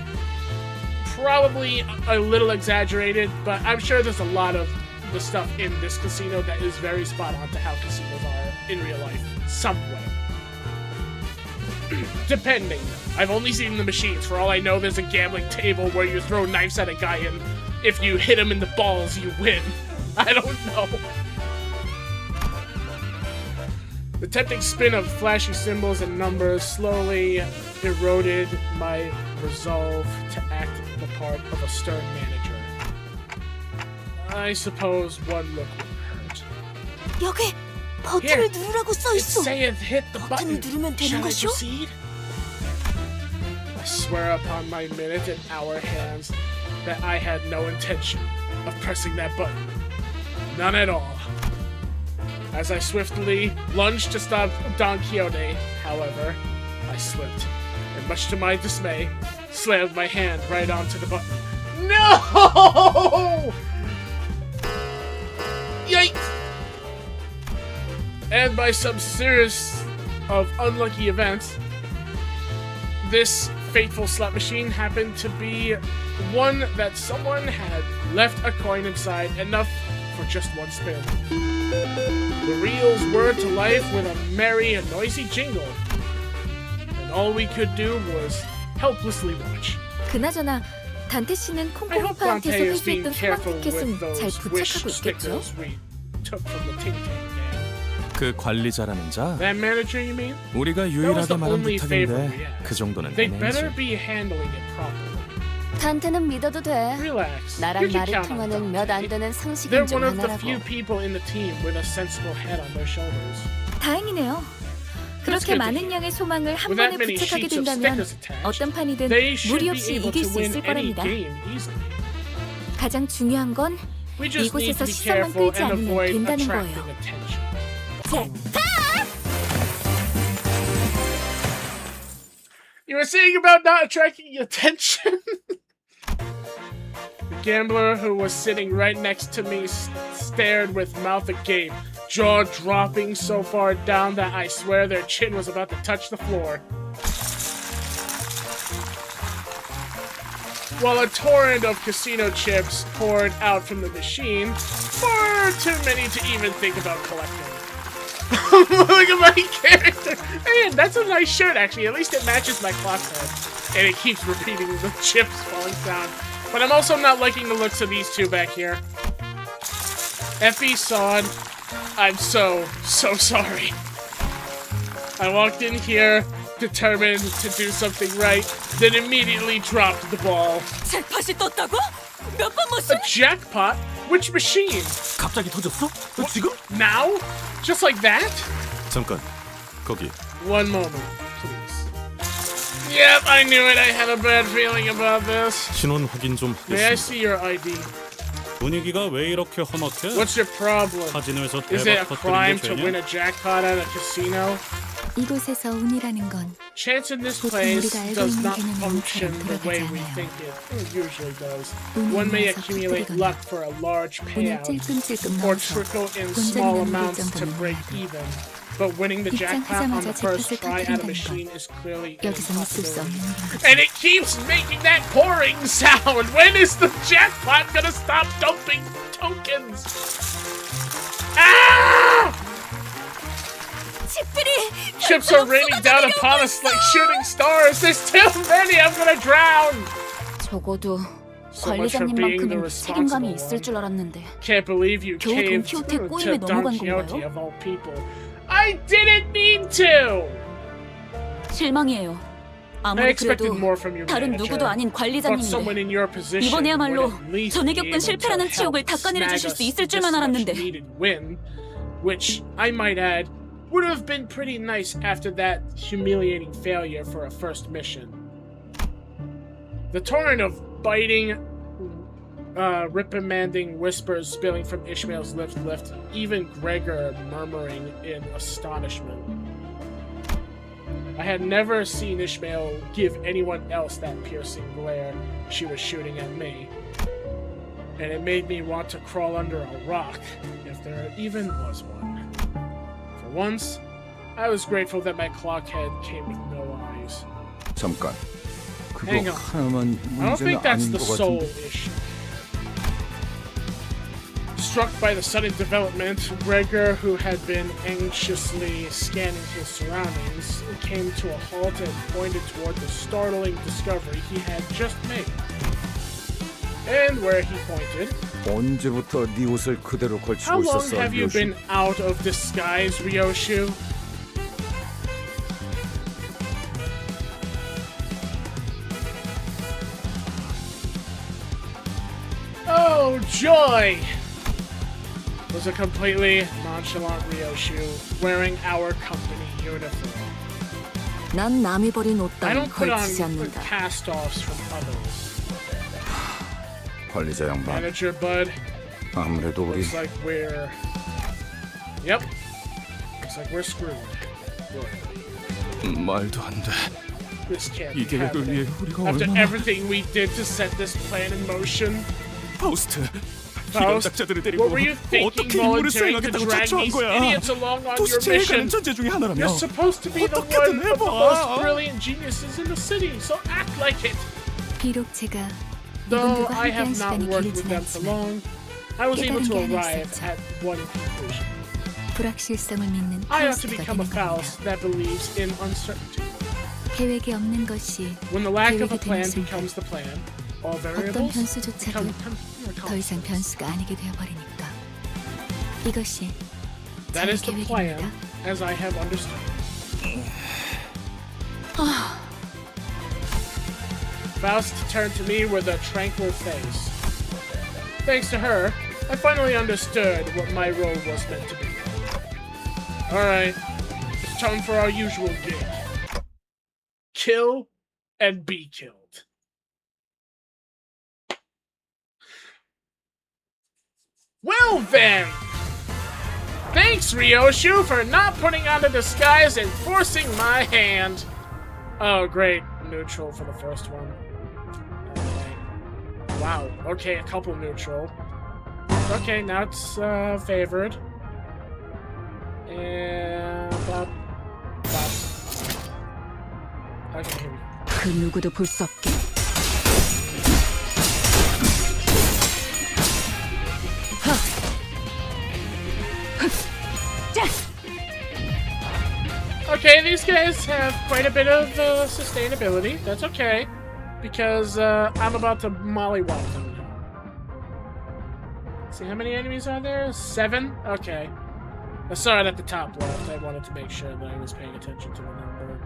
probably a little exaggerated, but I'm sure there's a lot of the stuff in this casino that is very spot on to how casinos are in real life, some way. Depending. I've only seen the machines. For all I know, there's a gambling table where you throw knives at a guy and if you hit him in the balls, you win. I don't know. The tempting spin of flashy symbols and numbers slowly eroded my resolve to act the part of a stern manager. I suppose one look wouldn't hurt. 여기 버튼을 누르라고 써 It 있어. saith hit the button. 버튼을 누르면 되는 Shall I 것이오? proceed? I swear upon my minute and hour hands that I had no intention of pressing that button. None at all. As I swiftly lunged to stop Don Quixote, however, I slipped, and much to my dismay, slammed my hand right onto the button. No! Yikes! And by some series of unlucky events, this fateful slot machine happened to be one that someone had left a coin inside, enough for just one spin. The reels whirred to life with a merry and noisy jingle, and all we could do was helplessly watch. 그나저나 단테 씨는 I hope 콩콩파한테서 Dante is being 회수했던 careful 소방 티켓은 with 잘 those wish 부착하고 있겠죠? stickers we took from the Ting Tang gang. 그 관리자라는 자, That manager, you mean? 우리가 That was 유일하게 the 말한 only favor we 부탁인데 asked. 그 정도는 They better 해내지. be handling it properly. 단테는 믿어도 돼. Relax. 나랑 You can 말이 count on 통하는 몇 안 Dante. 되는 They're 상식인 중 one of the 하나라고. few people in the team with a sensible head on their shoulders. 다행이네요. That's 그렇게 good to 많은 hear. 양의 소망을 한 With that 번에 many 부착하게 sheets of 된다면 stickers attached, 어떤 판이든 they should 무리 be 없이 able 이길 to 수 win 있을 any 거랍니다. game easily. 가장 중요한 건 We just need 이곳에서 to be 시선만 careful 끌지 and 않으면 avoid 된다는 attracting 거예요. attention. You were saying about not attracting attention? The gambler who was sitting right next to me stared with mouth agape, jaw dropping so far down that I swear their chin was about to touch the floor. While a torrent of casino chips poured out from the machine, far too many to even think about collecting. Look at my character! Man, that's a nice shirt actually, at least it matches my cloth head. And it keeps repeating the chips falling down. But I'm also not liking the looks of these two back here. Effie Sod, I'm so sorry. I walked in here determined to do something right, then immediately dropped the ball. 잭팟이 떴다고? 몇 번 못 A jackpot? Which machine? 갑자기 터졌어? 지금? Now? Just like that? 잠깐. 거기. One moment, please. Yep, I knew it. I had a bad feeling about this. 신원 확인 좀 May I 하겠습니다. see your ID? 분위기가 왜 이렇게 험악해? What's your problem? 카지노에서 Is it a 대박 crime 터뜨린 to 게 win 죄냐? a jackpot at a casino? 이곳에서 운이라는 건 Chance in this 보통 place 우리가 알고 does 있는 not 개념의 function 운처럼 the way 돌아가지 we 않아요. think it usually does. 운이 One may 모여서 accumulate 터뜨리거나 luck for a large 운을 payout, 찔끔찔끔 or 넣어서 trickle in 본전이 small 남길 amounts to 정도는 break 몰라도 even. But winning the jackpot on the 입장하자마자 first 잭팟을 try at a 터뜨린다는 machine 건 is clearly an 여기서는 쓸 수 impossibility. 없는 일인 거지. And it keeps making that pouring sound! When is the jackpot gonna stop dumping tokens? Ah! Chips are raining down upon us like shooting stars! There's too many! I'm gonna drown! 적어도 So much for being the 관리자님만큼은 책임감이 responsible 있을 one. 줄 알았는데 Can't believe you 겨우 caved 돈키호테 to 꼬임에 Don 넘어간 Quixote 건가요? of all people. I didn't mean to! 실망이에요. I 아무리 expected 그래도 more from your 다른 manager, 누구도 아닌 but someone 관리자님인데 in your position 이번에야말로 would at least 전에 be 겪은 able to 실패라는 help 치욕을 닦아내려 snag 주실 us 수 있을 this 줄만 much 알았는데 needed win, which I might add would have been pretty nice after that humiliating failure for a first mission. The torrent of biting, reprimanding whispers spilling from Ishmael's lips left even Gregor murmuring in astonishment. I had never seen Ishmael give anyone else that piercing glare she was shooting at me, and it made me want to crawl under a rock, if there even was one. For once, I was grateful that my clock head came with no eyes. 잠깐. 그거 Hang on. 하나만 I don't 문제는 think that's 아닌 the 것 sole 같은데. issue. Struck by the sudden development, Gregor, who had been anxiously scanning his surroundings, came to a halt and pointed toward the startling discovery he had just made. And where he pointed, 언제부터 네 옷을 그대로 how 걸치고 long 있었어, have you 요시? been out of disguise, Ryoshu? Oh, joy! Was a completely nonchalant Ryoshu wearing our company uniform. 난 남이 버린 옷 I 따윈 don't put 걸치지 on 않는다. cast-offs from others. 관리자 양반. Manager Bud, 아무래도 우리 looks like we're... Yep. Looks like we're screwed. 말도 안 돼. This can't 이 be 계획을 위해 happening. 우리가 After 얼마나 everything we did to set this plan in motion, 파우스트. 이런 Faust, 작자들을 데리고 what were you thinking 어떻게 임무를 volunteering to 수행하겠다고 drag 자처한 these 거야? idiots along on your 도시체에 가는 mission? 천재 중에 하나라며. You're supposed to be the 어떻게든 one of the 해봐. most brilliant geniuses in the city, so act like it. 비록 제가 Though 이분들과 I 함께한 have not 시간이 worked 길진 with them for 않지만 long, I was able to 깨달은 게 하나 arrive 있었죠. at one conclusion. 불확실성을 믿는 I ought to 파우스트가 become a 되는 겁니다. Faust that believes in uncertainty. 계획이 없는 것이 When the lack of a 계획이 plan 되는 순간 becomes the plan, all 어떤 variables 변수조차도 become 더 이상 변수가 아니게 되어버리니까 이것이 That 저의 is the plan, 계획입니다. as I have understood. Faust turned to me with a tranquil face. Thanks to her, I finally understood what my role was meant to be. Alright, it's time for our usual gig. Kill and be killed. Well then! Thanks, Ryoshu, for not putting on a disguise and forcing my hand. Oh, great. Neutral for the first one. Wow. Okay, a couple neutral. Okay, now it's favored. And okay, here we go. 그 누구도 볼 수 없게. Okay, these guys have quite a bit of sustainability. That's okay, because I'm about to mollywop them now. See, how many enemies are there? 7? Okay. I saw it at the top left. I wanted to make sure that I was paying attention to the number.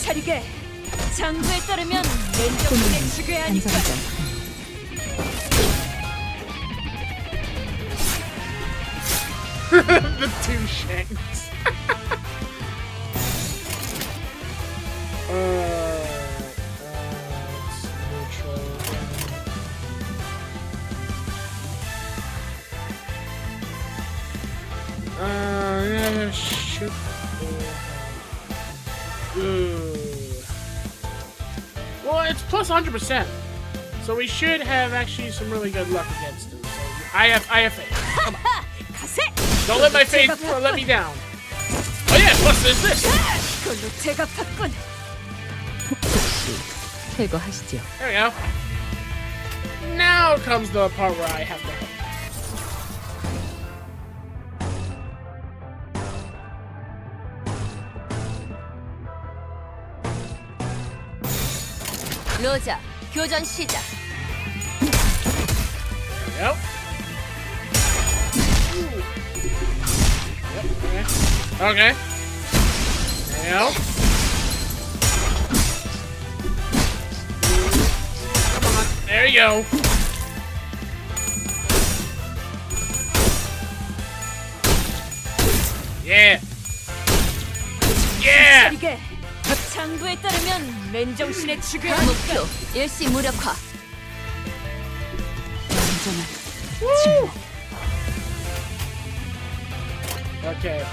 차리게. 장부에 따르면 맨정신에 죽여야 하니까. The two shanks. It's neutral. Yeah, shoot. Well, it's plus 100%. So we should have actually some really good luck against him. So I have faith. Come on. Don't let my faith let me down. Oh yeah, plus there's this. 그걸로 제가 받군. 제거하시죠. There we go. Now comes the part where I have to help. 로자, 교전 시작. There we go. Yep, okay. There you go. Come on. There you go. Yeah. Yeah. 차리게. 장부에 따르면 맨정신에 죽여야 하니까. 목표 일시 무력화. Woo! Okay.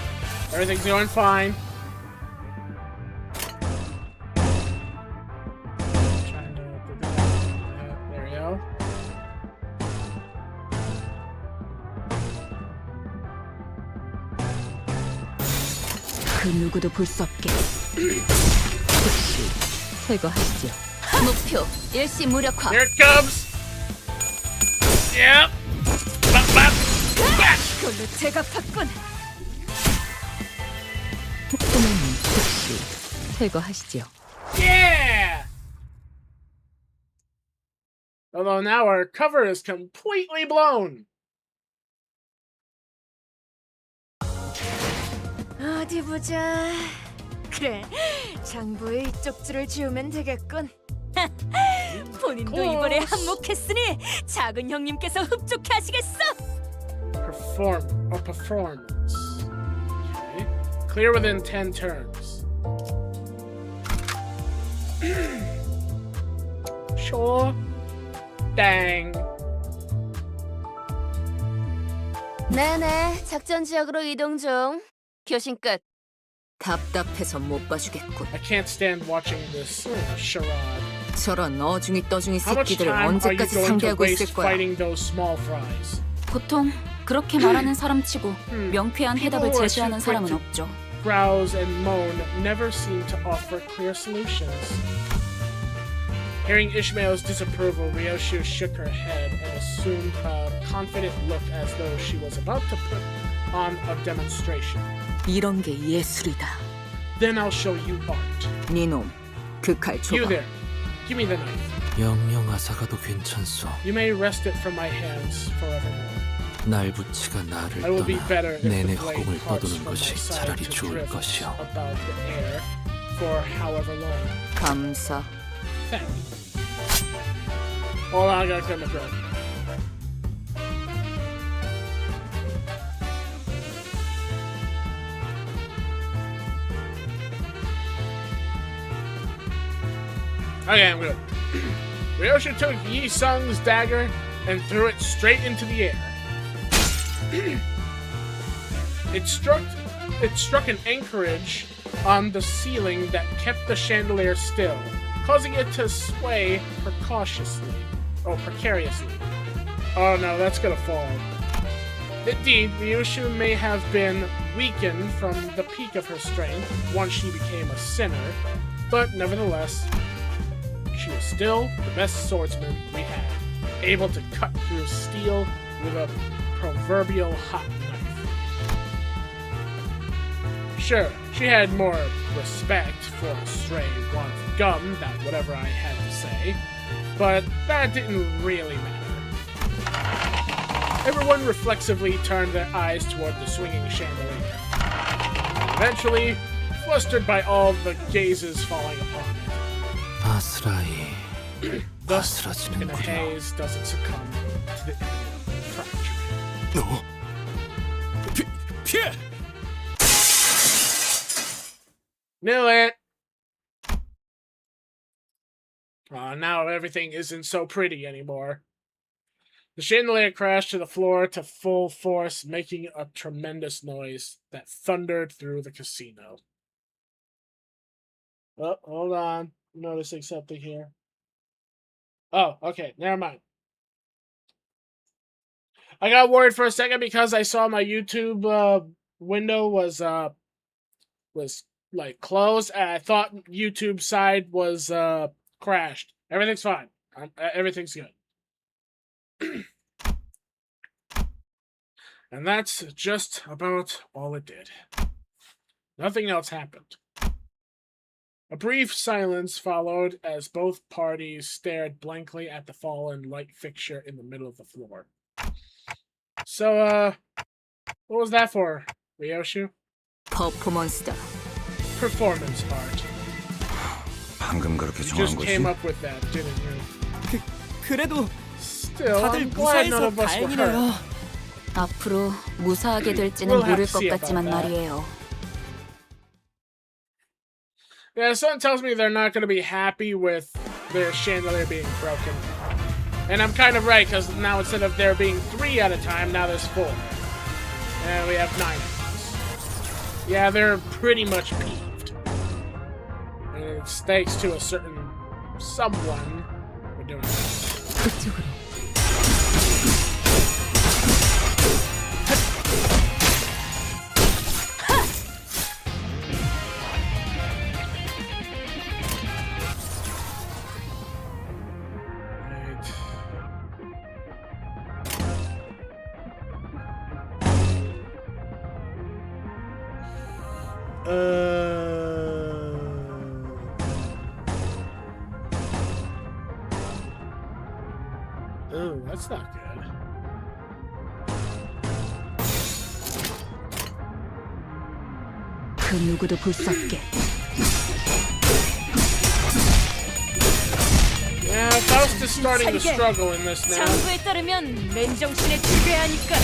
Everything's going fine. Trying to do that. There we go. 그 누구도 볼 수 없게. 제거하시죠. 목표 일시 무력화. Here it comes. Yep. Bop, bop. Back. 그걸로 제가 받군. 소매님 즉시 제거하시죠. Yeah. Although now our cover is completely blown. 어디 보자. 그래, 장부에 이쪽 줄을 지우면 되겠군. 본인도 이번에 한몫했으니 작은 형님께서 흡족해 하시겠어. Performance. Okay. Clear within 10 turns. Sure. Dang. 네네, 작전 지역으로 이동 중. 교신 끝. 답답해서 못 봐주겠군. I can't stand watching this charade. 저런 어중이 떠중이 How much 새끼들을 time are you 언제까지 going to 상대하고 waste 있을 거야? fighting those small fries? 보통 그렇게 말하는 사람치고 명쾌한 해답을 제시하는 사람은 없죠. Browse and moan never seem to offer clear solutions. Hearing Ishmael's disapproval, Ryoshu shook her head and assumed a confident look as though she was about to put on a demonstration. 이런 게 예술이다. Then I'll show you art. 니놈, 그 칼 You 줘봐. there. Give me the knife. 영영 아사가도 괜찮소. You may wrest it from my hands forevermore. 날부치가 나를 I will be better 떠나 if the 내내 blade 허공을 parts 떠도는 from my 것이 side 차라리 to 좋을 drift 것이오. about the air for however long. 감사. Thank you. All I got to go. Okay, I'm good. Ryosha took Yi Sung's dagger and threw it straight into the air. It struck an anchorage on the ceiling that kept the chandelier still, causing it to sway precariously. Oh no, that's gonna fall. Indeed, Ryosha may have been weakened from the peak of her strength once she became a sinner, but nevertheless, she was still the best swordsman we had, able to cut through steel with a proverbial hot knife. Sure, she had more respect for a stray wad of gum than whatever I had to say, but that didn't really matter. Everyone reflexively turned their eyes toward the swinging chandelier. Eventually, flustered by all the gazes falling upon it. 아스라이 Thus, in a 아스라지는구나. haze, doesn't succumb to the imminent fracture. 피해! Knew it! Now everything isn't so pretty anymore. The chandelier crashed to the floor to full force, making a tremendous noise that thundered through the casino. Oh, hold on. I'm noticing something here. Oh, okay. Never mind. I got worried for a second because I saw my YouTube window was like closed, and I thought YouTube side was crashed. Everything's fine. Everything's good. And that's just about all it did. Nothing else happened. A brief silence followed as both parties stared blankly at the fallen light fixture in the middle of the floor. So, what was that for, Ryoshu? 퍼포먼스다. Performance art. 방금 그렇게 You 정한 just 거지? came up with that, didn't you? 그래도 Still, 다들 I'm glad none 무사해서 of us were hurt. 다행이네요. 앞으로 무사하게 될지는 We'll have 모를 to 것 see about 같지만 that. 말이에요. Yeah, someone tells me they're not going to be happy with their chandelier being broken. And I'm kind of right, because now instead of there being 3 at a time, now there's 4. And we have 9 of these. Yeah, they're pretty much peeved. And it's thanks to a certain someone for doing that. 그쪽으로. Oh, that's not good. 그 누구도 볼 수 없게. Yeah, Faust is starting to struggle in this now. 장부에 따르면 맨정신에 지배하니까.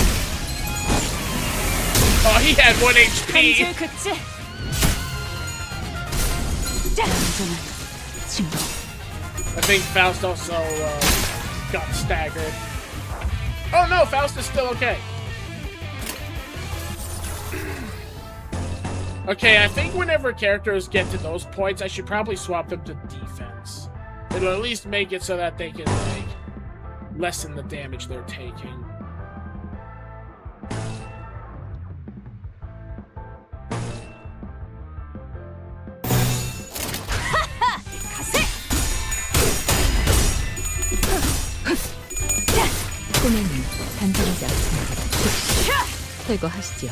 Oh, he had 1 HP. 한줄 그치? 완전한 증거. I think Faust also got staggered. Oh no, Faust is still okay. Okay, I think whenever characters get to those points, I should probably swap them to defense. It'll at least make it so that they can, like, lessen the damage they're taking. 꼬매는 단정하지 않습니다. 제거하시죠.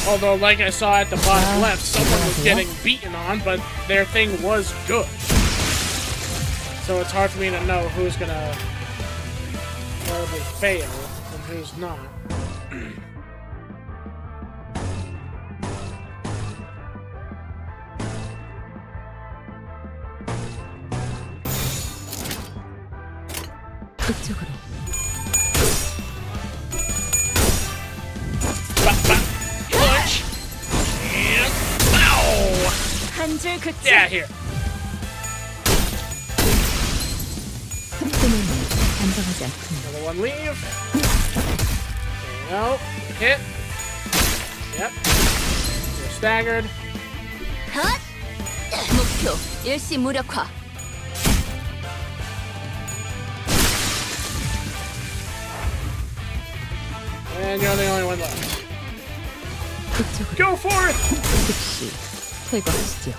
Although, like I saw at the bottom left, someone was getting beaten on, but their thing was good. So it's hard for me to know who's gonna probably fail and who's not. 그쪽으로. Punch! And bow! 한줄 그치? Yeah, here. 꼬매는 단정하지 않습니다. Another one leave. There you go. Hit. Yep. You're staggered. 헛! 목표 일시 무력화. And you're the only one left. 그쪽으로. Go for it! 즉시 제거하시죠.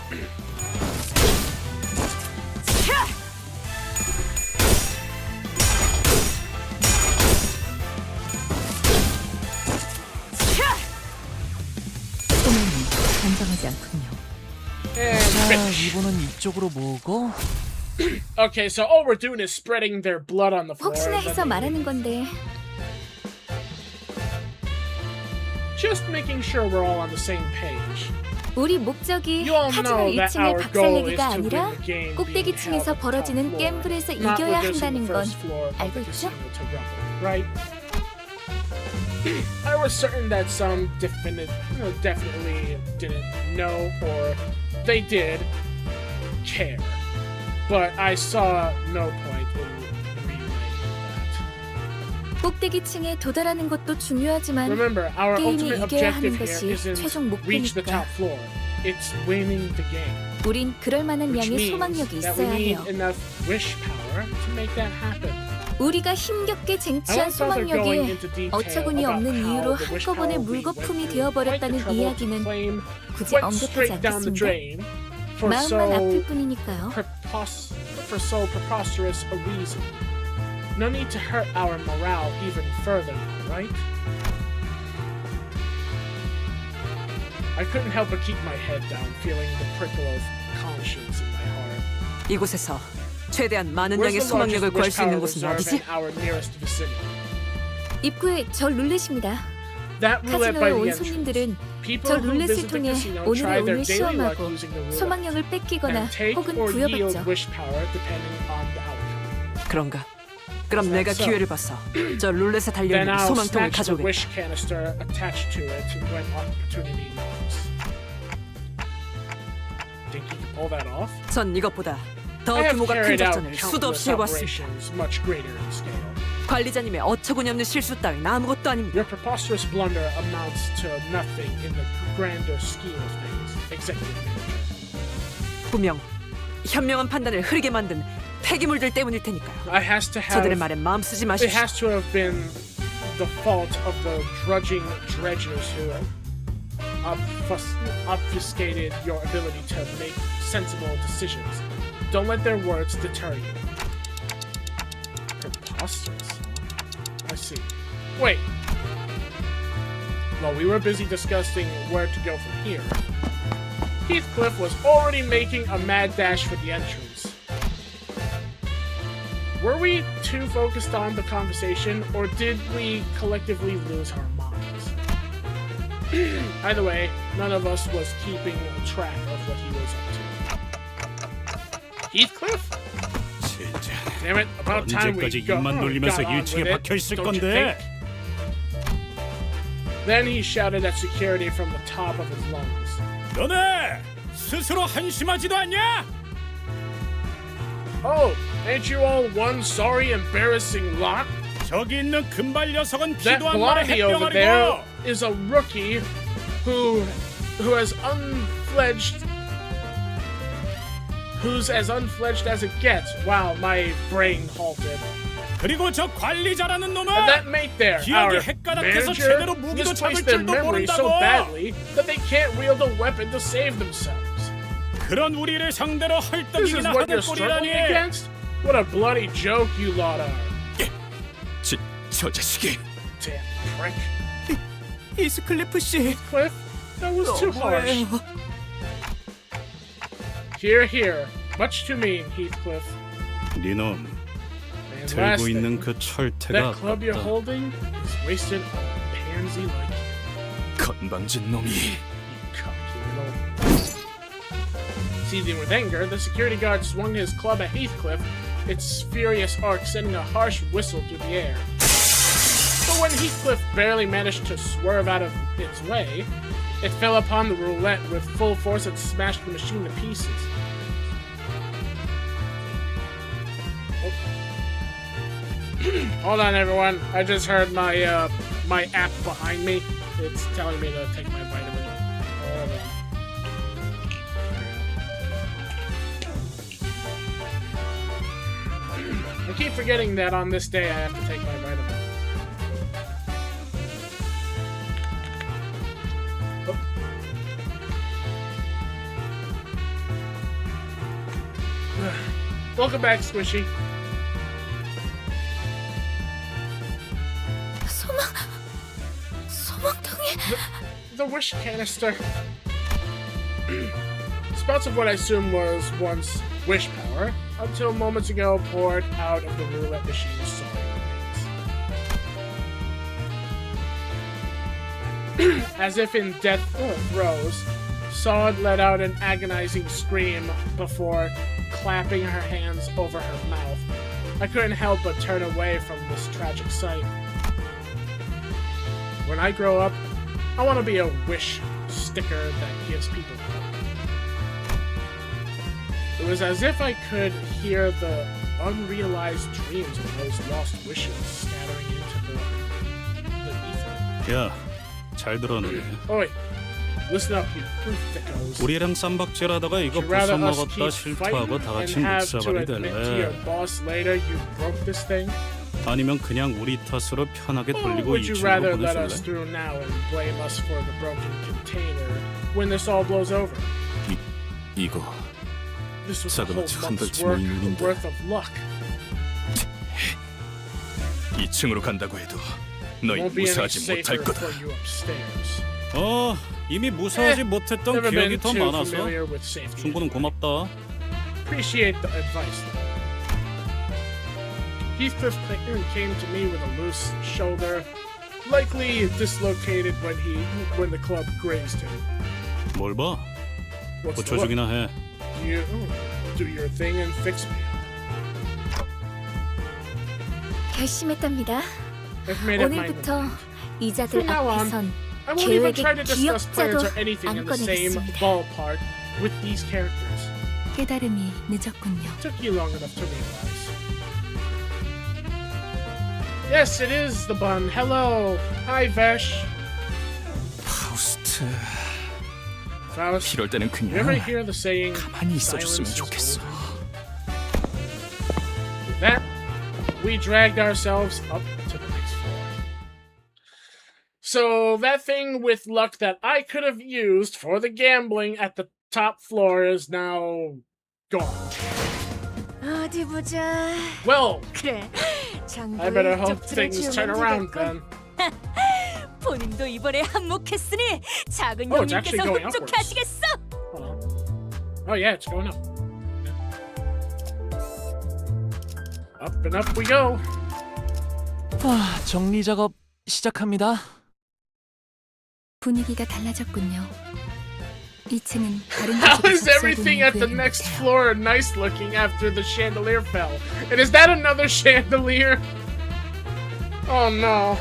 꼬매는 단정하지 않군요. And 자, finish. 이번은 이쪽으로 모으고 Okay, so all we're doing is spreading their blood on the floor. 혹시나 해서 말하는 건데 Just making sure we're all on the same page. 우리 목적이 You all 카지노 know that 1층의 our goal is 박살내기가 to win 아니라 the game 꼭대기 being 층에서 held at the top 벌어지는 floor, 갬블에서 not 이겨야 reducing 한다는 the 건 first floor of 알고 the 있죠? casino to rubble, right? I was certain that some definitely didn't know, or they did care, but I saw no point in relaying that. 꼭대기 층에 도달하는 것도 중요하지만 Remember, our 게임이 ultimate 이겨야 하는 objective here 것이 최종 isn't reach the top 목표니까 floor. It's winning the game. 우린 그럴 만한 Which 양의 means 소망력이 that we 있어야 need 해요. enough wish power to make that happen. 우리가 힘겹게 I 쟁취한 won't bother going 소망력이 into detail 어처구니 about 없는 how 이유로 the wish 한꺼번에 power we went 물거품이 through, 되어버렸다는 quite the trouble to 이야기는 claim, 굳이 went 언급하지 straight down the 않겠습니다. drain for 마음만 아플 so 뿐이니까요. preposterous a reason. No need to hurt our morale even further, right? I couldn't help but keep my head down, feeling the prickle of conscience in my heart. 이곳에서 최대한 많은 Where's 양의 the 소망력을 largest 구할 wish 수 있는 power 곳은 reserve 어디지? in our nearest vicinity? 입구에 절 룰렛입니다. That roulette by 카지노에 the 온 entrance. 손님들은 People 저 who 룰렛을 visit the 통해 casino 오늘의 try their 운을 daily luck 시험하고 using the roulette 소망력을 뺏기거나 and take 혹은 or yield 부여받죠. wish power depending on the outcome. 그런가? 그럼 내가 so? 기회를 봐서 저 룰렛에 Then 달려있는 I'll 소망통을 snatch the 가져오겠다. wish canister attached to it when opportunity knocks. Think you can pull that off? 전 이것보다 더 I have 규모가 큰 carried out 작전을 수도 countless 없이 해봤습니다. operations much greater in scale. 관리자님의 어처구니 없는 실수 따윈 아무것도 아닙니다. Your preposterous blunder amounts to nothing in the grander scheme of things, Executive Manager. 분명 현명한 판단을 흐리게 만든 폐기물들 때문일 테니까요. I has to 저들의 have. 말에 마음 쓰지 It 마십시오. has to have been the fault of the drudging dredgers who obfuscated your ability to make sensible decisions. Don't let their words deter you. Preposterous. I see. Wait. While we were busy discussing where to go from here, Heathcliff was already making a mad dash for the entrance. Were we too focused on the conversation, or did we collectively lose our minds? Either way, none of us was keeping track of what he was up to. Heathcliff? Damn it, about time we 언제까지 got 입만 on 놀리면서 with 1층에 it, 박혀 있을 don't you 건데? think? Then he shouted at security from the top of his lungs. 너네 스스로 한심하지도 않냐? Oh, ain't you all one sorry, embarrassing lot? 저기 있는 금발 녀석은 That 피도 안 말의 blondie over there 햇병아리고 is a rookie who's as unfledged as it gets. Wow, my brain halted. 그리고 저 관리자라는 And 놈은 that mate there, 기억이 our 헷가닥해서 manager, 제대로 무기도 잡을 misplaced their 줄도 memory so 모른다고. badly that they can't wield a weapon to save themselves. 그런 우리를 상대로 This is 헐떡이기나 what 하는 you're struggling 꼴이라니. against? What a bloody joke you lot are. 저 자식이 Damn prick. 히스클리프 씨, Cliff, that was too harsh. 너무해요. Here, here. Much too mean, Heathcliff. 네놈 And 들고 last 있는 thing, 그 철퇴가 that club you're 아깝다. holding is wasted on a pansy like you. 건방진 놈이 You cocky little. Seething with anger, the security guard swung his club at Heathcliff, its furious arc sending a harsh whistle through the air. But when Heathcliff barely managed to swerve out of its way, it fell upon the roulette with full force and smashed the machine to pieces. Oh. Hold on, everyone. I just heard my my app behind me. It's telling me to take my vitamin. Hold on. I keep forgetting that on this day I have to take my vitamin. Oh. Welcome back, Squishy. 소망통이 The wish canister. Spouts of what I assume was once wish power, until moments ago poured out of the roulette machine's sorry remains. as if in death throes, Sod let out an agonizing scream before clapping her hands over her mouth. I couldn't help but turn away from this tragic sight. When I grow up, I want to be a wish sticker that gives people hope. It was as if I could hear the unrealized dreams of those lost wishes scattering into the ether. 야, 잘 들어내. Oi, listen up, you proof thickos. 우리랑 쌈박질하다가 이거 Would you rather 부숴 us 먹었다 keep 실토하고 fighting 다 같이 and have to 묵사발이 admit to your 될래? boss later you broke this thing? 아니면 그냥 우리 탓으로 편하게 Or 돌리고 would you rather 2층으로 let us 보내줄래? through now and blame us for the broken container when this all blows over? 이거 This was a whole 자그마치 한 month's 달치 work, 모인 일인데. worth of luck. 2층으로 간다고 해도 너희 Won't be any 무사하지 못할 safer 거다. for you upstairs. 이미 무사하지 못했던 Never 기억이 been 더 too 많아서 familiar with safety. 충고는 고맙다. Appreciate the advice, though. Heathcliff came to me with a loose shoulder, likely dislocated when the club grazed him. 뭘 봐? What's the look? 고쳐주기나 해. You do your thing and fix me. 결심했답니다. I've made up my 오늘부터 mind. 이자들 From now on, 앞에선 I won't even 계획의 try to discuss plans or 기억자도 anything in 안 the same 꺼내겠습니다. ballpark with these characters. 깨달음이 늦었군요. Took you long enough to realize. Yes, it is the bun. Hello. Hi, Vesh. 파우스트. Faust, 이럴 때는 you ever 그냥 hear the saying, 가만히 있어줬으면 silence is 좋겠어. golden? With that, we dragged ourselves up to the next floor. So that thing with luck that I could have used for the gambling at the top floor is now gone. 어디 보자. Well, 그래. I better hope things turn around then. 본인도 이번에 한몫했으니 작은 Oh, it's actually 형님께서 going 흡족해 upwards. 하시겠어. Hold on. Oh yeah, it's going up. Up and up we go. 정리 작업 시작합니다. 분위기가 달라졌군요. 2층은 다른 How 곳으로 is everything at the 구역인 것 next 같아요. floor nice looking after the chandelier fell? And is that another chandelier? Oh no.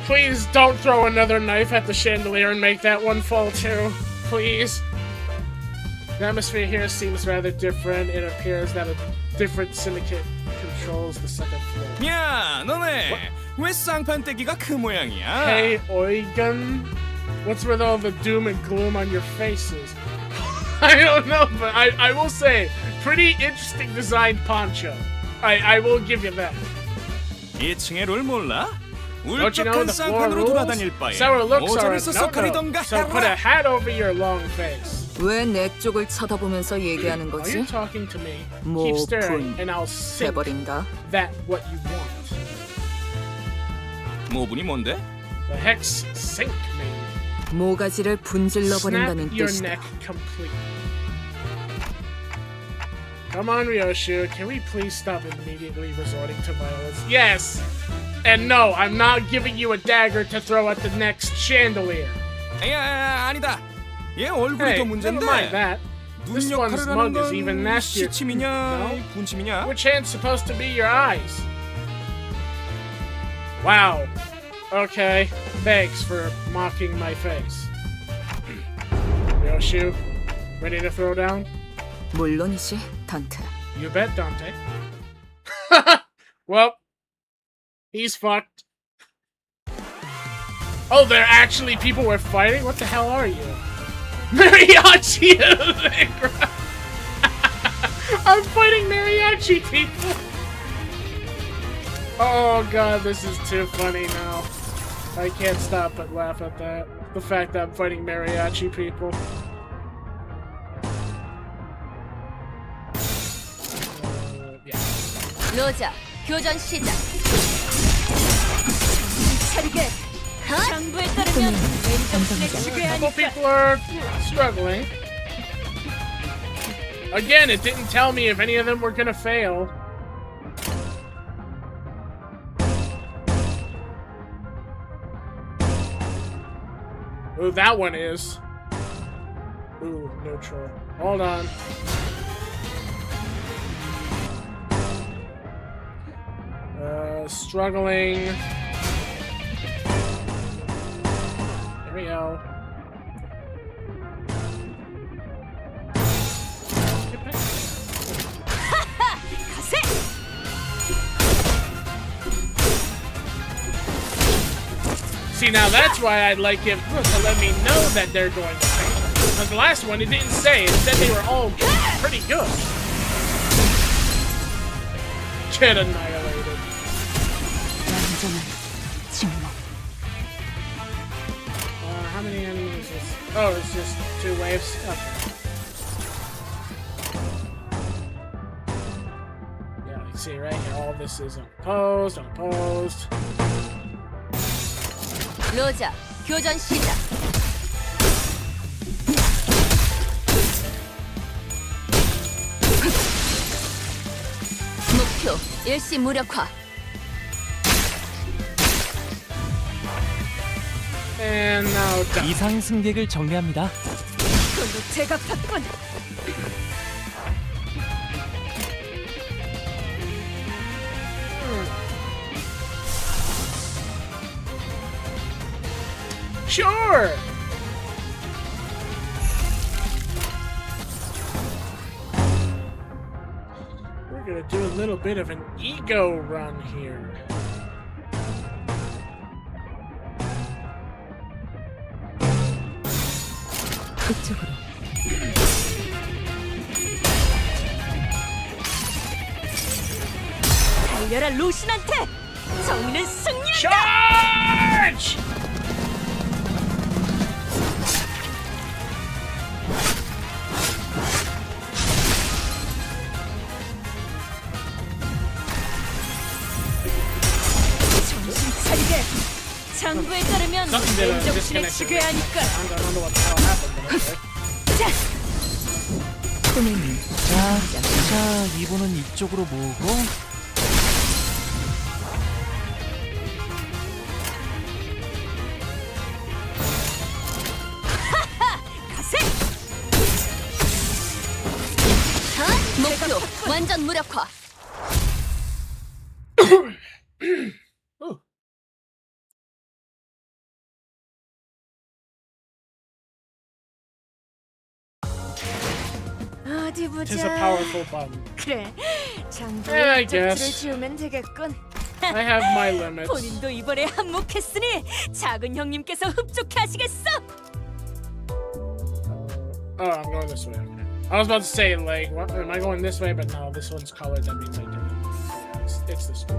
Please don't throw another knife at the chandelier and make that one fall too. Please. The atmosphere here seems rather different. It appears that a different syndicate controls the second floor. 야, 너네 왜 쌍판떼기가 그 모양이야? Hey, Eugen. What's with all the doom and gloom on your faces? I don't know, but I will say, pretty interesting designed poncho. I will give you that. 2층의 룰 몰라? Don't you know 울적한 the floor 쌍판으로 rules? 돌아다닐 바에 Sour looks are 모자를 a 썩썩거리던가 no-no, so put a hat over your long face. 왜 내 쪽을 쳐다보면서 얘기하는 Are 거지? you talking to me? 뭐 Keep staring, 분 and I'll sink 해버린다. that what you want. 모분이 뭔데? The hex sink me. 모가지를 분질러 Snap 버린다는 your 뜻이다. neck completely. Come on, Ryoshu. Can we please stop immediately resorting to violence? Yes! And no, I'm not giving you a dagger to throw at the next chandelier. 야, 아니다. 얘 얼굴이 Hey, 더 never mind 문제인데. that. 눈 This one's 역할을 mug 하는 is even 건 nastier. 시침이냐, No? 분침이냐? Which hand's supposed to be your eyes? Wow. Okay, thanks for mocking my face. Ryoshu, ready to throw down? 물론이지, 단테. You bet, Dante. Well, he's fucked. Oh, there actually people were fighting? What the hell are you? Mariachi! I'm fighting mariachi people! Oh god, this is too funny now. I can't stop but laugh at that. The fact that I'm fighting mariachi people. Yeah. 로자, 교전 시작. 차리게. 장부에 따르면 맨정신에 Couple 지배하니까. people are struggling. Again, it didn't tell me if any of them were gonna fail. Ooh, that one is. Ooh, neutral. Hold on. Struggling. There we go. See, now that's why I'd like him to let me know that they're going to fail. Because the last one, it didn't say. It said they were all pretty good. Get annihilated. How many enemies is this? Oh, it's just 2 waves? Okay. Yeah, you see right here, all this is unopposed, unopposed. 로자, 교전 시작. 목표 일시 무력화. And now done. 이상 승객을 정리합니다. 이걸로 제가 봤군. Sure. We're gonna do a little bit of an ego run here. 그쪽으로. 달려라 로신한테. 정의는 승리한다. Charge! 정신 차리게. 장부에 따르면 맨정신에 죽여야 하니까. I don't know what the hell happened, but okay. 자, 이분은 이쪽으로 모으고. 목표 완전 무력화. 어디 It is a powerful button. 그래. I 장부에 guess. 쪽지를 지우면 되겠군. I have my limits. 본인도 이번에 한몫했으니 작은 형님께서 흡족해 하시겠어. Oh, I'm going this way. Okay. I was about to say, like, what, am I going this way? But no, this one's colored. That means I do it. So yeah, it's this way.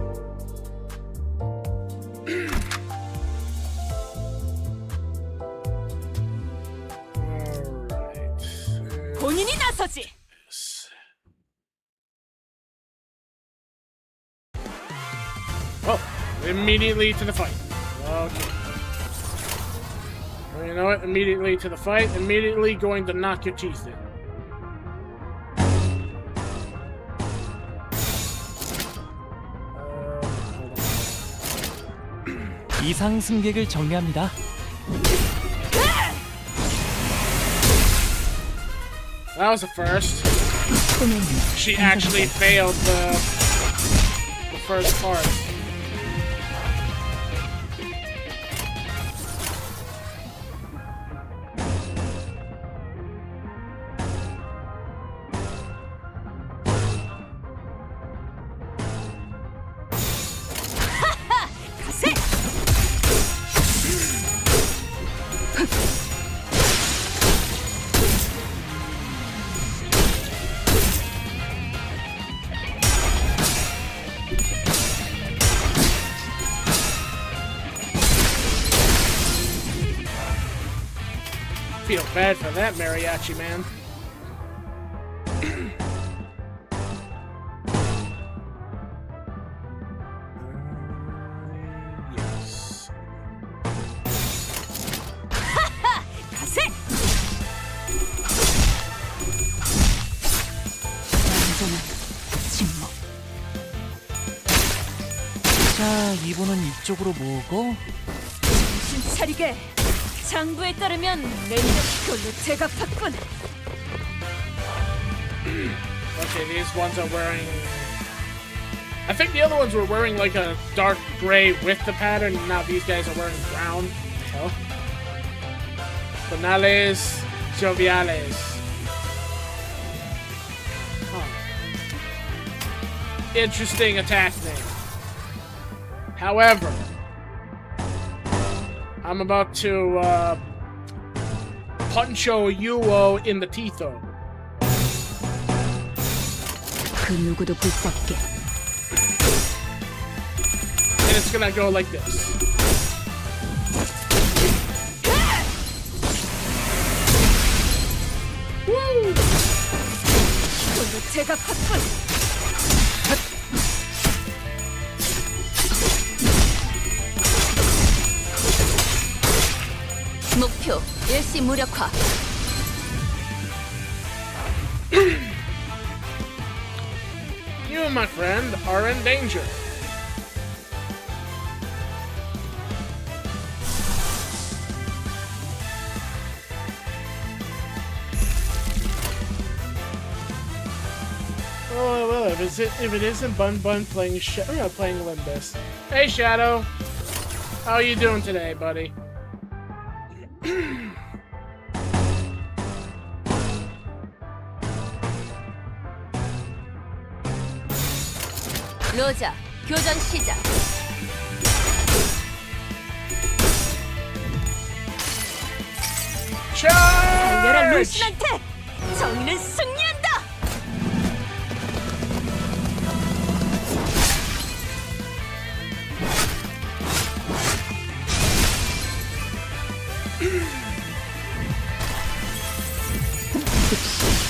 Alright. 본인이 나서지. Oh, immediately to the fight. Okay. Well, you know what? Immediately to the fight. Immediately going to knock your teeth in. 이상 승객을 정리합니다. That was a first. She actually failed the first part. Feel bad for that mariachi man. Yes. 가세. 침묵. 자, 이분은 이쪽으로 모으고. 정신 차리게. 장부에 따르면 그걸로 제가 팠군. Okay, these ones are wearing... I think the other ones were wearing like a dark gray with the pattern, and now these guys are wearing brown. Oh. Banales Joviales. Huh. Interesting attack name. However, I'm about to puncho Yuo in the teetho. 그 누구도 볼 수 없게. And it's gonna go like this. Woo! 그걸로 제가 팠군. 목표 일시 무력화. You, my friend, are in danger. Oh well, if it isn't Bun playing playing Limbus. Hey Shadow, how are you doing today, buddy? 로자, 교전 시작. 달려라 Charge! 루시한테 정의는 승리한다.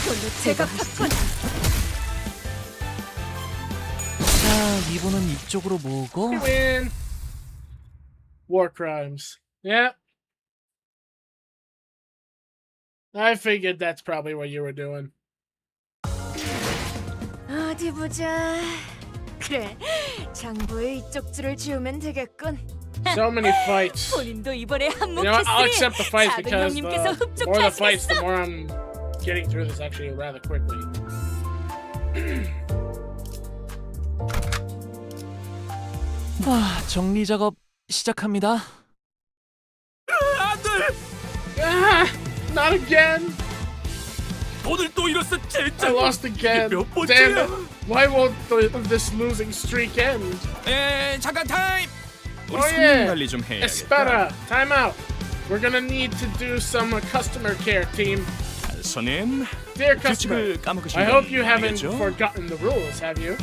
그걸로 제가 팠군. 자, 리본은 이쪽으로 모으고. You win. War crimes. Yeah. I figured that's probably what you were doing. 어디 보자. 그래, 장부에 이쪽 줄을 지우면 되겠군. So many fights. 본인도 이번에 You know what? I'll 한몫했으니 accept the fights because the 사백령님께서 more the fights, the 흡족하시겠어. more I'm getting through this actually rather quickly. 정리 작업 시작합니다. Ah, not again. 오늘 또 잃었어 I 진짜. lost again. 몇 Damn 번째야? it. Why won't this losing streak end? 잠깐 타임. 우리 Oh, 손님 yeah. 관리 좀 해야겠다. Espera, time out. We're gonna need to do some customer care, team. 손님, Dear customer, 규칙을 까먹으신 I 건 hope you haven't 아니겠죠? forgotten the rules, have you?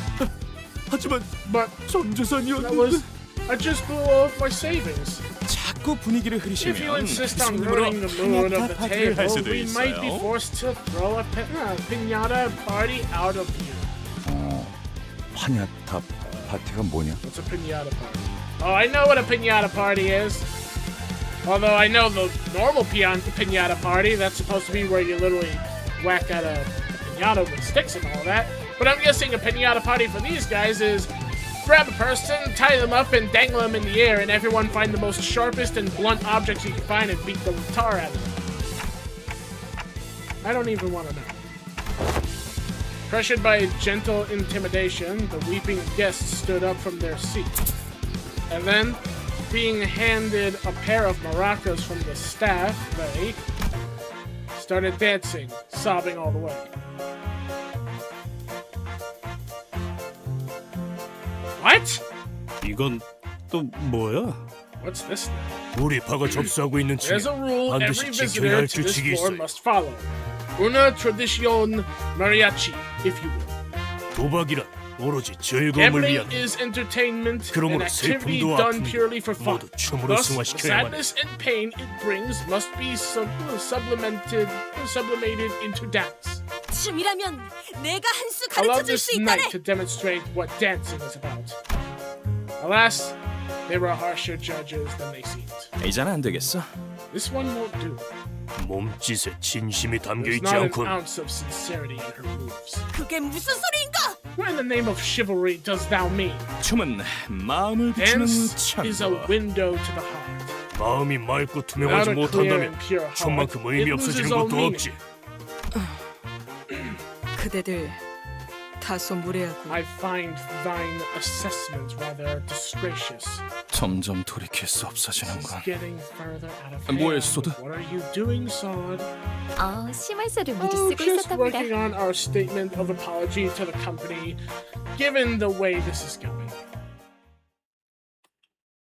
하지만 But 전 that 재산이었는데. was... I just blew all of my savings. 자꾸 분위기를 If you 흐리시면 insist on 손님으로 ruining the mood of the 파티를 할 table, 수도 we might be 있어요. forced to throw a piñata party out of you. 파냐타 파티가 뭐냐? What's a piñata party? Oh, I know what a piñata party is. Although I know the normal piñata party, that's supposed to be where you literally whack at a piñata with sticks and all that. But I'm guessing a piñata party for these guys is grab a person, tie them up, and dangle them in the air, and everyone find the most sharpest and blunt objects you can find and beat the tar out of them. I don't even want to know. Pressured by gentle intimidation, the weeping guests stood up from their seat. And then, being handed a pair of maracas from the staff, they started dancing, sobbing all the way. What? 이건 또 뭐야? What's this? 우리 파가 접수하고 있는 There's a 층에 rule 반드시 every 지켜야 visitor 할 to this 규칙이 floor 있어요. must follow. Una tradición mariachi, if you will. 도박이란 오로지 즐거움을 Gambling 위한 is entertainment, an 그러므로 activity 슬픔도 done 아픔도 purely for fun. 모두 춤으로 Thus, the 승화시켜야만 해. sadness and pain it brings must be sublimated into dance. 춤이라면 내가 한 수 Allow 가르쳐 줄 this 수 night 있다네. to demonstrate what dancing is about. Alas, they were harsher judges than they seemed. 이제는 안 되겠어. This one won't do. 몸짓에 진심이 담겨 There's 있지 not an 않군. ounce of sincerity in her moves. 그게 무슨 소리인가? What in the name of chivalry does thou mean? 춤은 마음을 비추는 Dance is a 창고. window to the heart. 마음이 맑고 투명하지 Without a clear 못한다면 and pure heart, 천만큼 it 의미 loses 없어지는 all 것도 meaning. 없지. 그대들 다소 무례하고 I find thine assessment rather disgracious. 점점 돌이킬 수 It's 없어지는군. getting further out of 뭐해, hand. 소드? What are you doing, Sod? 심할서를 미리 Oh, 쓰고 just 있었다 보다. working on our statement of apology to the company, given the way this is going.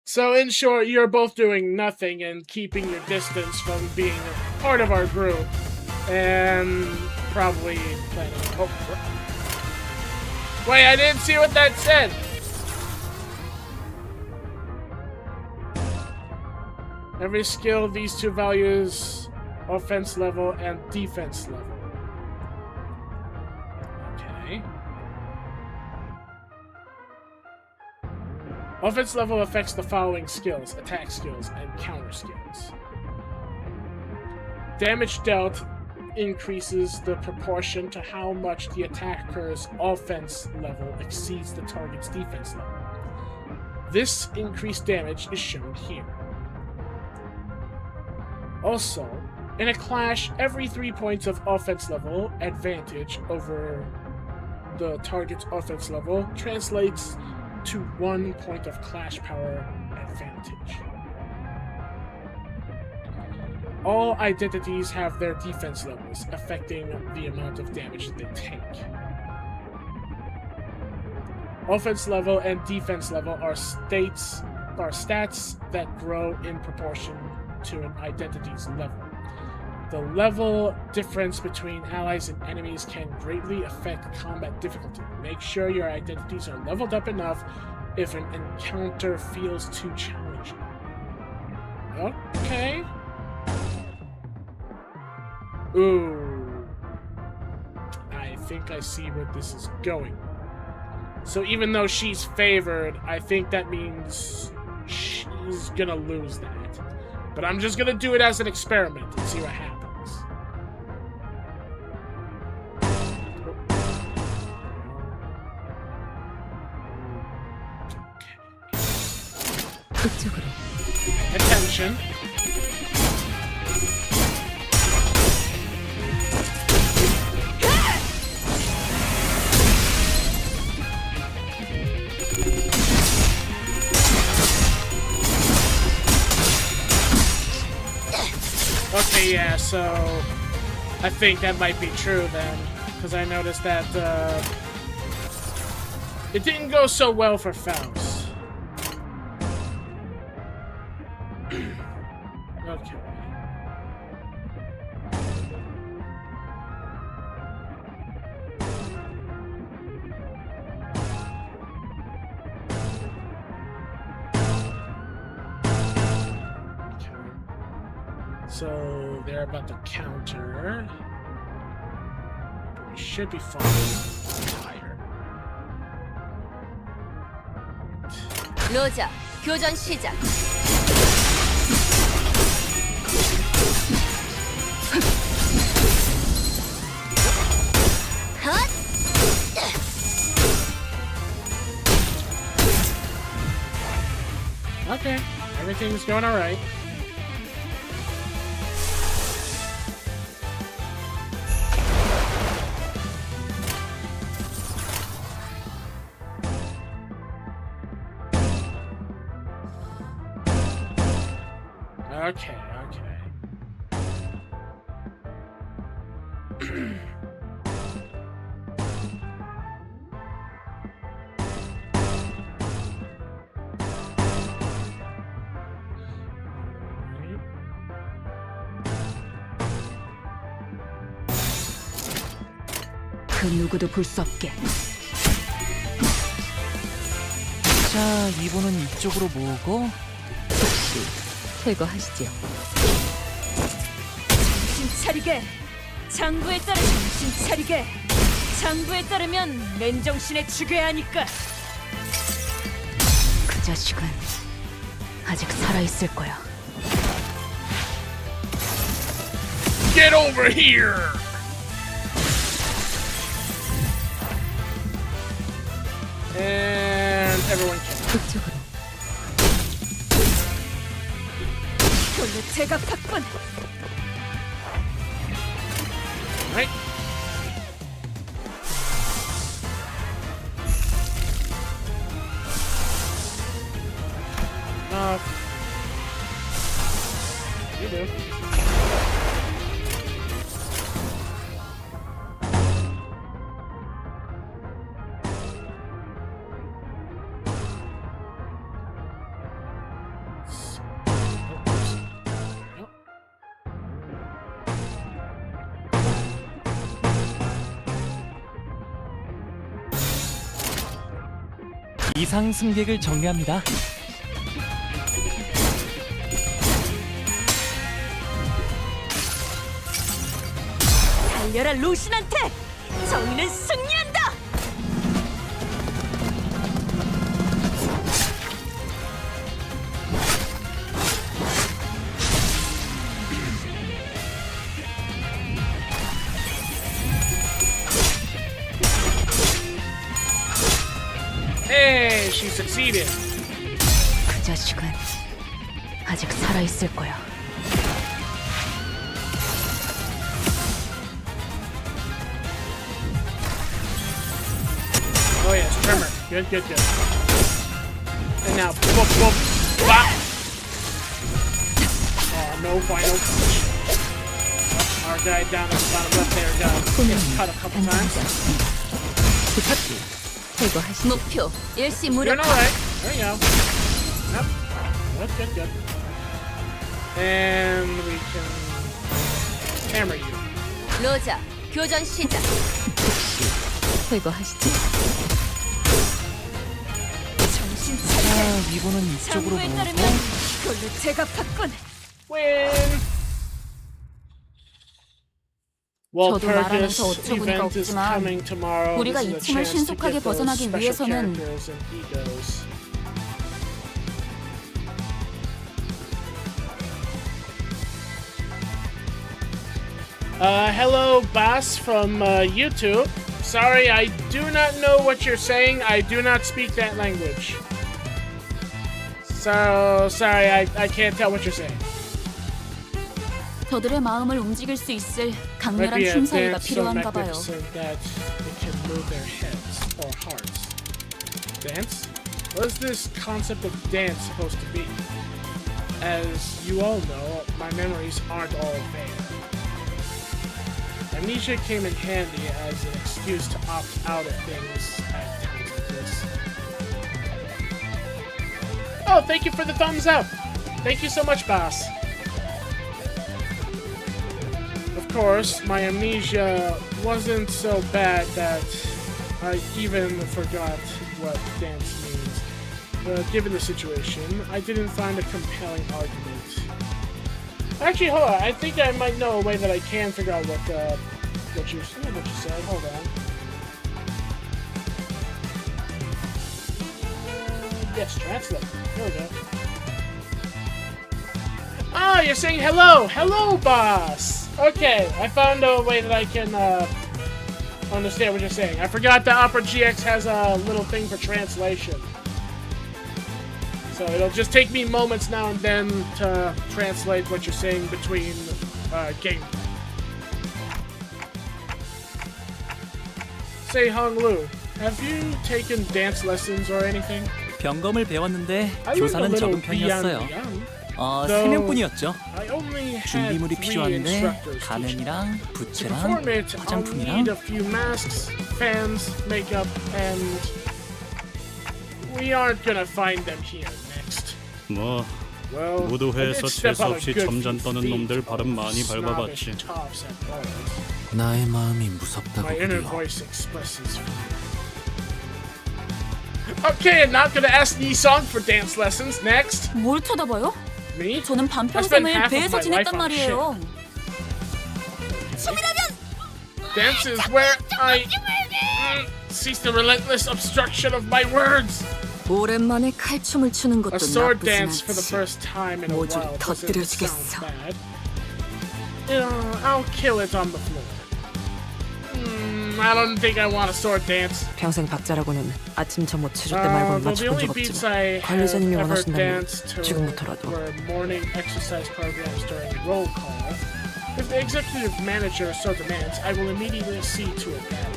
So, in short, you're both doing nothing and keeping your distance from being a part of our group, and probably planning. Oh, wait! I didn't see what that said. Every skill, these two values, offense level and defense level. Okay. Offense level affects the following skills: attack skills and counter skills. Damage dealt increases the proportion to how much the attacker's offense level exceeds the target's defense level. This increased damage is shown here. Also, in a clash, every 3 points of offense level advantage over the target's offense level translates to 1 point of clash power advantage. All identities have their defense levels, affecting the amount of damage they take. Offense level and defense level are stats that grow in proportion to an identity's level. The level difference between allies and enemies can greatly affect combat difficulty. Make sure your identities are leveled up enough if an encounter feels too challenging. Okay. Ooh. I think I see where this is going. So even though she's favored, I think that means she's gonna lose that. But I'm just gonna do it as an experiment and see what happens. 그쪽으로. Attention. Okay, yeah, so I think that might be true then, because I noticed that it didn't go so well for Faust. Okay. So they're about to counter. We should be fine. Tired. 로자, 교전 시작. Okay, everything's going all right. Okay, okay. 그 누구도 볼 수 없게. 자, 이분은 이쪽으로 모으고 퇴거하시죠. 정신 차리게. 장부에 따르 정신 차리게. 장부에 따르면 맨정신에 죽여야 하니까. 그 자식은 아직 살아 있을 거야. Get over here! And everyone can. 그쪽으로. 별로 제각각군. Right? You do. 이상 승객을 정리합니다. 달려라 루신한테! 정의는 승리한다! Hey, she succeeded. 그 자식은 아직 살아있을 거야. Oh yes, tremor. Good, good, good. And now, whoop, whoop, bop. Oh, no final punch. Our guy down at the bottom left there gets cut a couple times. 목표 일시 Doing 무력화. alright. There you go. Yep. Good, good, good. And we can hammer you. 로자, 교전 시작. 회고하시지. 정신 차려. 아, 이번은 이쪽으로 장부에 모으고. 따르면 별로 제각각군. Win. Well, 저도 Perkins 말하면서 어처구니가 event is 없지만 coming tomorrow. 우리가 This is 이 a 팀을 chance to 신속하게 get those 벗어나기 special 위해서는 characters and egos. Hello, boss from YouTube. Sorry, I do not know what you're saying. I do not speak that language. So, sorry, I can't tell what you're saying. 저들의 마음을 움직일 수 있을 Might 강렬한 be a 힘사위가 dance so 필요한가 봐요. magnificent that it can move their heads or hearts. Dance? What is this concept of dance supposed to be? As you all know, my memories aren't all there. Amnesia came in handy as an excuse to opt out of things at times like this. Oh, thank you for the thumbs up! Thank you so much, boss. Of course, my amnesia wasn't so bad that I even forgot what dance means. But given the situation, I didn't find a compelling argument. Actually, hold on. I think I might know a way that I can figure out what you said. Hold on. Yes, translate. There we go. Ah, you're saying hello! Hello, boss! Okay, I found a way that I can, understand what you're saying. I forgot that Opera GX has a little thing for translation. So it'll just take me moments now and then to translate what you're saying between, game. Say, Hong Lu, have you taken dance lessons or anything? 병검을 배웠는데 I learned a 교사는 little 적은 편이었어요. beyond. 3명뿐이었죠. I only had 준비물이 3 필요한데 instructors teach me. 가면이랑 To 부채랑 perform it, I'll 화장품이랑 need a few masks, fans, makeup, and we aren't gonna find them here next. 뭐 Well, I 무도회에서 did step 재수 on a 없이 good 점잖 few 떠는 feet 놈들 발음 of 많이 snobbish 밟아봤지. tops and balls. 나의 마음이 무섭다고 My inner 그려. voice expresses fear. Okay, I'm not gonna ask Nisong for dance lessons. Next, 뭘 쳐다봐요? me. 저는 I spent 반평생을 half of 배에서 my life 지냈단 on shit. 말이에요. Dance is where I cease the relentless obstruction of my words. 오랜만에 칼춤을 추는 것도 A sword 나쁘진 dance for the 않지. first time in a 모조리 while doesn't sound 터뜨려주겠어. bad. I'll kill it on the floor. I don't think I want a sword dance. 평생 박자라고는 아침 점호 치료 때 말고는 Well, the 맞춰본 only 적 beats 없지만 I have 관리자님이 ever 원하신다면 danced to 지금부터라도. were morning exercise programs during roll call. If the executive manager so demands, I will immediately see to it that.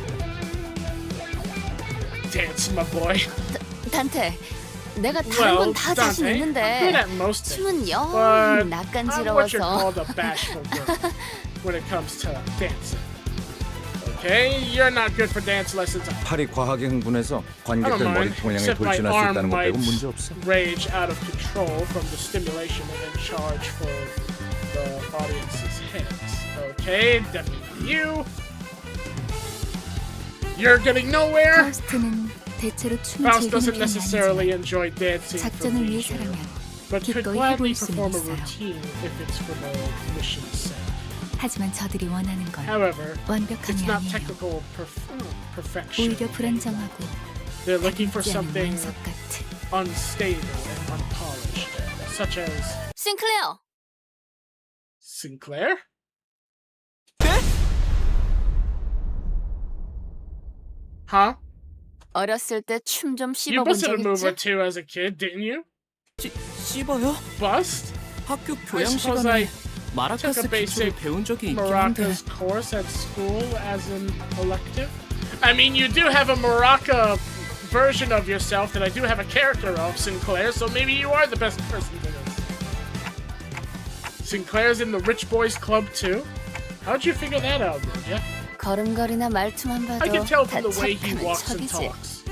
Dance, my boy. 단테, 내가 다른 Well, 건 다 자신 Dante, I'm good 있는데 at most 춤은 things, 영 but I'm what you're 낯간지러워서. called a bashful girl when it comes to dancing. Okay, you're not good for dance lessons. 팔이 과하게 흥분해서 I don't 관객들 mind, 머리통을 향해 except my 돌진할 수 arm 있다는 것 might 빼고 문제 없어. rage out of control from the stimulation and then charge for the audience's heads. Okay, definitely you. You're getting nowhere. 파우스트는 대체로 춤을 Faust 즐기는 doesn't 편이 necessarily 아니지만 enjoy dancing for 작전을 leisure, 위해서라면 but could 기꺼이 gladly 해볼 수는 perform a 있어요. routine if it's for the mission's sake. 하지만 저들이 원하는 건 However, 완벽함이 it's not 아니에요. technical perfection. 오히려 불안정하고 They're looking for 다듬지 않은 something 원석 같은 unstable and unpolished, such as 싱클레어, Sinclair? Huh? 어렸을 때 춤 좀 You 씹어본 busted 적 a move or 있지? two as a kid, didn't you? 씹어요? Bust? 학교 I 교양 suppose I 시간에 마라카스 took a 기초를 basic 배운 적이 있긴 한데 Maracas course at school as an elective. I mean, you do have a Maraca version of yourself that I do have a character of, Sinclair, so maybe you are the best person to this. Sinclair's in the Rich Boys Club too? How'd you figure that out, Roja? 걸음걸이나 말투만 I 봐도 can tell 다 from the way he 착하는 walks and 척이지. talks.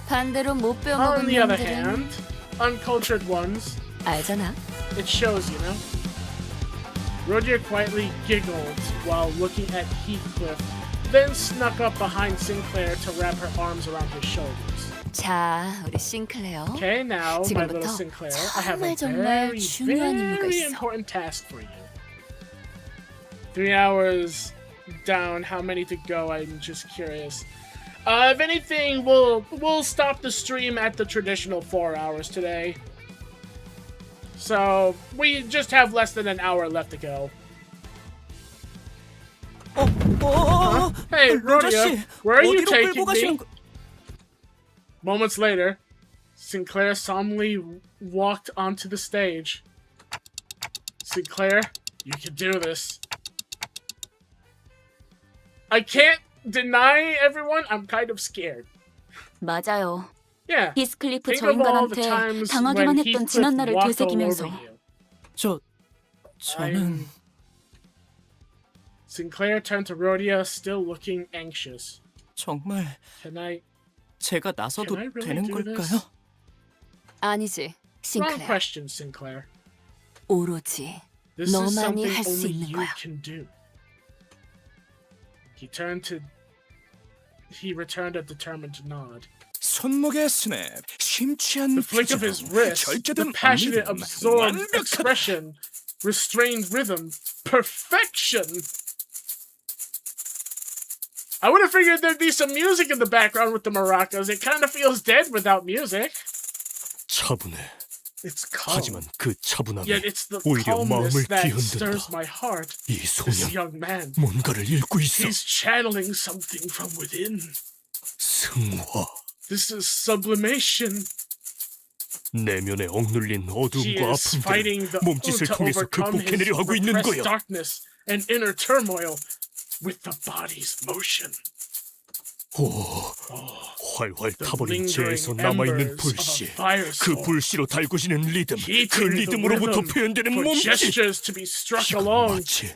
반대로 못 On 배워먹은 the other 놈들은 hand, uncultured ones, 알잖아. it shows, you know? Roger quietly giggled while looking at Heathcliff, then snuck up behind Sinclair to wrap her arms around his shoulders. 자, 우리 싱클레어. Okay, now, my little 지금부터 Sinclair, I have a 정말 very, 중요한 임무가 very 있어. important task for you. 3 hours down, how many to go? I'm just curious. If anything, we'll stop the stream at the traditional 4 hours today. So we just have less than an hour left to go. Hey, Rhodia, where are you taking me? Moments later, Sinclair solemnly walked onto the stage. Sinclair, you can do this. I can't deny everyone, I'm kind of scared. 맞아요. Yeah. 히스클리프 Think 저 of all the 인간한테 times 당하기만 when 했던 Heathcliff 지난 날을 walked all over 되새기면서 you. 저는 Sinclair turned to Rhodia, still looking anxious. 정말 Can I 제가 나서도 Can I really 되는 do this? 걸까요? 아니지, Wrong 싱클레어. question, Sinclair. 오로지 This is 너만이 something 할 수 only 있는 you 거야. can do. He returned a determined nod. 손목의 스냅, 심취한 The flick of his wrist, the 절제된 passionate, 리듬, absorbed 완벽한 expression, restrained rhythm, perfection. I would have figured there'd be some music in the background with the maracas. It kind of feels dead without music. 차분해. It's calm. 하지만 그 차분함이 Yet it's the 오히려 calmness 마음을 that 뒤흔든다. stirs my heart. 이 This 소년 young man, 뭔가를 읽고 있어. he's channeling something from within. 승화. This is sublimation. 내면에 억눌린 He 어둠과 is fighting 아픔들을 the 몸짓을 to 통해서 overcome his 극복해내려 하고 있는 repressed 거야. darkness and inner turmoil with the body's motion. 오, 활활 타버린 재에서 남아있는 불씨, 그 불씨로 달구지는 리듬, 그 Heating the 리듬으로부터 rhythm 표현되는 for 몸짓. gestures to be struck 이건 along. 마치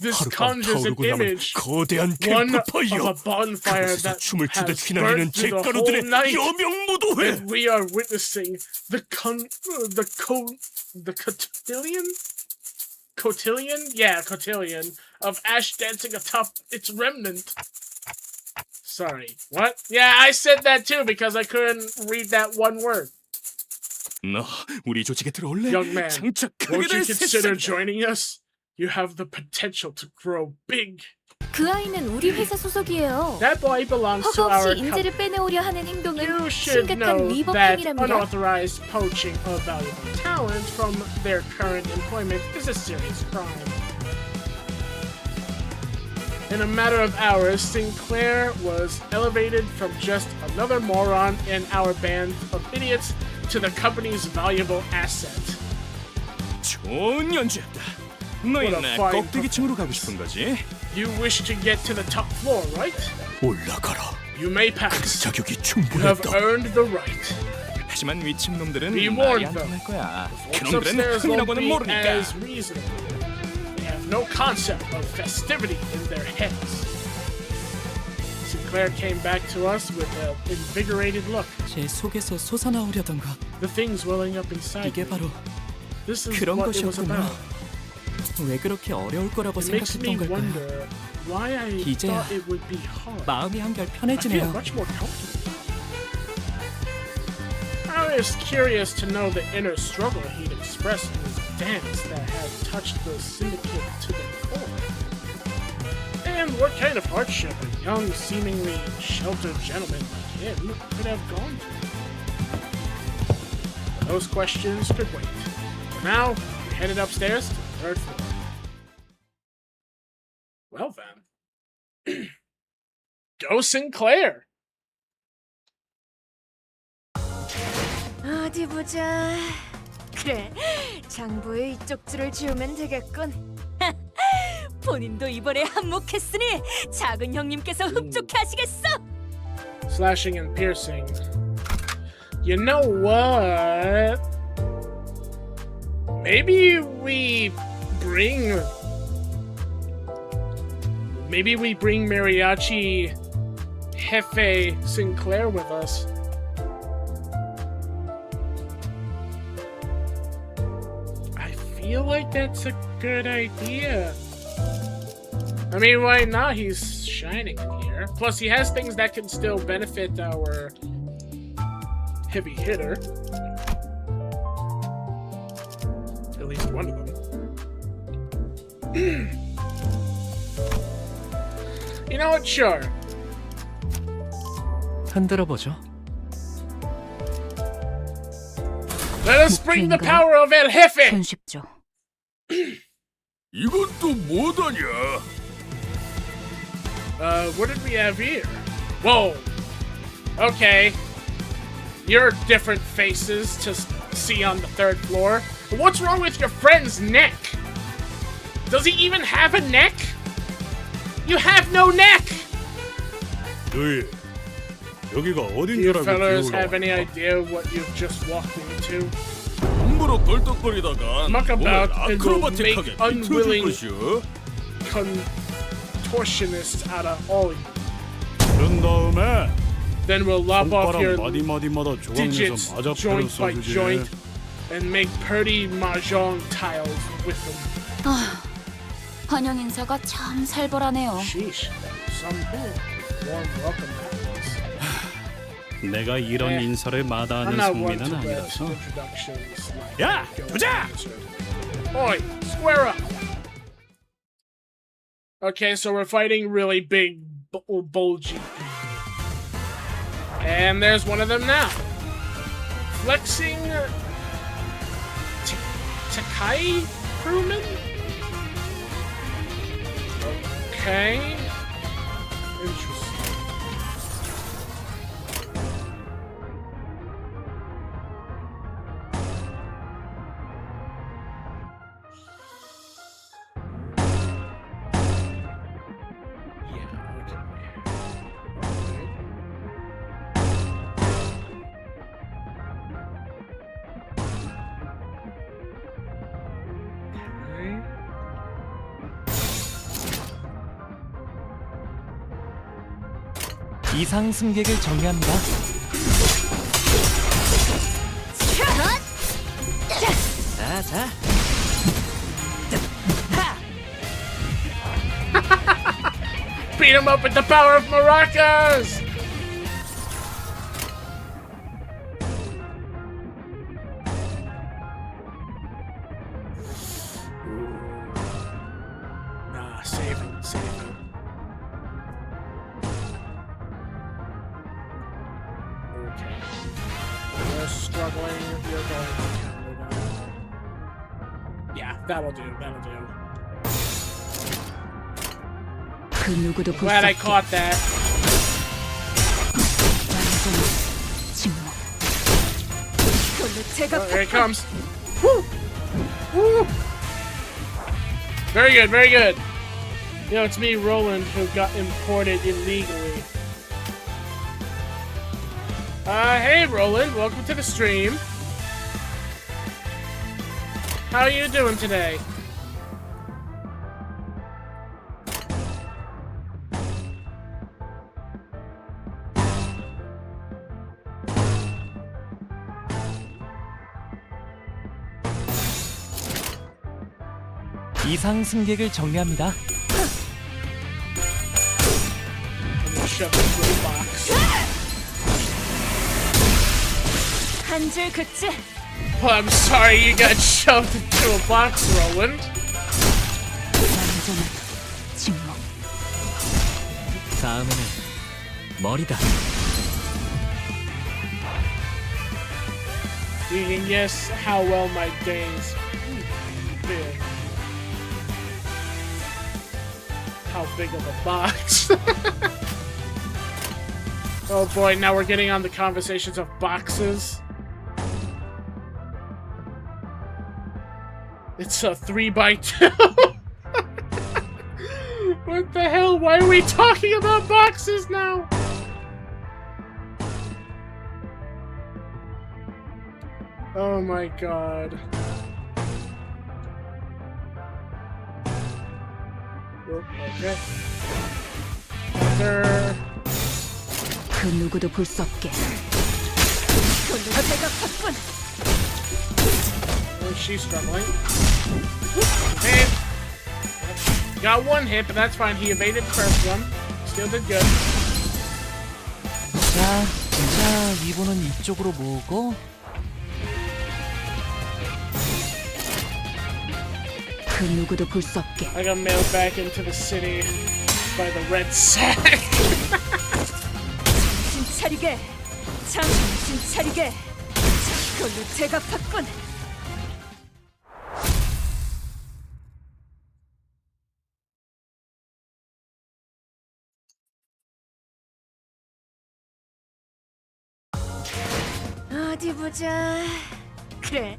This 하룻밤 conjures an 타오르고 남은 image, 거대한 one of 캠프파이어. a bonfire 그곳에서 that 춤을 추듯 has 휘날리는 burned through the whole 잿가루들의 night. 여명무도회. And we are witnessing the cotillion? Yeah, cotillion of ash dancing atop its remnant. Sorry, what? Yeah, I said that too because I couldn't read that one word. 너 우리 조직에 들어올래? Young man, 장착 won't you 크게 될 consider 새싹이다. joining us? You have the potential to grow big. 그 아이는 우리 회사 소속이에요. That boy belongs to 허가 our 없이 인재를 company. 빼내오려 하는 행동은 You should 심각한 know 위법 that 행위랍니다. unauthorized poaching of valuable talent from their current employment is a serious crime. In a matter of hours, Sinclair was elevated from just another moron in our band of idiots to the company's valuable asset. 좋은 연주였다. 너희는 꼭대기층으로 가고 싶은 거지? You wish to get to the top floor, right? 올라가라. You may pass. 자격이 You have 충분했다. earned the right. 하지만 위층 놈들은 We 말이 warned 안 them. 통할 거야. Folks 그놈들은 upstairs won't 흥이라고는 be 모르니까. as reasonable. They have no concept of festivity in their heads. Sinclair came back to us with an invigorated look. 제 속에서 솟아나오려던 것. The things welling up inside 이게 me. 바로 This is 그런 what it was 것이었구나. about. 왜 그렇게 어려울 거라고 It makes me 생각했던 걸까요? wonder why I 이제야 thought it would be hard. 마음이 한결 I feel 편해지네요. much more comfortable. I was curious to know the inner struggle he'd expressed in his dance that had touched the syndicate to the core. And what kind of hardship a young, seemingly sheltered gentleman like him could have gone through. Those questions could wait. For now, we headed upstairs to the third floor. Well then. Go Sinclair! 어디 보자. 그래, 장부의 이쪽 줄을 지우면 되겠군. 본인도 이번에 한몫했으니 작은 형님께서 흡족해 하시겠어. Slashing and piercing. You know what? Maybe we bring Mariachi Jefe Sinclair with us. I feel like that's a good idea. I mean, why not? He's shining in here. Plus, he has things that can still benefit our heavy hitter. At least one of them. You know what? Sure. 흔들어 보죠. Let us bring the power of El Jefe! 손쉽죠. 이건 또 뭐다냐? What did we have here? Whoa. Okay. You're different faces to see on the third floor. What's wrong with your friend's neck? Does he even have a neck? You have no neck! 너희 여기가 Do 어딘 you 줄 알고 fellas 기어올라 have any idea what you've just walked into? 함부로 껄떡거리다가 Muck 몸을 about and will 아크로바틱하게 make 비틀어줄 unwilling 것이오. contortionists out of all you. 그런 다음에 Then we'll lop off your 손가락 마디마디마다 digits 조각내서 마자표를 joint by 써주지. joint and make pretty mahjong tiles with them. 아, 환영 인사가 참 살벌하네요. Sheesh. Some warm welcome that was. 내가 이런 네. 인사를 I'm 마다하는 not one to 성민은 let 아니라서. introductions like 야, go 보자! unanswered. Oi, square up. Okay, so we're fighting really big, bulgy. And there's one of them now. Flexing Takai crewman? Okay. Interesting. 이상 승객을 정리합니다. 자. Beat him up with the power of maracas! Nah, save it, save it. Okay. You're struggling, you're going to counter that. Yeah, that'll do, that'll do. 그 누구도 볼 수 Glad I 없게 caught that. 침묵. Oh, here it comes. Woo! Woo! Very good, very good. You know, it's me, Roland, who got imported illegally. Hey, Roland, welcome to the stream. How are you doing today? 이상 승객을 정리합니다. Shove this little box. 한 줄 긋지. Oh, I'm sorry you got shoved into a box, Roland. 완전한 침묵. 다음에는 머리다. You can guess how well my days been. How big of a box. Oh boy, now we're getting on the conversations of boxes. It's a 3x2. What the hell? Why are we talking about boxes now? Oh my god. Okay. Enter. 그 누구도 볼 수 없게 Oh, she's struggling. Hit. Got one hit, but that's fine. He evaded the first one. Still did good. 자, 진짜 이분은 이쪽으로 모으고 그 누구도 볼 수 없게 I got mailed back into the city by the red sack. 정신 차리게. 정신 차리게. 그걸로 대갚았군. 어디 보자. 그래,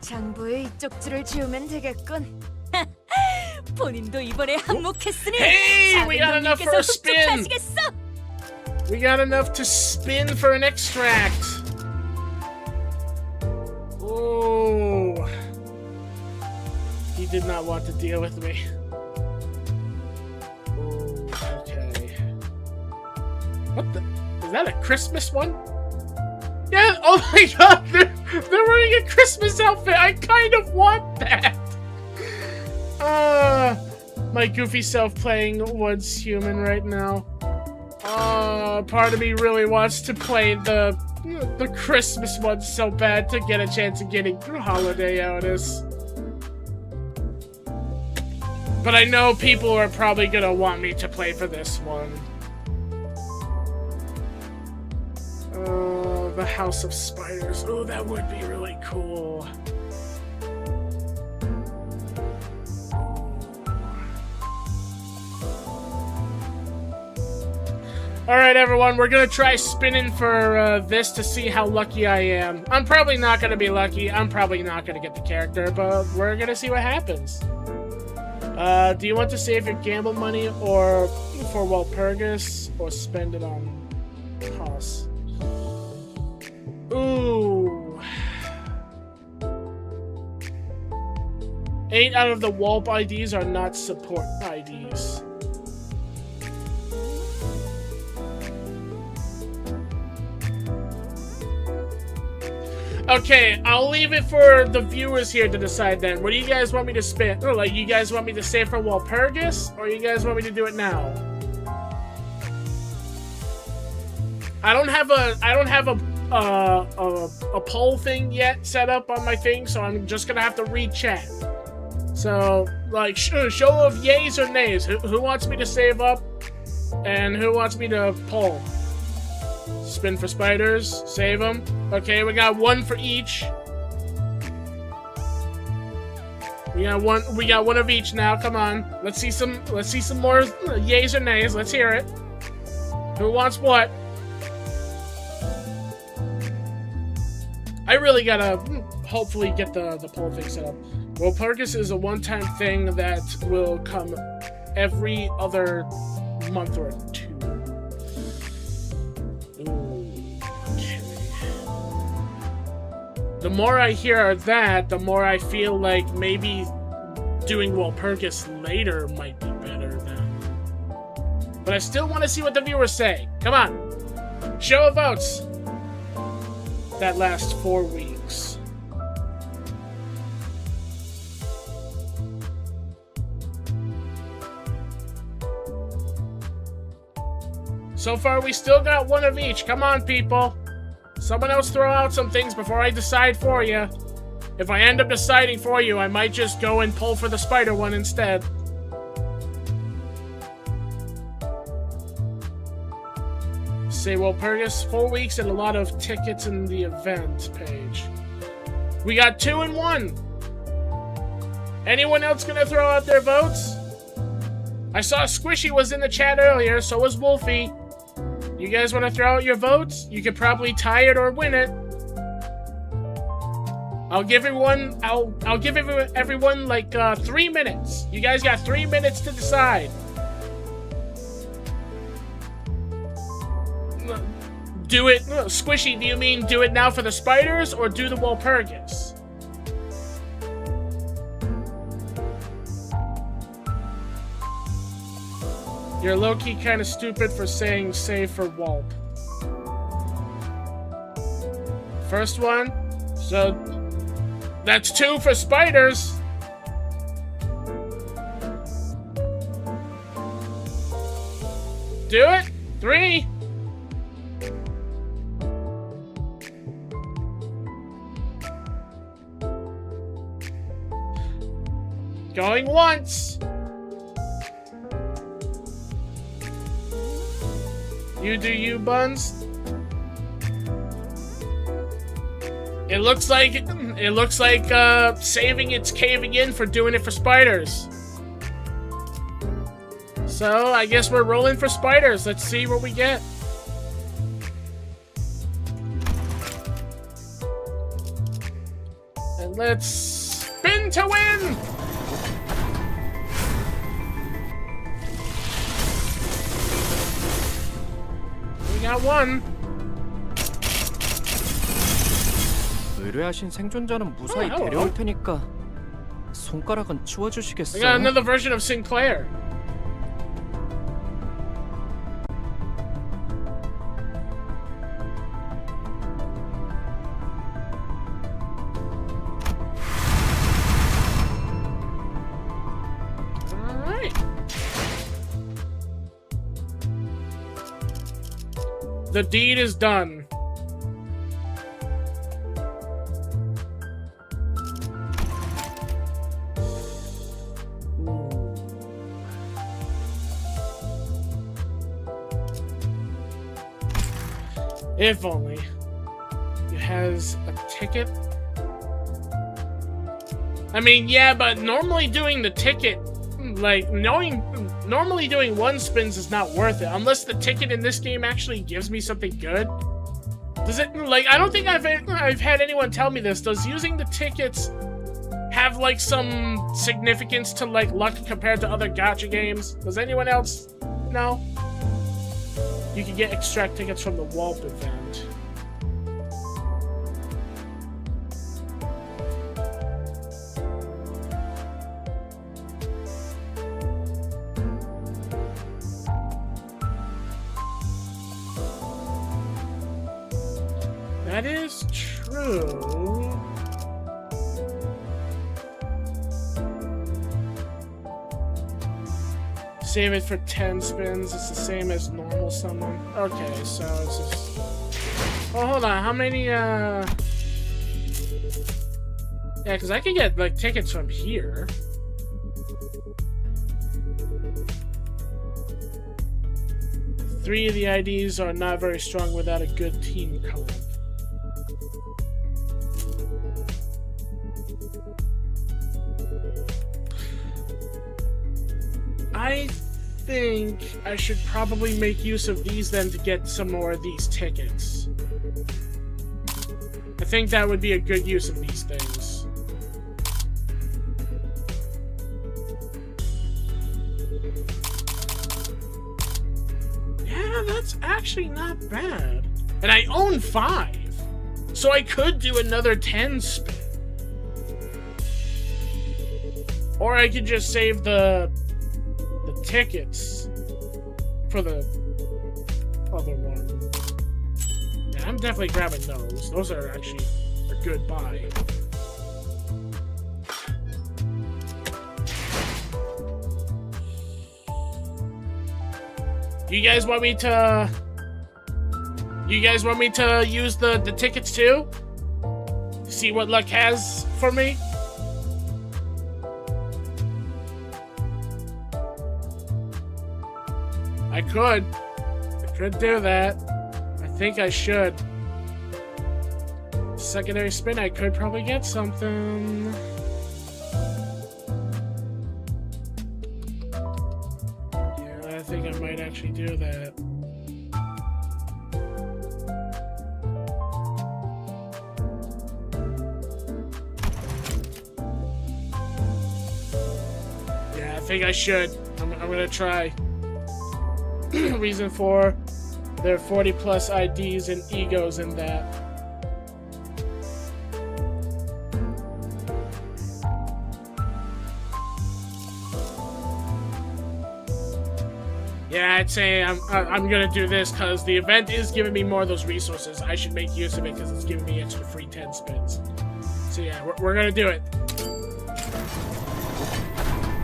장부에 이쪽 줄을 지우면 되겠군. 본인도 이번에 항목했으니 Hey, we got 작은 enough for 놈님께서 a spin. 흡족하시겠어. We got enough to spin for an extract. Oh. He did not want to deal with me. Oh, okay. What the? Is that a Christmas one? Yeah, oh my god, they're wearing a Christmas outfit. I kind of want that. My goofy self playing Woods Human right now. Part of me really wants to play the Christmas one so bad to get a chance of getting Holiday Otis. But I know people are probably gonna want me to play for this one. The House of Spiders. Oh, that would be really cool. Alright everyone, we're gonna try spinning for this to see how lucky I am. I'm probably not gonna be lucky, I'm probably not gonna get the character, but we're gonna see what happens. Do you want to save your gamble money or for Walpurgis, or spend it on costs? Ooh. 8 out of the Walp IDs are not support IDs. Okay, I'll leave it for the viewers here to decide then. What do you guys want me to spin? Or like, you guys want me to save for Walpurgis, or you guys want me to do it now? I don't have a poll thing yet set up on my thing, so I'm just gonna have to read chat. So, like, show of yays or nays. Who wants me to save up, and who wants me to poll? Spin for spiders, save them. Okay, we got one for each. We got one of each now. Come on. Let's see some more yays or nays. Let's hear it. Who wants what? I really gotta hopefully get the poll thing set up. Well, Walpurgis is a one-time thing that will come every other month or two. Ooh, okay. The more I hear that, the more I feel like maybe doing Walpurgis later might be better then. But I still want to see what the viewers say. Come on. Show of votes. That lasts 4 weeks. So far, we still got one of each. Come on, people. Someone else throw out some things before I decide for you. If I end up deciding for you, I might just go and pull for the spider one instead. Say Walpurgis, 4 weeks and a lot of tickets in the event page. We got 2 and 1. Anyone else gonna throw out their votes? I saw Squishy was in the chat earlier, so was Wolfie. You guys want to throw out your votes? You could probably tie it or win it. I'll give everyone like 3 minutes. You guys got 3 minutes to decide. Do it, Squishy, do you mean do it now for the spiders or do the Walpurgis? You're low-key kind of stupid for saying save for Walp. First one, so that's 2 for spiders. Do it, 3. Going once. You do you, Buns. It looks like saving it's caving in for doing it for spiders. So I guess we're rolling for spiders. Let's see what we get. And let's spin to win. We got 1. 의뢰하신 생존자는 무사히 데려올 테니까 손가락은 치워주시겠어요? We got another version of Sinclair. The deed is done. If only it has a ticket. I mean, yeah, but normally doing the ticket, like normally doing 1 spins is not worth it unless the ticket in this game actually gives me something good. Does it, like, I don't think I've had anyone tell me this. Does using the tickets have like some significance to like luck compared to other gacha games? Does anyone else know? You can get extract tickets from the Walp event. That is true. Save it for 10 spins. It's the same as normal summon. Okay, so it's just... Oh, hold on. How many, Yeah, because I can get, like, tickets from here. Three of the IDs are not very strong without a good team comp. I think I should probably make use of these then to get some more of these tickets. I think that would be a good use of these things. Yeah, that's actually not bad. And I own 5. So I could do another 10 spin. Or I could just save the tickets for the other one. Yeah, I'm definitely grabbing those. Those are actually a good buy. You guys want me to use the tickets too? See what luck has for me? I could do that. I think I should. Secondary spin, I could probably get something. Yeah, I think I might actually do that. Yeah, I think I should. I'm gonna try. Reason for there are 40 plus IDs and egos in that. Yeah, I'd say I'm gonna do this because the event is giving me more of those resources. I should make use of it because it's giving me extra free 10 spins. So yeah, we're gonna do it.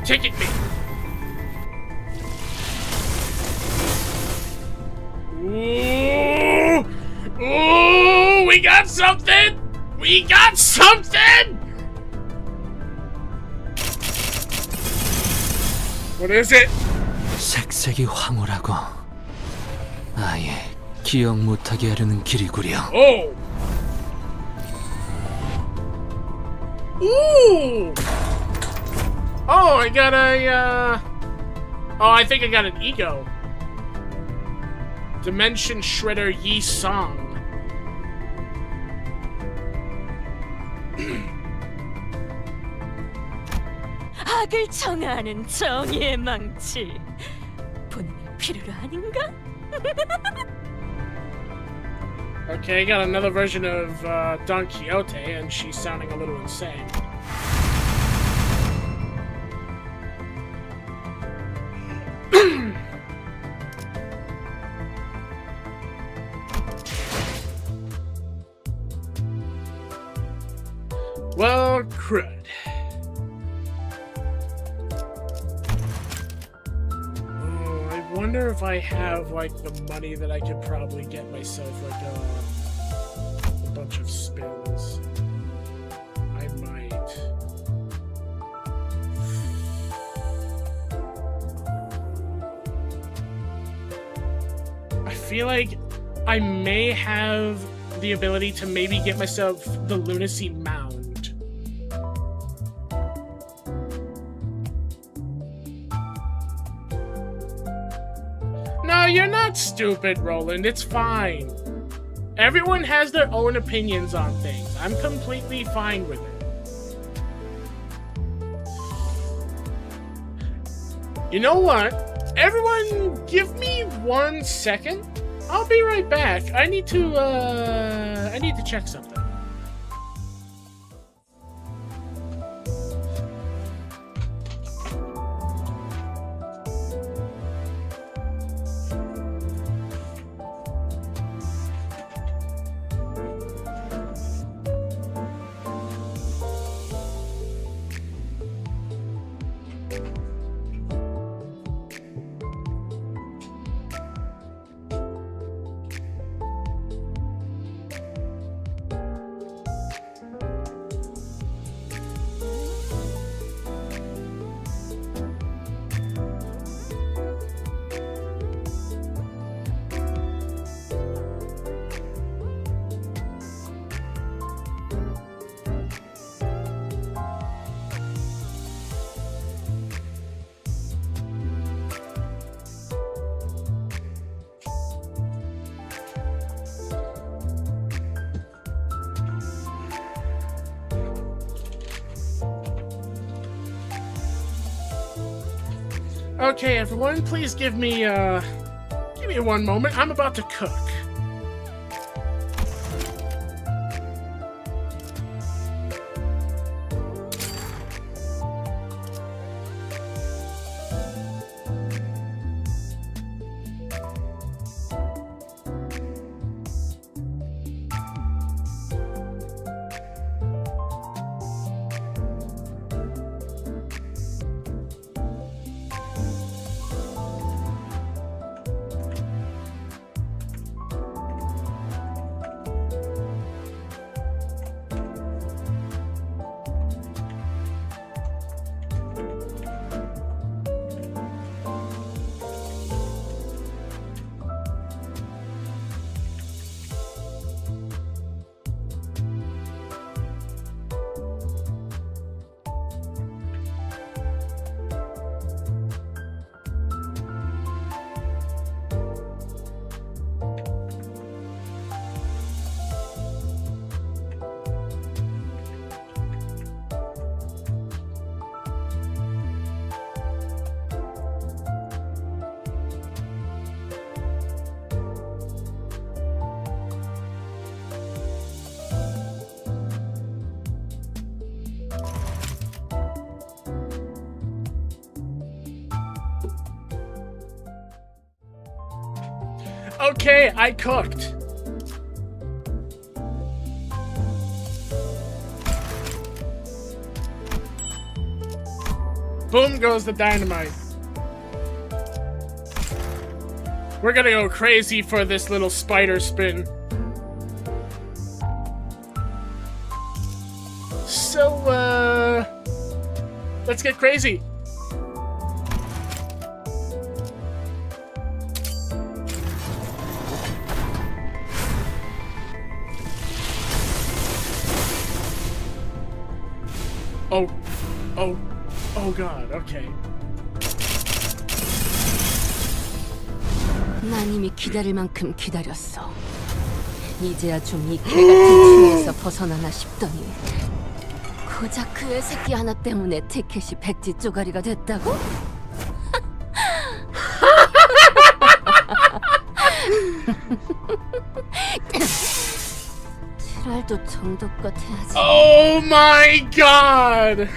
Ticket me. Ooh! Ooh! We got something! We got something! What is it? 색색이 황홀하고 아예 기억 못하게 하려는 길이구려. Oh! Ooh! Oh, I got a, Oh, I think I got an ego. Dimension Shredder Yi Song. 악을 청하는 정의의 망치. 본인의 필요로 아닌가? Okay, I got another version of Don Quixote, and she's sounding a little insane. Well, crud. Oh, I wonder if I have, like, the money that I could probably get myself, like, a bunch of spins. I might. I feel like I may have the ability to maybe get myself the Lunacy Mound. No, you're not stupid, Roland. It's fine. Everyone has their own opinions on things. I'm completely fine with it. You know what? Everyone, give me 1 second. I'll be right back. I need to check something. Okay, everyone, please give me 1 moment. I'm about to cook. Okay, I cooked. Boom goes the dynamite. We're gonna go crazy for this little spider spin. So, let's get crazy. Oh god, okay. 난 이미 기다릴 만큼 기다렸어. 이제야 좀 이 개같은 춤에서 벗어나나 싶더니 고작 그 애새끼 하나 때문에 티켓이 백지 쪼가리가 됐다고? 지랄도 정도껏 해야지. Oh my god!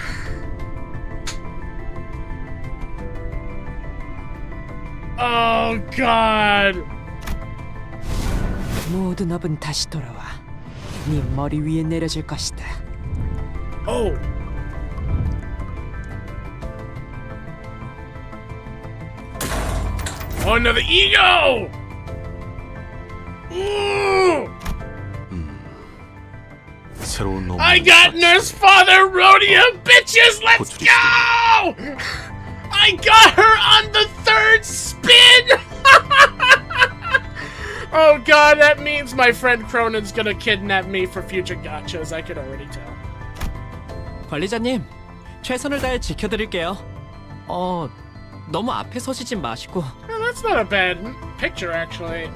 Oh god! 모든 업은 다시 돌아와. 네 머리 위에 내려질 것이다. Oh! Oh, another ego! Ooh! 새로운 놈. I got Nurse Father Rhodium, bitches! Let's go! I got her on the 3rd spin! Oh god, that means my friend Cronin's gonna kidnap me for future gachas. I can already tell. 관리자님, 최선을 다해 지켜드릴게요. 너무 앞에 서시지 마시고. Well, that's not a bad picture, actually.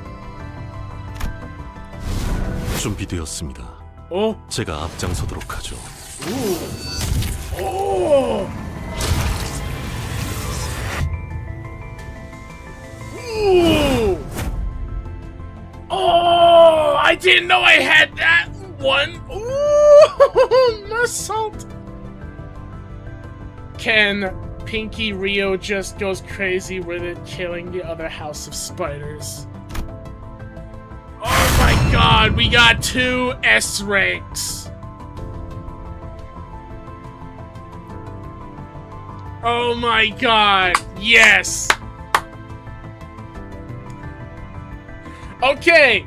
준비되었습니다. 오. 제가 앞장서도록 하죠. 오. Ooh! Oh, I didn't know I had that one. Ooh, assault. Can Pinky Rio just goes crazy with it, killing the other house of spiders? Oh my god, we got 2 S ranks. Oh my god, yes. Okay,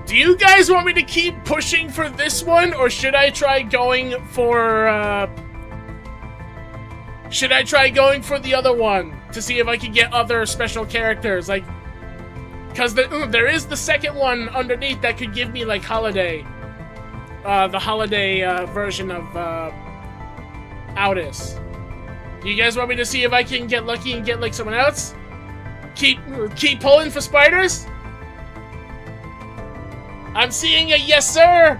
do you guys want me to keep pushing for this one, or should I try going for, should I try going for the other one to see if I can get other special characters, like, because there is the second one underneath that could give me, like, Holiday, the Holiday, version of, Aldous. You guys want me to see if I can get lucky and get, like, someone else? Keep pulling for spiders? I'm seeing a yes, sir!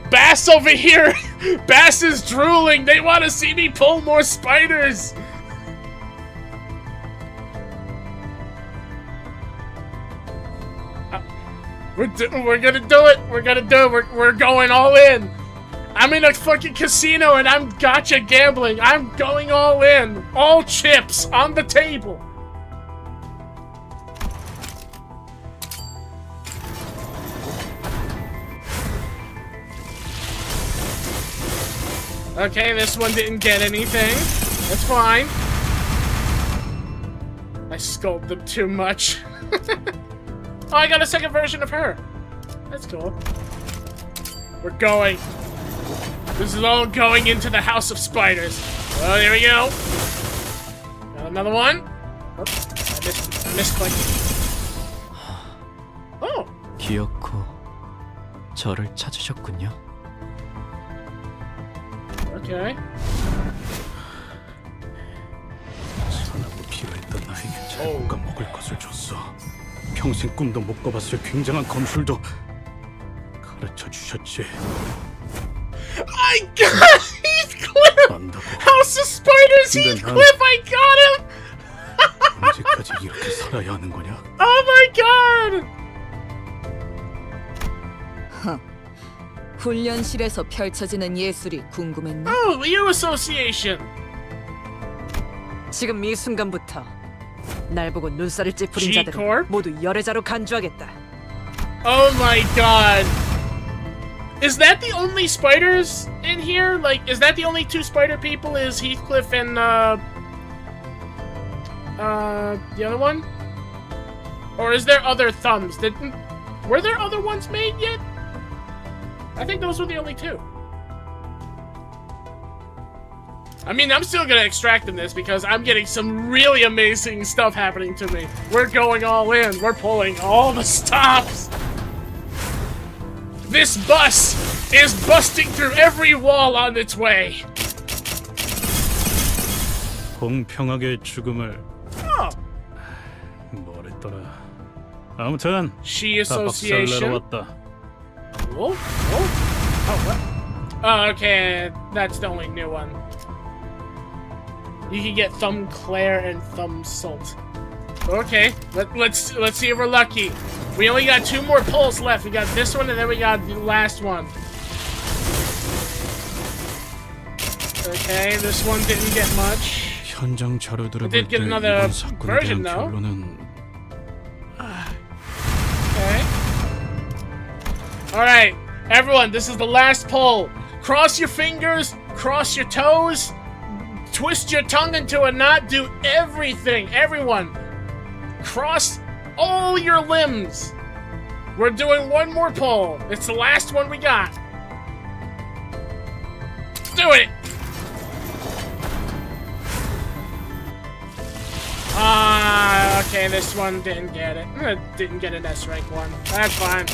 Bass over here! Bass is drooling! They want to see me pull more spiders! We're gonna do it. We're gonna do it. We're going all in. I'm in a fucking casino and I'm gotcha gambling. I'm going all in. All chips on the table. Okay, this one didn't get anything. That's fine. I sculpted them too much. Oh, I got a second version of her. That's cool. We're going. This is all going into the House of Spiders. Oh, there we go. Got another one. Oh, I missed Oh. 기어코 저를 찾으셨군요. Okay. 사나고 필요했던 나에게 잘못과 먹을 것을 줬어. 평생 꿈도 못 꿔봤을 굉장한 검술도 가르쳐 주셨지. I got Heathcliff! House of Spiders Heathcliff! I got him! 언제까지 이렇게 살아야 하는 거냐? Oh my god! 훈련실에서 펼쳐지는 예술이 궁금했나? Oh, you association! 지금 이 순간부터 날 보고 눈살을 찌푸린 자들을 G-Corp? 모두 열애자로 간주하겠다. Oh my god. Is that the only spiders in here? Like, is that the only two spider people? Is Heathcliff and, the other one? Or is there other thumbs? Were there other ones made yet? I think those were the only two. I mean, I'm still gonna extract in this because I'm getting some really amazing stuff happening to me. We're going all in. We're pulling all the stops. This bus is busting through every wall on its way. 공평하게 죽음을 Oh. 뭐랬더라. 아무튼 She 다 박살 association. 내려왔다. Whoa, whoa. Oh, what? Oh, okay. That's the only new one. You can get Thumb Claire and Thumb Salt. Okay, let's see if we're lucky. We only got two more pulls left. We got this one and then we got the last one. Okay, this one didn't get much. 현장 자료들을 I did 볼 get 때 another 이번 사건에 version 대한 though. 결론은 Okay. Alright, everyone, this is the last pull. Cross your fingers, cross your toes, twist your tongue into a knot, do everything. Everyone, cross all your limbs. We're doing one more pull. It's the last one we got. Do it! Okay, this one didn't get it. Didn't get an S rank one. That's fine.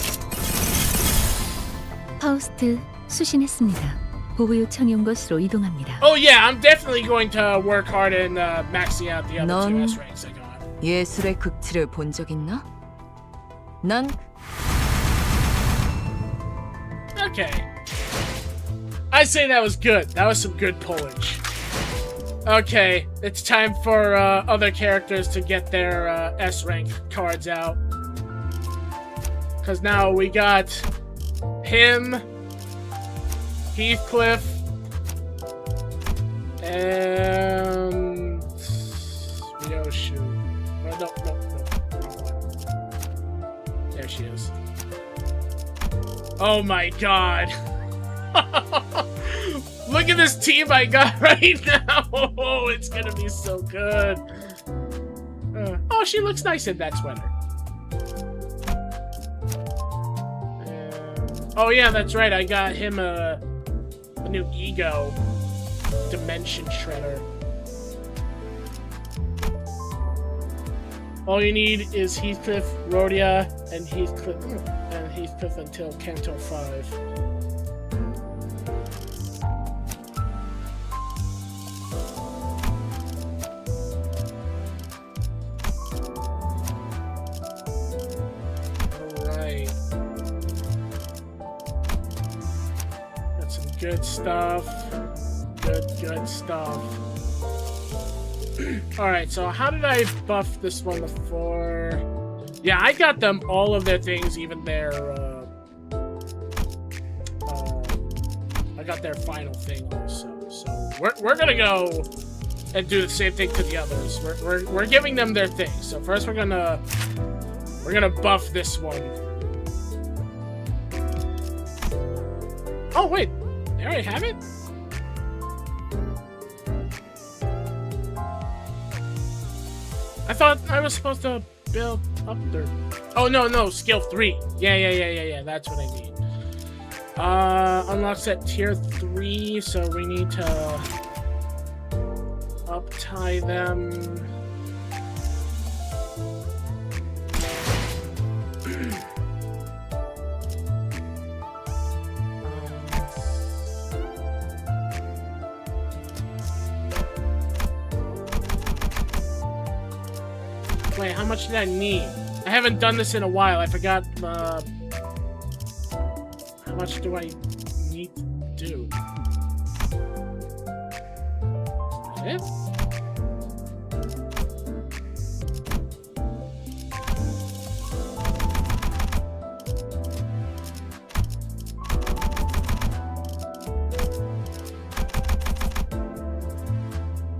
파우스트 수신했습니다. 보호 요청이 온 것으로 이동합니다. Oh yeah, I'm definitely going to work hard in maxing out the other two 넌 S ranks I got. 예술의 극치를 본 적 있나? 난 Okay. I'd say that was good. That was some good pullage. Okay, it's time for other characters to get their S rank cards out. Because now we got him, Heathcliff, and Ryoshu. Oh, no. There she is. Oh my god. Look at this team I got right now. Oh, it's gonna be so good. Oh, she looks nice in that sweater. Oh yeah, that's right. I got him a new ego dimension shredder. All you need is Heathcliff, Rhodia, and Heathcliff until Canto 5. Alright. Got some good stuff. Good stuff. Alright, so how did I buff this one before? Yeah, I got them all of their things, even their I got their final thing also. So we're gonna go and do the same thing to the others. We're giving them their thing. So first we're gonna buff this one. Oh wait, they already have it? I thought I was supposed to build up their... Oh no, skill 3. Yeah, that's what I need. Unlocks at tier 3, so we need to up-tie them. Wait, how much did I need? I haven't done this in a while. I forgot, how much do I need to do? Is that it?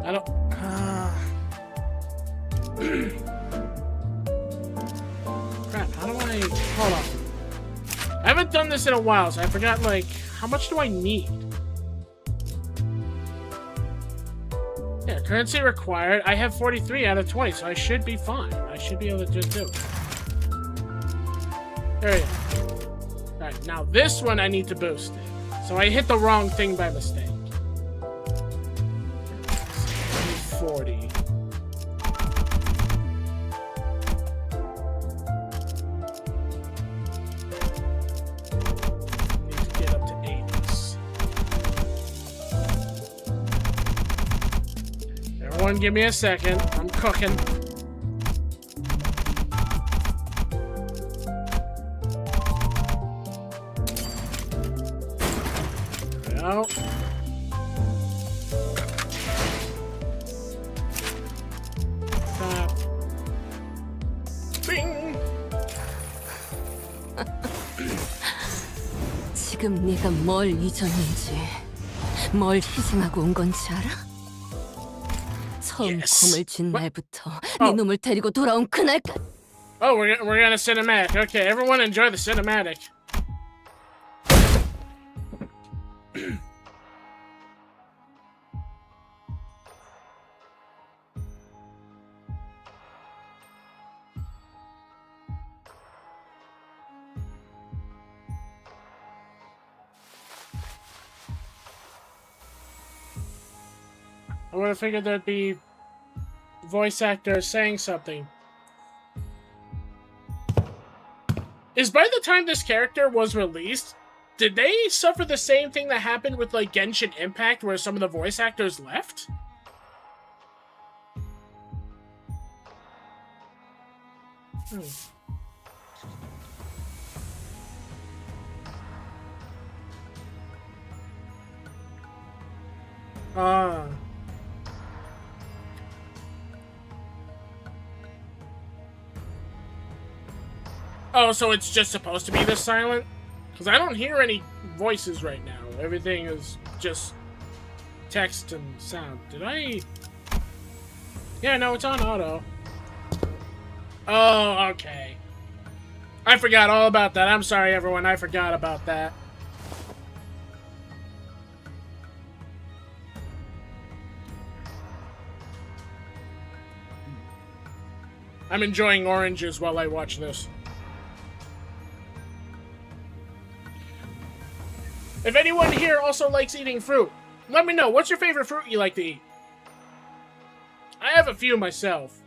I don't... Crap, how do I... Hold on. I haven't done this in a while, so I forgot, like, how much do I need? Yeah, currency required. I have 43 out of 20, so I should be fine. I should be able to just do it. There we go. Alright, now this one I need to boost it. So I hit the wrong thing by mistake. 40. Everyone, give me a second. I'm cooking. There we go. Bing! 지금 네가 뭘 잊었는지, 뭘 희생하고 온 건지 알아? 처음 봄을 진 날부터 네 놈을 데리고 돌아온 그날까지. Oh, we're gonna cinematic. Okay, everyone enjoy the cinematic. I would have figured there'd be voice actors saying something. Is by the time this character was released, did they suffer the same thing that happened with like Genshin Impact where some of the voice actors left? Oh, so it's just supposed to be this silent? Because I don't hear any voices right now. Everything is just text and sound. Did I... Yeah, no, it's on auto. Oh, okay. I forgot all about that. I'm sorry, everyone. I forgot about that. I'm enjoying oranges while I watch this. If anyone here also likes eating fruit, let me know. What's your favorite fruit you like to eat? I have a few myself.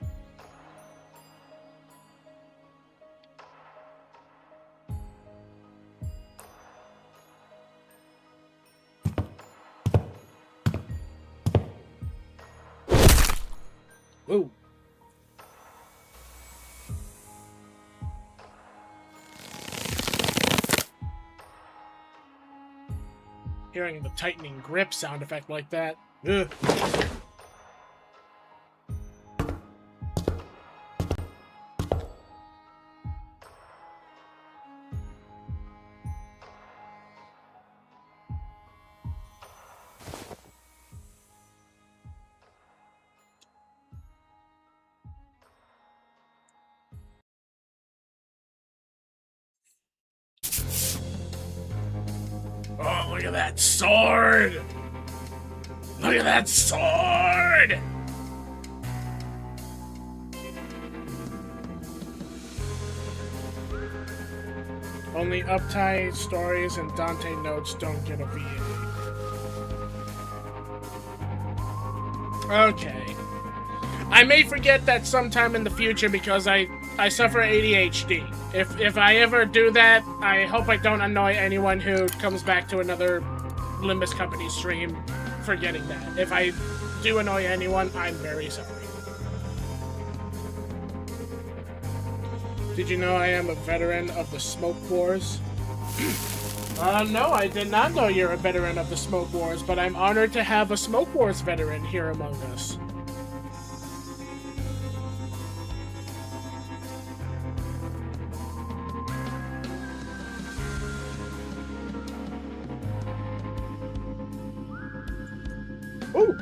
Ooh. Hearing the tightening grip sound effect like that. Ugh. that sword! Look at that sword! Only uptight stories and Dante notes don't get a V. Okay. I may forget that sometime in the future because I suffer ADHD. If I ever do that, I hope I don't annoy anyone who comes back to another Limbus Company stream forgetting that. If I do annoy anyone, I'm very sorry. Did you know I am a veteran of the Smoke Wars? No, I did not know you're a veteran of the Smoke Wars, but I'm honored to have a Smoke Wars veteran here among us. Ooh!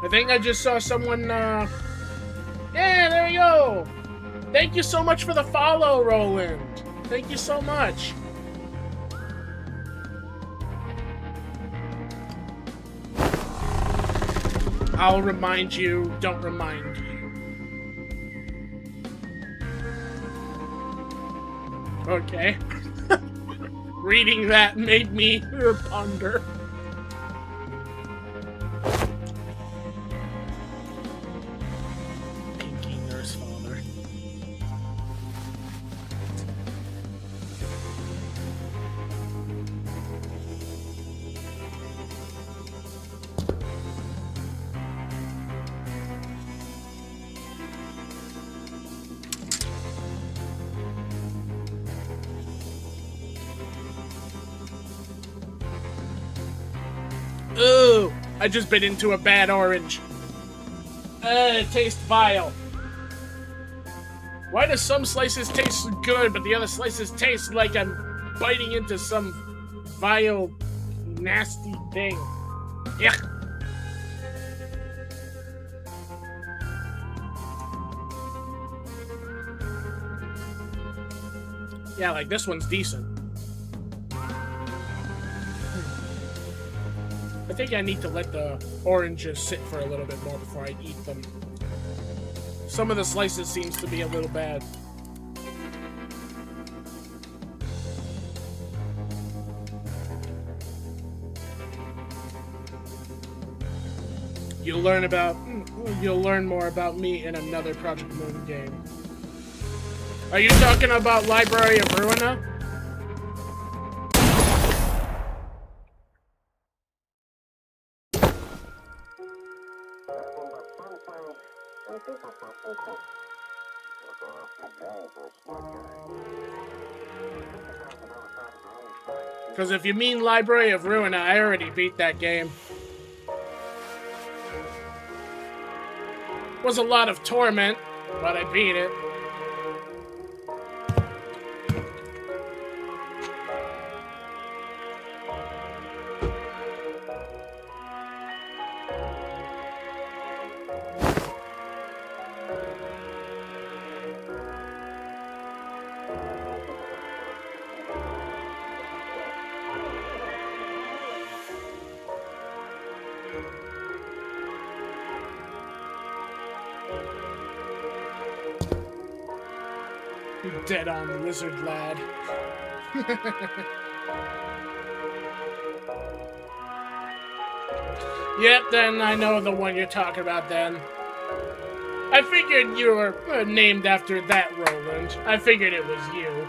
I think I just saw someone, Yeah, there we go! Thank you so much for the follow, Roland! Thank you so much! I'll remind you, don't remind you. Okay. Reading that made me ponder. Pinky Nurse Father. Ooh, I just bit into a bad orange. It tastes vile. Why does some slices taste good, but the other slices taste like I'm biting into some vile, nasty thing? Yuck. Yeah, like this one's decent. I think I need to let the oranges sit for a little bit more before I eat them. Some of the slices seems to be a little bad. You'll learn more about me in another Project Moon game. Are you talking about Library of Ruina? Because if you mean Library of Ruina, I already beat that game. Was a lot of torment, but I beat it. You dead on lizard lad. Yep, then I know the one you're talking about then. I figured you were named after that Roland. I figured it was you.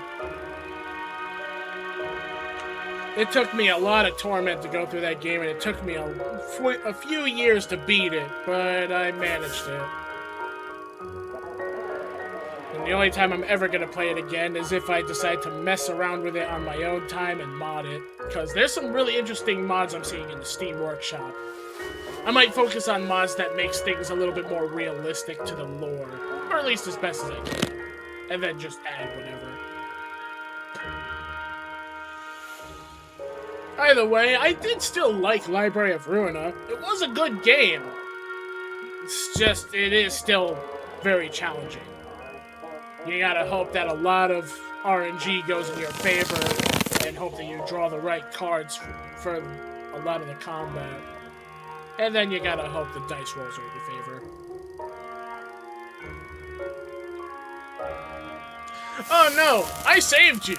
It took me a lot of torment to go through that game, and it took me a few years to beat it, but I managed it. And the only time I'm ever going to play it again is if I decide to mess around with it on my own time and mod it. Because there's some really interesting mods I'm seeing in the Steam Workshop. I might focus on mods that makes things a little bit more realistic to the lore. Or at least as best as I can. And then just add whatever. Either way, I did still like Library of Ruina. It was a good game. It's just, it is still very challenging. You gotta hope that a lot of RNG goes in your favor and hope that you draw the right cards for a lot of the combat. And then you gotta hope the dice rolls are in your favor. Oh no! I saved you!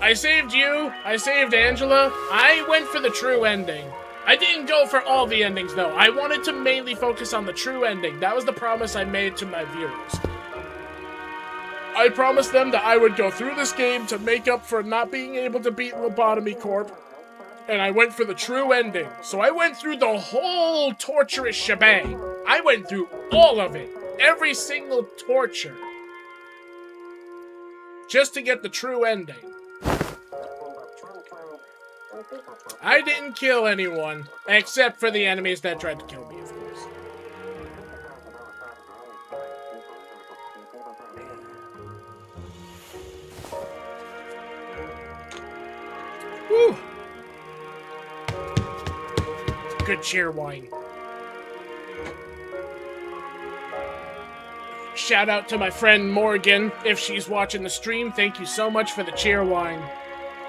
I saved you, I saved Angela. I went for the true ending. I didn't go for all the endings though. I wanted to mainly focus on the true ending. That was the promise I made to my viewers. I promised them that I would go through this game to make up for not being able to beat Lobotomy Corp. And I went for the true ending. So I went through the whole torturous shebang. I went through all of it. Every single torture. Just to get the true ending. I didn't kill anyone, except for the enemies that tried to kill me, of course. Whew. Good cheer wine. Shout out to my friend Morgan, if she's watching the stream. Thank you so much for the cheer wine.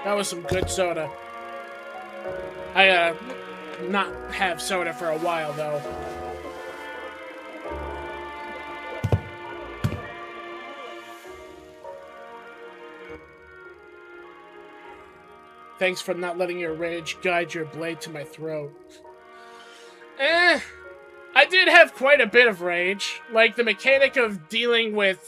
That was some good soda. I, not have soda for a while, though. Thanks for not letting your rage guide your blade to my throat. I did have quite a bit of rage. Like, the mechanic of dealing with,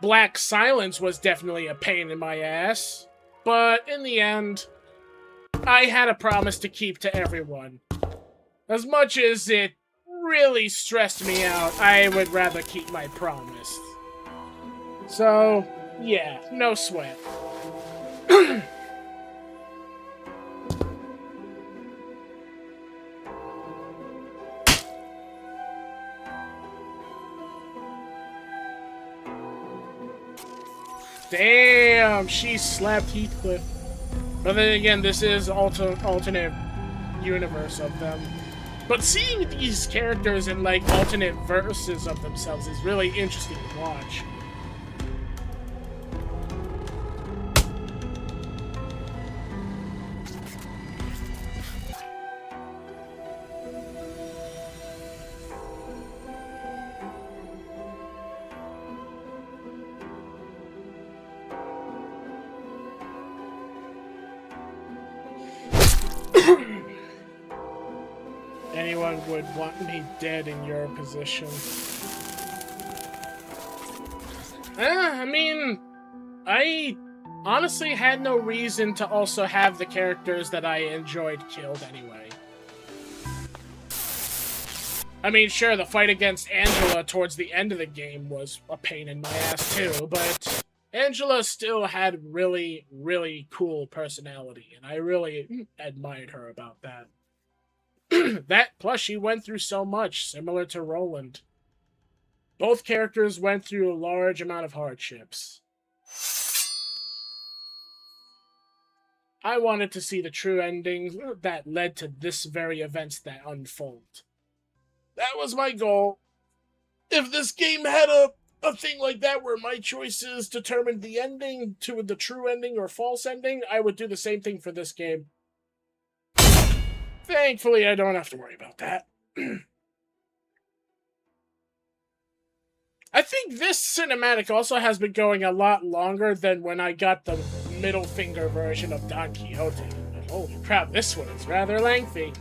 Black Silence was definitely a pain in my ass. But, in the end, I had a promise to keep to everyone. As much as it really stressed me out, I would rather keep my promise. So, yeah, no sweat. Damn, she slapped Heathcliff. But then again, this is alternate universe of them. But seeing these characters in, like, alternate verses of themselves is really interesting to watch. Anyone would want me dead in your position. I mean, I honestly had no reason to also have the characters that I enjoyed killed anyway. I mean, sure, the fight against Angela towards the end of the game was a pain in my ass too, but Angela still had really, really cool personality, and I really admired her about that. That, plus she went through so much, similar to Roland. Both characters went through a large amount of hardships. I wanted to see the true endings that led to this very events that unfold. That was my goal. If this game had a thing like that where my choices determined the ending to the true ending or false ending, I would do the same thing for this game. Thankfully, I don't have to worry about that. I think this cinematic also has been going a lot longer than when I got the middle finger version of Don Quixote. But holy crap, this one is rather lengthy.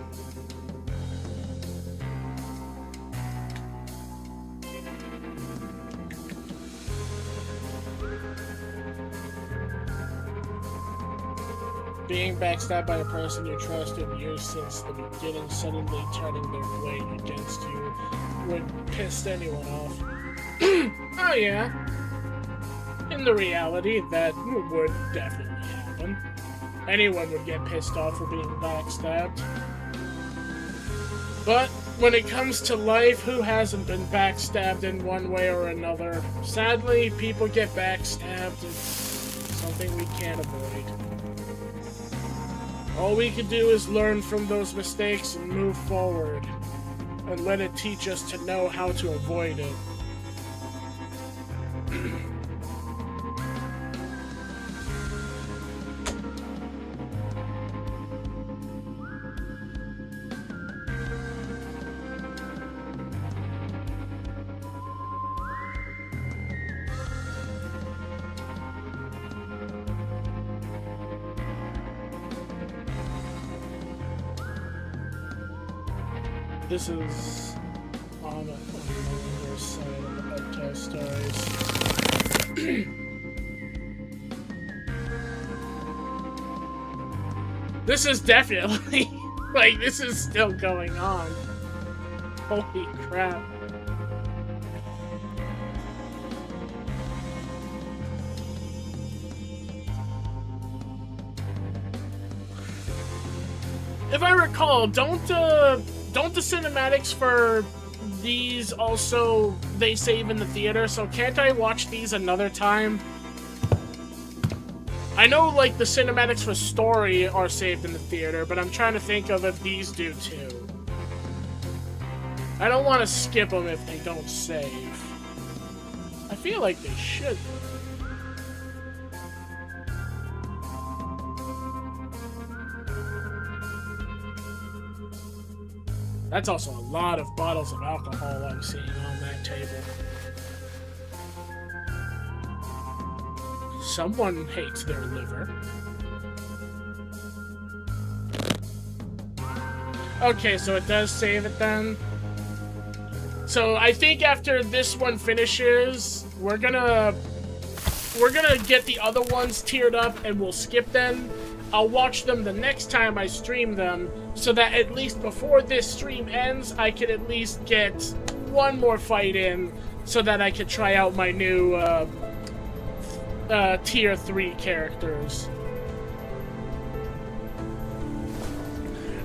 Being backstabbed by a person you trusted years since the beginning, suddenly turning their blade against you, would piss anyone off. Oh yeah. In the reality, that would definitely happen. Anyone would get pissed off for being backstabbed. But when it comes to life, who hasn't been backstabbed in one way or another? Sadly, people get backstabbed. It's something we can't avoid. All we can do is learn from those mistakes and move forward, and let it teach us to know how to avoid it. This is on the other side of the Uptown Stars. This is definitely like this is still going on. Holy crap. If I recall, don't the cinematics for these also they save in the theater, so can't I watch these another time? I know like the cinematics for story are saved in the theater, but I'm trying to think of if these do too. I don't want to skip them if they don't save. I feel like they should. That's also a lot of bottles of alcohol I'm seeing on that table. Someone hates their liver. Okay, so it does save it then. So I think after this one finishes, we're gonna get the other ones tiered up and we'll skip them. I'll watch them the next time I stream them, so that at least before this stream ends, I can at least get one more fight in, so that I can try out my new tier 3 characters.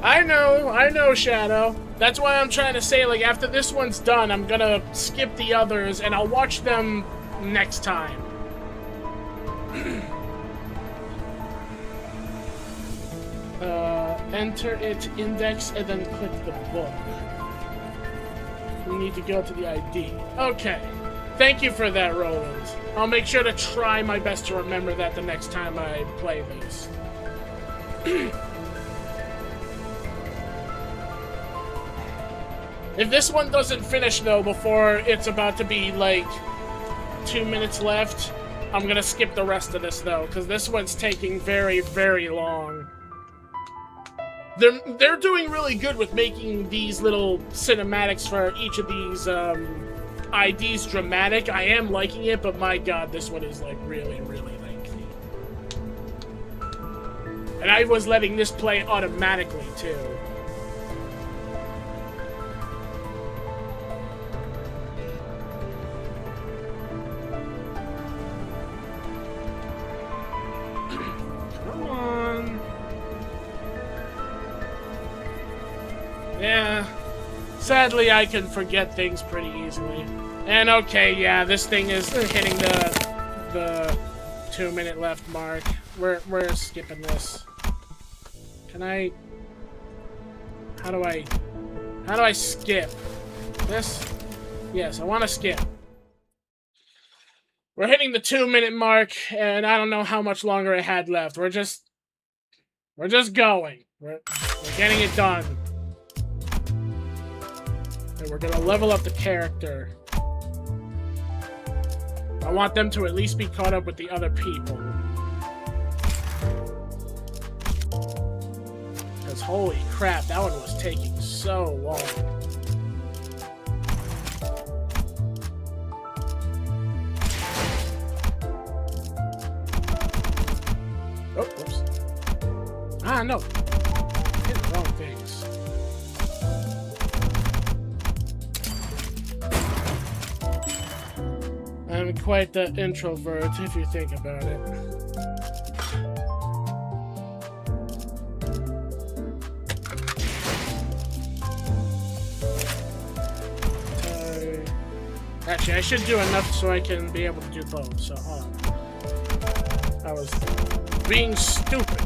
I know, Shadow. That's why I'm trying to say, like, after this one's done, I'm gonna skip the others, and I'll watch them next time. Enter it, index, and then click the book. We need to go to the ID. Okay. Thank you for that, Roland. I'll make sure to try my best to remember that the next time I play these. If this one doesn't finish, though, before it's about to be, like, 2 minutes left, I'm gonna skip the rest of this, though, because this one's taking very, very long. They're doing really good with making these little cinematics for each of these IDs dramatic. I am liking it, but my god, this one is like really, really lengthy. And I was letting this play automatically too. Come on. Yeah, sadly I can forget things pretty easily. And okay, yeah, this thing is hitting the 2 minute left mark. We're skipping this. Can I... How do I skip? This? Yes, I want to skip. We're hitting the 2 minute mark, and I don't know how much longer it had left. We're just going. We're getting it done. And we're gonna level up the character. I want them to at least be caught up with the other people. Because holy crap, that one was taking so long. Oh, whoops. Ah, no. Hit the wrong things. I'm quite the introvert, if you think about it. Actually, I should do enough so I can be able to do both, so hold on. I was being stupid.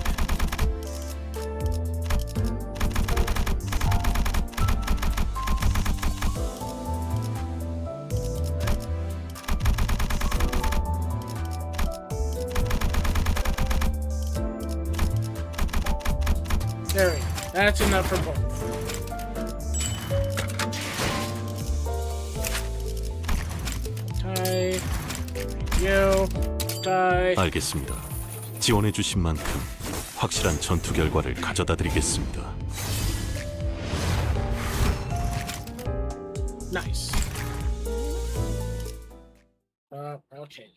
There we go. That's enough for both. Die. You. Die. 알겠습니다. 지원해 주신 만큼 확실한 전투 결과를 가져다 드리겠습니다. Nice. Okay.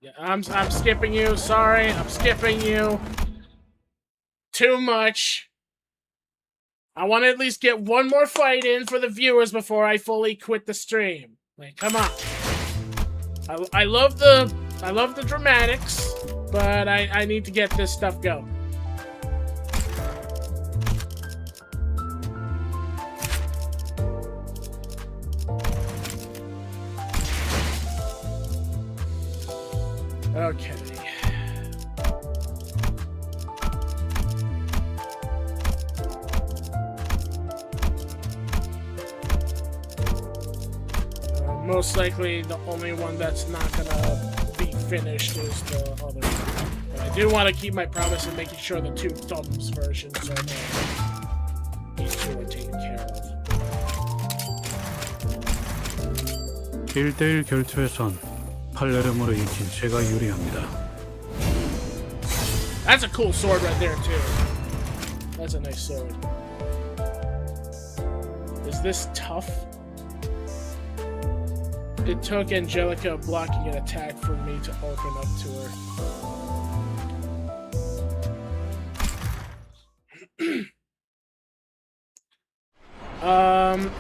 Yeah, I'm skipping you. Sorry, I'm skipping you. Too much. I want to at least get one more fight in for the viewers before I fully quit the stream. Like, come on. I love the dramatics, but I need to get this stuff going. Okay. Most likely the only one that's not gonna be finished is the other one. But I do want to keep my promise in making sure the two thumbs versions are these two are taken care of. 1대1 결투에선 팔레름으로 이긴 제가 유리합니다. That's a cool sword right there too. That's a nice sword. Is this tough? It took Angelica blocking an attack for me to open up to her.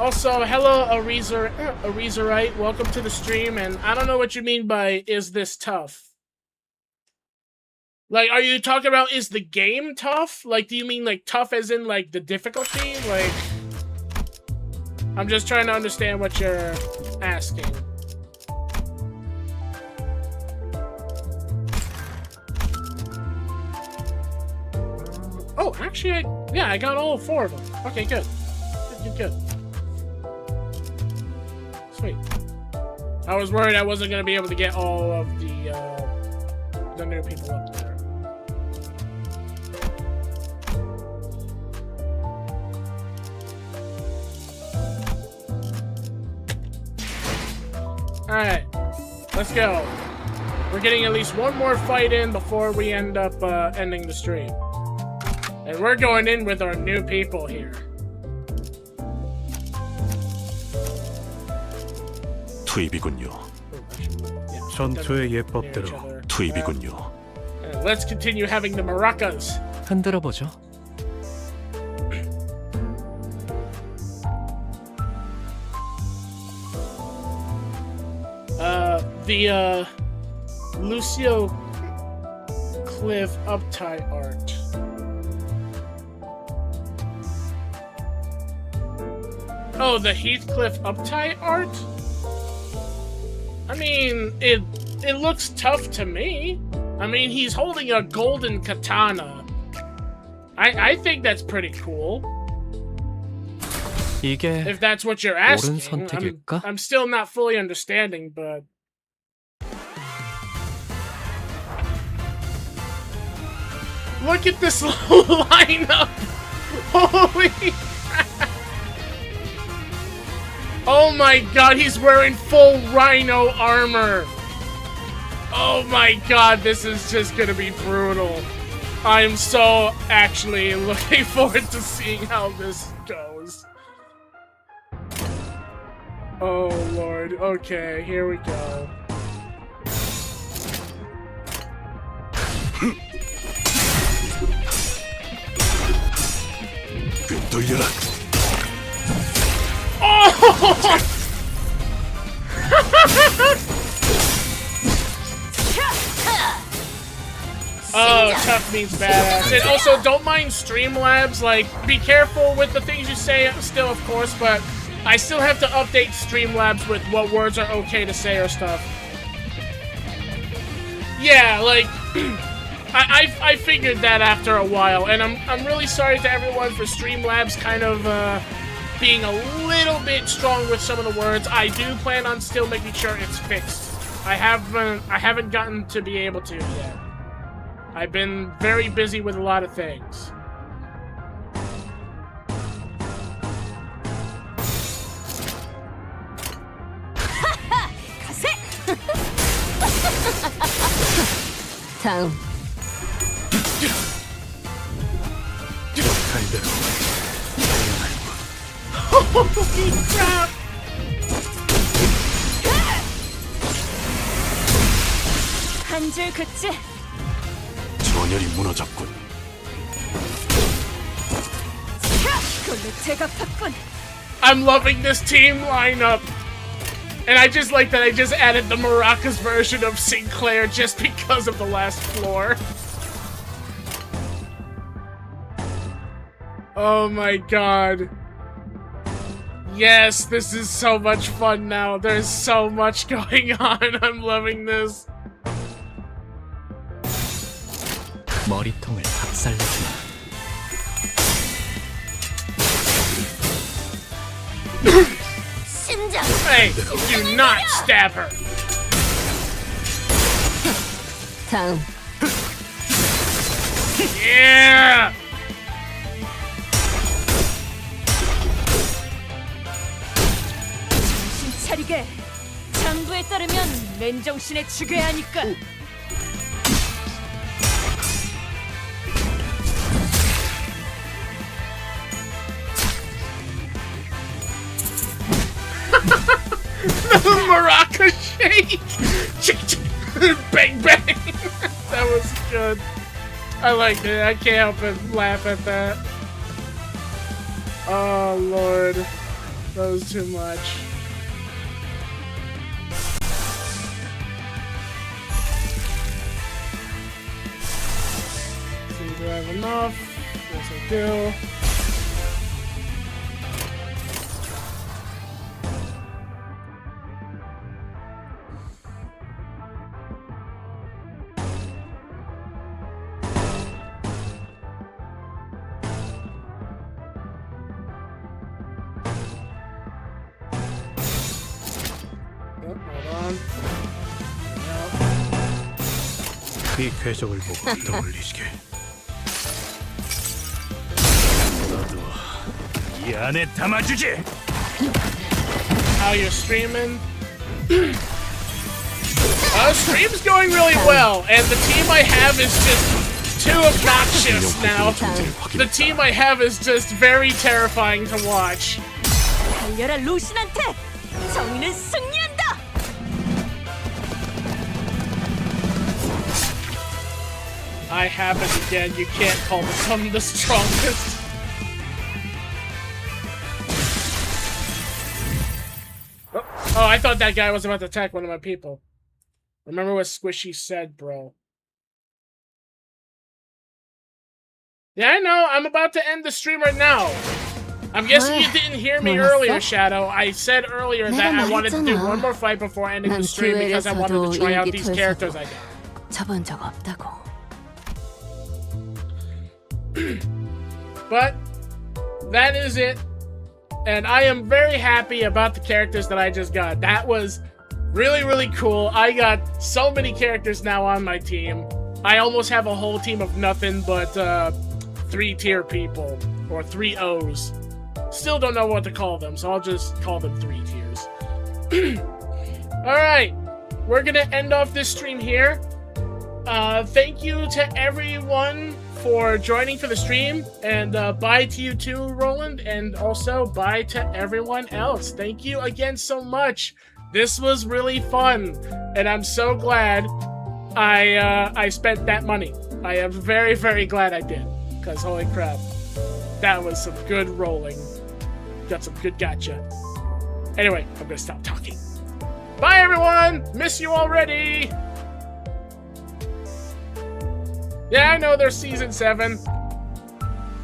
Also, hello, Arizarite. Welcome to the stream, and I don't know what you mean by, is this tough? Like, are you talking about, is the game tough? Like, do you mean, like, tough as in, like, the difficulty? Like, I'm just trying to understand what you're asking. Oh, actually, yeah, I got all 4 of them. Okay, good. Good. Sweet. I was worried I wasn't going to be able to get all of the new people up there. Alright, let's go. We're getting at least one more fight in before we end up ending the stream. And we're going in with our new people here. 투입이군요. 전투의 예법대로 투입이군요. Let's continue having the maracas. 흔들어 보죠. The Lucio Cliff uptie art. Oh, the Heathcliff uptie art? I mean, it looks tough to me. I mean, he's holding a golden katana. I think that's pretty cool. 이게 If that's what you're 옳은 asking. 선택일까? I'm still not fully understanding, but look at this lineup! Holy crap! Oh my god, he's wearing full rhino armor! Oh my god, this is just gonna be brutal. I'm so actually looking forward to seeing how this goes. Oh lord, okay, here we go. Oh! Oh, tough means badass. And also, don't mind Streamlabs. Like, be careful with the things you say still, of course, but I still have to update Streamlabs with what words are okay to say or stuff. Yeah, like, I figured that after a while, and I'm really sorry to everyone for Streamlabs kind of, being a little bit strong with some of the words. I do plan on still making sure it's fixed. I haven't gotten to be able to yet. I've been very busy with a lot of things. 다음. Holy crap! 한 줄 긋지. 전열이 무너졌군. 그걸로 제갑했군. I'm loving this team lineup. And I just like that I just added the Maracas version of Sinclair just because of the last floor. Oh my god. Yes, this is so much fun now. There's so much going on. I'm loving this. 머리통을 박살내주마. 심장. Hey, do not stab her. 다음. Yeah. 정신 차리게. 장부에 따르면 맨정신에 죽여야 하니까. Maraca shake! Bang bang! That was good. I liked it. I can't help but laugh at that. Oh lord. That was too much. See, do I have enough? Yes, I do. Hold on. 이 궤적을 보고 떠올리시게. 나도 이 안에 담아주지. How you're streaming? Stream's going really well, and the team I have is just too obnoxious now. The team I have is just very terrifying to watch. 달려라 루신한테. 정의는 승리한다. I have it again. You can't call them the strongest. Oh, I thought that guy was about to attack one of my people. Remember what Squishy said, bro. Yeah, I know. I'm about to end the stream right now. I'm guessing you didn't hear me earlier, Shadow. I said earlier that I wanted to do one more fight before ending the stream because I wanted to try out these characters I got. 쳐본 적 없다고. But that is it. And I am very happy about the characters that I just got. That was really, really cool. I got so many characters now on my team. I almost have a whole team of nothing but 3-tier people. Or 3 O's. Still don't know what to call them, so I'll just call them 3 tiers. Alright. We're gonna end off this stream here. Thank you to everyone for joining for the stream, and bye to you too, Roland, and also bye to everyone else. Thank you again so much. This was really fun, and I'm so glad I spent that money. I am very, very glad I did, because holy crap, that was some good rolling. Got some good gotcha. Anyway, I'm gonna stop talking. Bye everyone! Miss you already! Yeah, I know there's Season 7.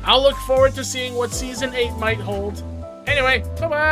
I'll look forward to seeing what Season 8 might hold. Anyway, bye-bye!